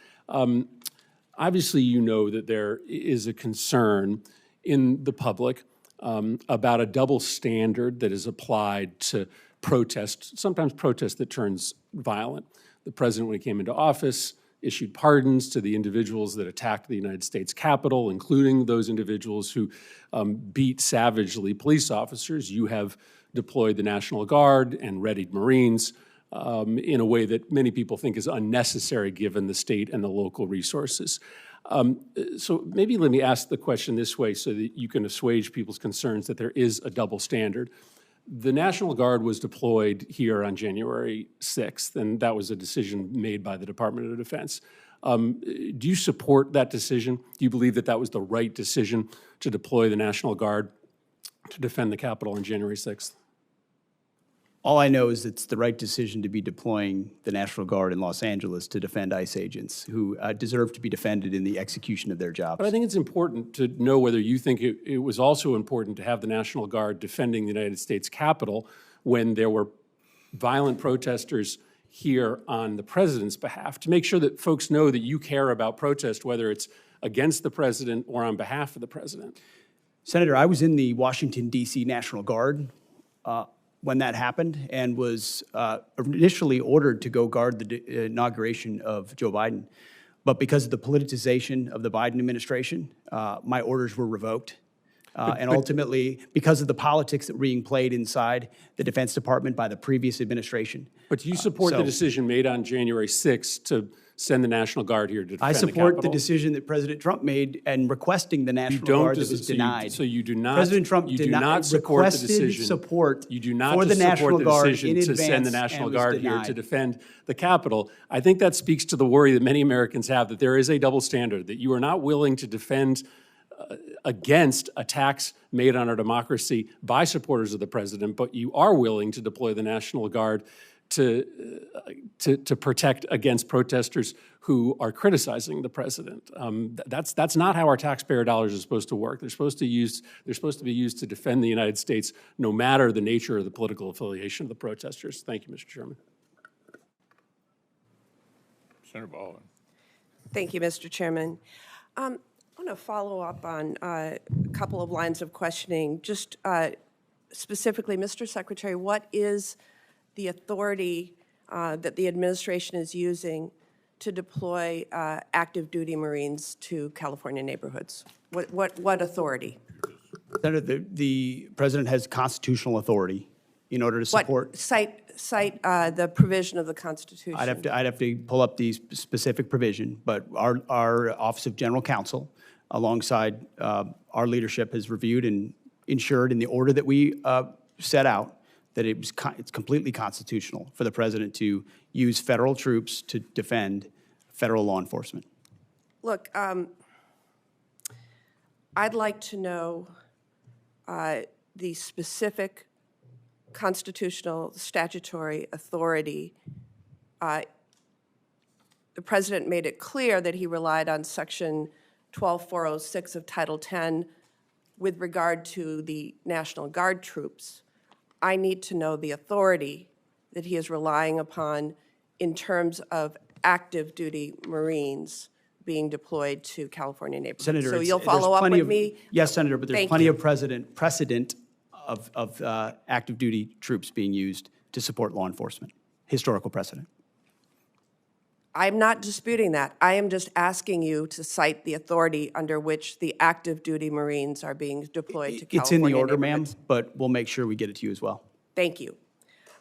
Obviously, you know that there is a concern in the public about a double standard that is applied to protest, sometimes protest that turns violent. The president, when he came into office, issued pardons to the individuals that attacked the United States Capitol, including those individuals who beat savagely police officers. You have deployed the National Guard and readied Marines in a way that many people think is unnecessary given the state and the local resources. So maybe let me ask the question this way so that you can assuage people's concerns that there is a double standard. The National Guard was deployed here on January 6th, and that was a decision made by the Department of Defense. Do you support that decision? Do you believe that that was the right decision to deploy the National Guard to defend the Capitol on January 6th? All I know is it's the right decision to be deploying the National Guard in Los Angeles to defend ICE agents who deserve to be defended in the execution of their jobs. But I think it's important to know whether you think it was also important to have the National Guard defending the United States Capitol when there were violent protesters here on the president's behalf, to make sure that folks know that you care about protest, whether it's against the president or on behalf of the president. Senator, I was in the Washington, D.C. National Guard when that happened and was initially ordered to go guard the inauguration of Joe Biden. But because of the politicization of the Biden administration, my orders were revoked. And ultimately, because of the politics that were being played inside the Defense Department by the previous administration. But do you support the decision made on January 6th to send the National Guard here to defend I the support Capitol? the decision that President Trump made and requesting the National Guard that was denied. So you do not. President Trump you do not support the decision. Support You do not for the support National the Guard decision in to send the advance National and was Guard here denied. to defend the Capitol. I think that speaks to the worry that many Americans have that there is a double standard, that you are not willing to defend against attacks made on our democracy by supporters of the president, but you are willing to deploy the National Guard to protect against protesters who are criticizing the president. That's not how our taxpayer dollars are supposed to work. They're supposed to be used to defend the United States, no matter the nature of the political affiliation of the protesters. Thank you, Mr. Chairman. Senator Baldwin. Thank you, Mr. Chairman. I want to follow up on a couple of lines of questioning. Just specifically, Mr. Secretary, what is the authority that the administration is using to deploy active duty Marines to California neighborhoods? What authority? Senator, the president has constitutional authority in order to support. Cite the provision of the Constitution. I'd have to pull up the specific provision, but our Office of General Counsel, alongside our leadership, has reviewed and ensured in the order that we set out that it's completely constitutional for the president to use federal troops to defend federal law enforcement. Look, I'd like to know the specific constitutional statutory authority. The president made it clear that he relied on Section 12406 of Title 10 with regard to the National Guard troops. I need to know the authority that he is relying upon in terms of active duty Marines being deployed to California neighborhoods. Senator, so you'll follow up with me? Yes, Senator, but there's Thank plenty you. of precedent of active duty troops being used to support law enforcement, historical precedent. I'm not disputing that. I am just asking you to cite the authority under which the active duty Marines are being deployed to California It's in the order, ma'am, neighborhoods. but we'll make sure we get it to you as well. Thank you.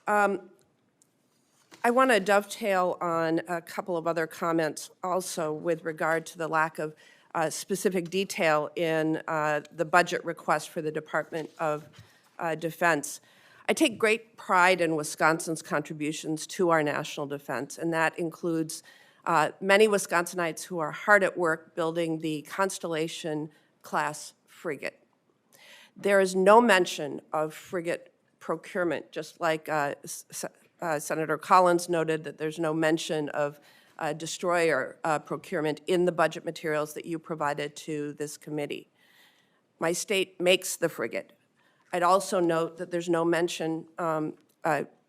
I want to dovetail on a couple of other comments also with regard to the lack of specific detail in the budget request for the Department of Defense. I take great pride in Wisconsin's contributions to our national defense, and that includes many Wisconsinites who are hard at work building the Constellation-class frigate. There is no mention of frigate procurement, just like Senator Collins noted that there's no mention of destroyer procurement in the budget materials that you provided to this committee. My state makes the frigate. I'd also note that there's no mention of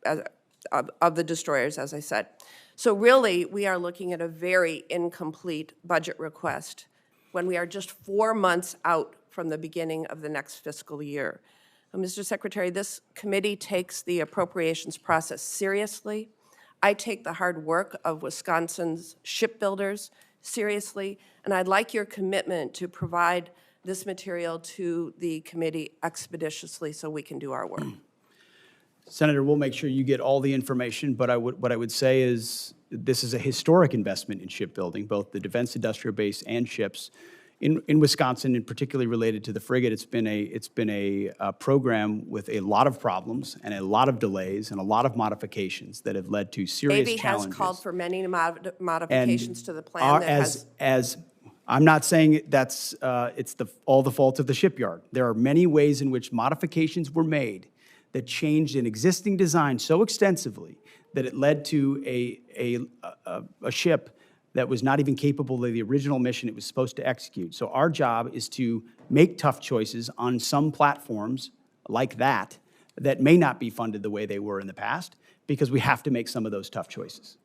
the destroyers, as I said. So really, we are looking at a very incomplete budget request when we are just 4 months out from the beginning of the next fiscal year. Mr. Secretary, this committee takes the appropriations process seriously. I take the hard work of Wisconsin's shipbuilders seriously, and I'd like your commitment to provide this material to the committee expeditiously so we can do our work. Senator, we'll make sure you get all the information, but what I would say is this is a historic investment in shipbuilding, both the defense industrial base and ships. In Wisconsin, and particularly related to the frigate, it's been a program with a lot of problems and a lot of delays and a lot of modifications that have led to serious Navy challenges. has called for many modifications to the plan that has. I'm not saying it's all the fault of the shipyard. There are many ways in which modifications were made that changed an existing design so extensively that it led to a ship that was not even capable of the original mission it was supposed to execute. So our job is to make tough choices on some platforms like that may not be funded the way they were in the past, because we have to make some of those tough choices.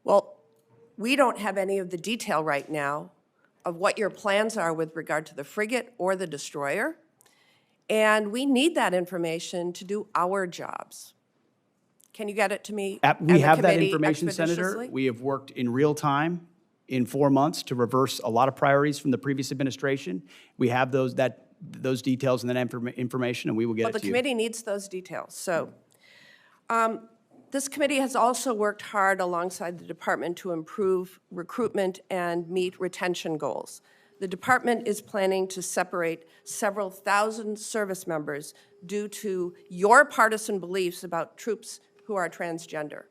Well, we don't have any of the detail right now of what your plans are with regard to the frigate or the destroyer, and we need that information to do our jobs. Can you get it to me? We have that information, Senator. We have worked in real time in 4 months to reverse a lot of priorities from the previous administration. We have those details and that information, and we will get it to you. Well, the committee needs those details. So this committee has also worked hard alongside the department to improve recruitment and meet retention goals. The department is planning to separate several thousand service members due to your partisan beliefs about troops who are transgender.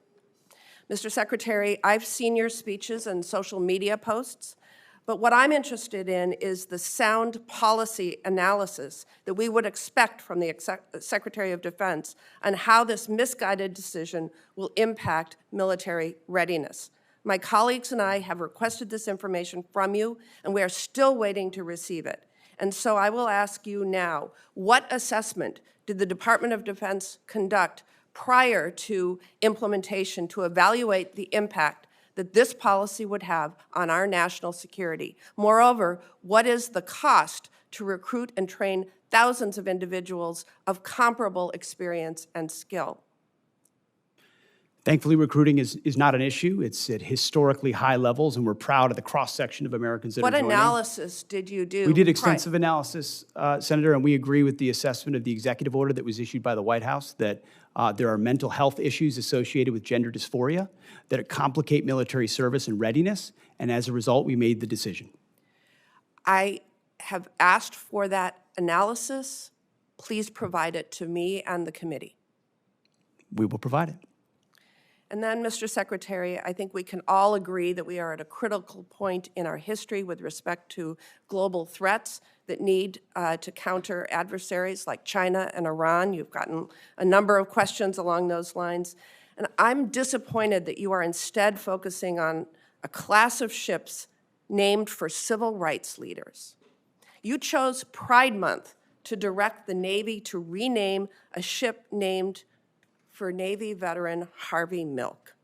Mr. Secretary, I've seen your speeches and social media posts, but what I'm interested in is the sound policy analysis that we would expect from the Secretary of Defense on how this misguided decision will impact military readiness. My colleagues and I have requested this information from you, and we are still waiting to receive it. And so I will ask you now, what assessment did the Department of Defense conduct prior to implementation to evaluate the impact that this policy would have on our national security? Moreover, what is the cost to recruit and train thousands of individuals of comparable experience and skill? Thankfully, recruiting is not an issue. It's at historically high levels, and we're proud of the cross-section of Americans that are joining. What analysis did you do? We did extensive analysis, Senator, and we agree with the assessment of the executive order that was issued by the White House that there are mental health issues associated with gender dysphoria that complicate military service and readiness, and as a result, we made the decision. I have asked for that analysis. Please provide it to me and the committee. We will provide it. And then, Mr. Secretary, I think we can all agree that we are at a critical point in our history with respect to global threats that need to counter adversaries like China and Iran. You've gotten a number of questions along those lines. And I'm disappointed that you are instead focusing on a class of ships named for civil rights leaders. You chose Pride Month to direct the Navy to rename a ship named for Navy veteran Harvey Milk.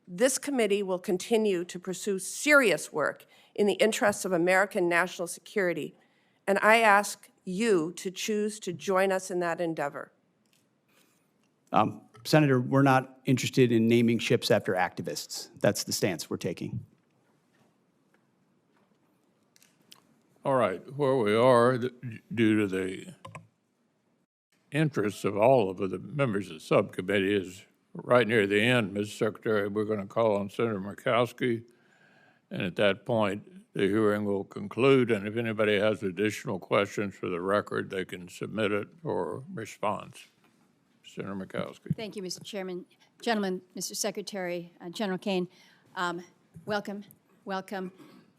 This committee will continue to pursue serious work in the interests of American national security, and I ask you to choose to join us in that endeavor. Senator, we're not interested in naming ships after activists. That's the stance we're taking. All right, where we are, due to the interests of all of the members of the subcommittee, is right near the end, Mr. Secretary. We're going to call on Senator Murkowski, and at that point, the hearing will conclude, and if anybody has additional questions for the record, they can submit it for response. Senator Murkowski. Thank you, Mr. Chairman. Gentlemen, Mr. Secretary, General Kane, welcome.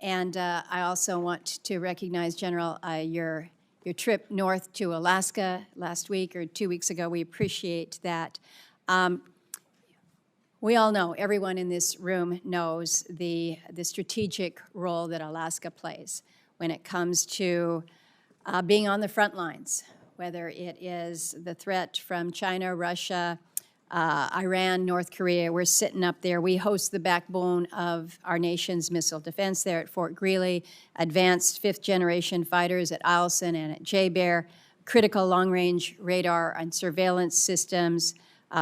And I also want to recognize, General, your your trip north to Alaska last week or 2 weeks ago. We appreciate that. We all know, everyone in this room knows the strategic role that Alaska plays when it comes to being on the front lines, whether it is the threat from China, Russia, Iran, North Korea. We're sitting up there. We host the backbone of our nation's missile defense there at Fort Greely, advanced fifth-generation fighters at Eielson and at JBER, critical long-range radar and surveillance systems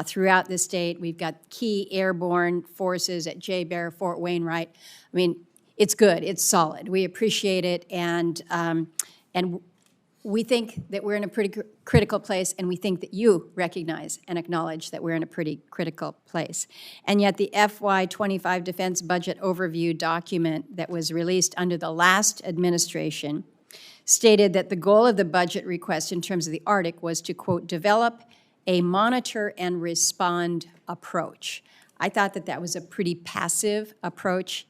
throughout the state. We've got key airborne forces at JBER, Fort Wainwright. I mean, it's good. It's solid. We appreciate it, and we think that we're in a pretty critical place, and we think that you recognize and acknowledge that we're in a pretty critical place. And yet the FY25 Defense Budget Overview document that was released under the last administration stated that the goal of the budget request in terms of the Arctic was to, quote, develop a monitor and respond approach. I thought that that was a pretty passive approach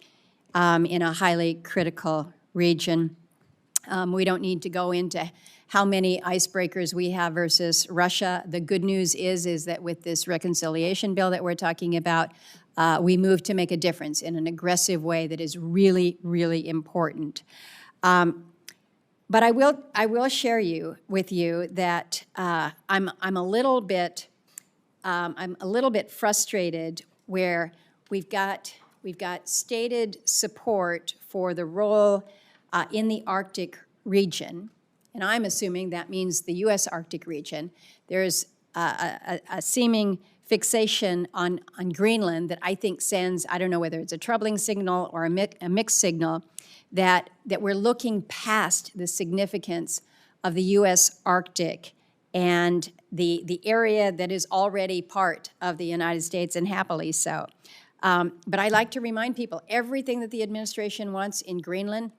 in a highly critical region. We don't need to go into how many icebreakers we have versus Russia. The good news is that with this reconciliation bill that we're talking about, we move to make a difference in an aggressive way that is really, really important. But I will share with you that I'm a little bit frustrated where we've got stated support for the role in the Arctic region, and I'm assuming that means the U.S. Arctic region. There's a seeming fixation on Greenland that I think sends, I don't know whether it's a troubling signal or a mixed signal, that we're looking past the significance of the U.S. Arctic and the area that is already part of the United States, and happily so. But I like to remind people, everything that the administration wants in Greenland,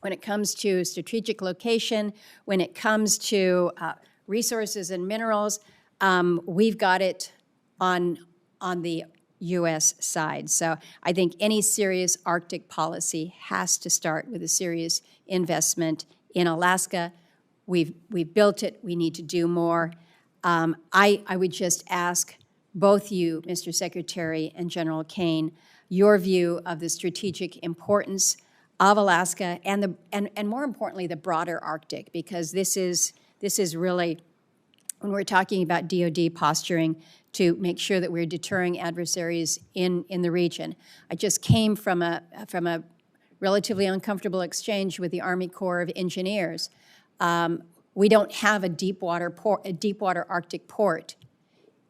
when it comes to strategic location, when it comes to resources and minerals, we've got it on the U.S. side. So I think any serious Arctic policy has to start with a serious investment in Alaska. We've built it. We need to do more. I would just ask both you, Mr. Secretary, and General Kane, your view of the strategic importance of Alaska and more importantly, the broader Arctic, because this is really, when we're talking about DoD posturing to make sure that we're deterring adversaries in the region. I just came from a relatively uncomfortable exchange with the Army Corps of Engineers. We don't have a deep water Arctic port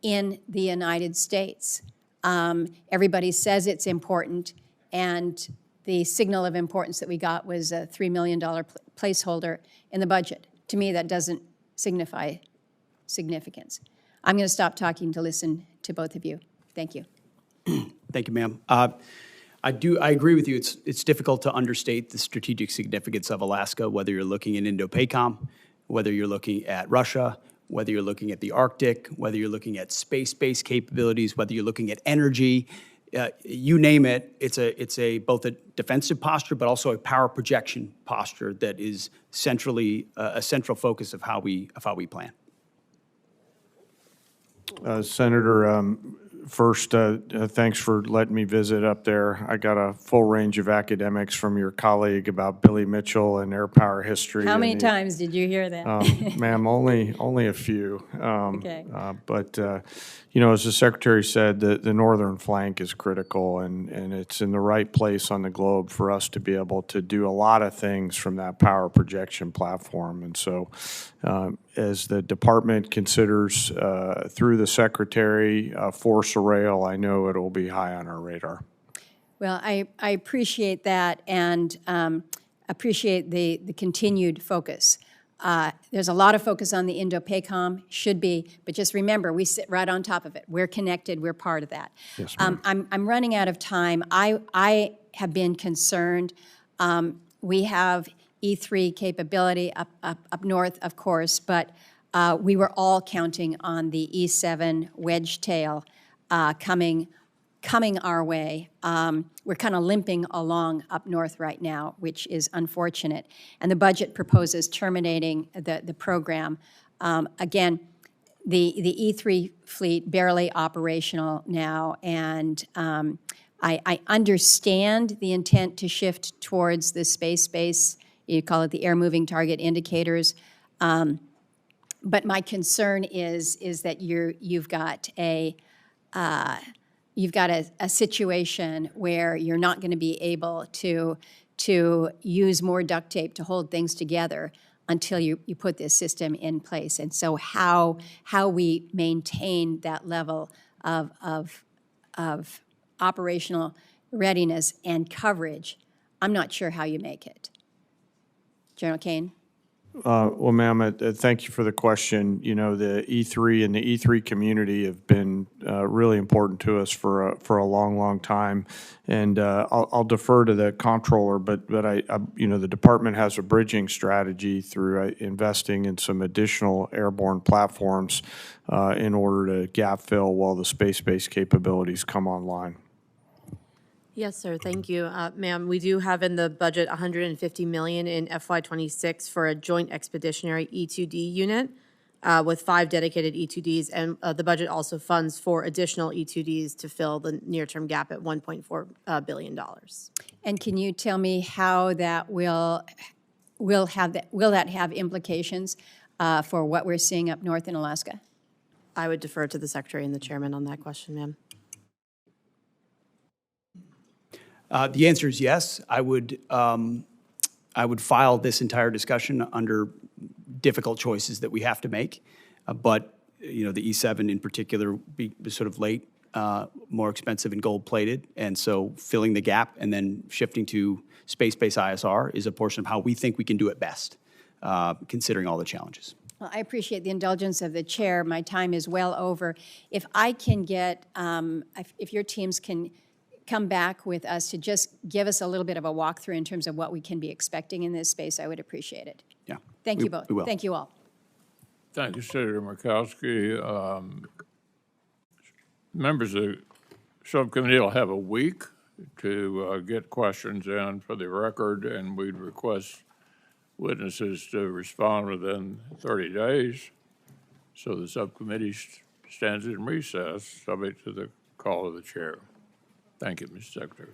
in the United States. Everybody says it's important, and the signal of importance that we got was a $3 million placeholder in the budget. To me, that doesn't signify significance. I'm going to stop talking to listen to both of you. Thank you. Thank you, ma'am. I agree with you. It's difficult to understate the strategic significance of Alaska, whether you're looking at Indo-PACOM, whether you're looking at Russia, whether you're looking at the Arctic, whether you're looking at space-based capabilities, whether you're looking at energy. You name it, it's both a defensive posture, but also a power projection posture that is centrally a central focus of how we plan. Senator, first, thanks for letting me visit up there. I got a full range of academics from your colleague about Billy Mitchell and air power history. How many times did you hear that? Ma'am, only a few. Okay. But, as the Secretary said, the northern flank is critical, and it's in the right place on the globe for us to be able to do a lot of things from that power projection platform. And so as the department considers through the Secretary force rail, I know it will be high on our radar. Well, I appreciate that, and appreciate the continued focus. There's a lot of focus on the Indo-PACOM, should be, but just remember, we sit right on top of it. We're connected, we're part of that. Yes, ma'am. I'm running out of time. I have been concerned. We have E3 capability up north, of course, but we were all counting on the E7 wedge tail coming coming our way. We're kind of limping along up north right now, which is unfortunate. And the budget proposes terminating the program. Again, the E3 fleet barely operational now, and I understand the intent to shift towards the space-based, you call it the air-moving target indicators, but my concern is that you've got a situation where you're not going to be able to use more duct tape to hold things together until you put this system in place. And so how we maintain that level of operational readiness and coverage, I'm not sure how you make it. General Kane? Well, ma'am, thank you for the question. You know, the E3 and the E3 community have been really important to us for a long, long time. And I'll defer to the comptroller, but you know, the department has a bridging strategy through investing in some additional airborne platforms in order to gap fill while the space-based capabilities come online. Yes, sir. Thank you. Ma'am, we do have in the budget $150 million in FY26 for a joint expeditionary E2D unit with 5 dedicated E2Ds, and the budget also funds 4 additional E2Ds to fill the near-term gap at $1.4 billion. And can you tell me how that will that have implications for what we're seeing up north in Alaska? I would defer to the Secretary and the Chairman on that question, ma'am. The answer is yes. I would file this entire discussion under difficult choices that we have to make. But, you know, the E7 in particular was sort of late, more expensive and gold-plated. And so filling the gap and then shifting to space-based ISR is a portion of how we think we can do it best, considering all the challenges. Well, I appreciate the indulgence of the chair. My time is well over. If I can get, if your teams can come back with us to just give us a little bit of a walkthrough in terms of what we can be expecting in this space, I would appreciate it. Yeah. Thank you both. We will. Thank you all. Thank you, Senator Murkowski. Members of the subcommittee will have a week to get questions in for the record, and we'd request witnesses to respond within 30 days. So the subcommittee stands in recess, subject to the call of the chair. Thank you, Mr. Secretary.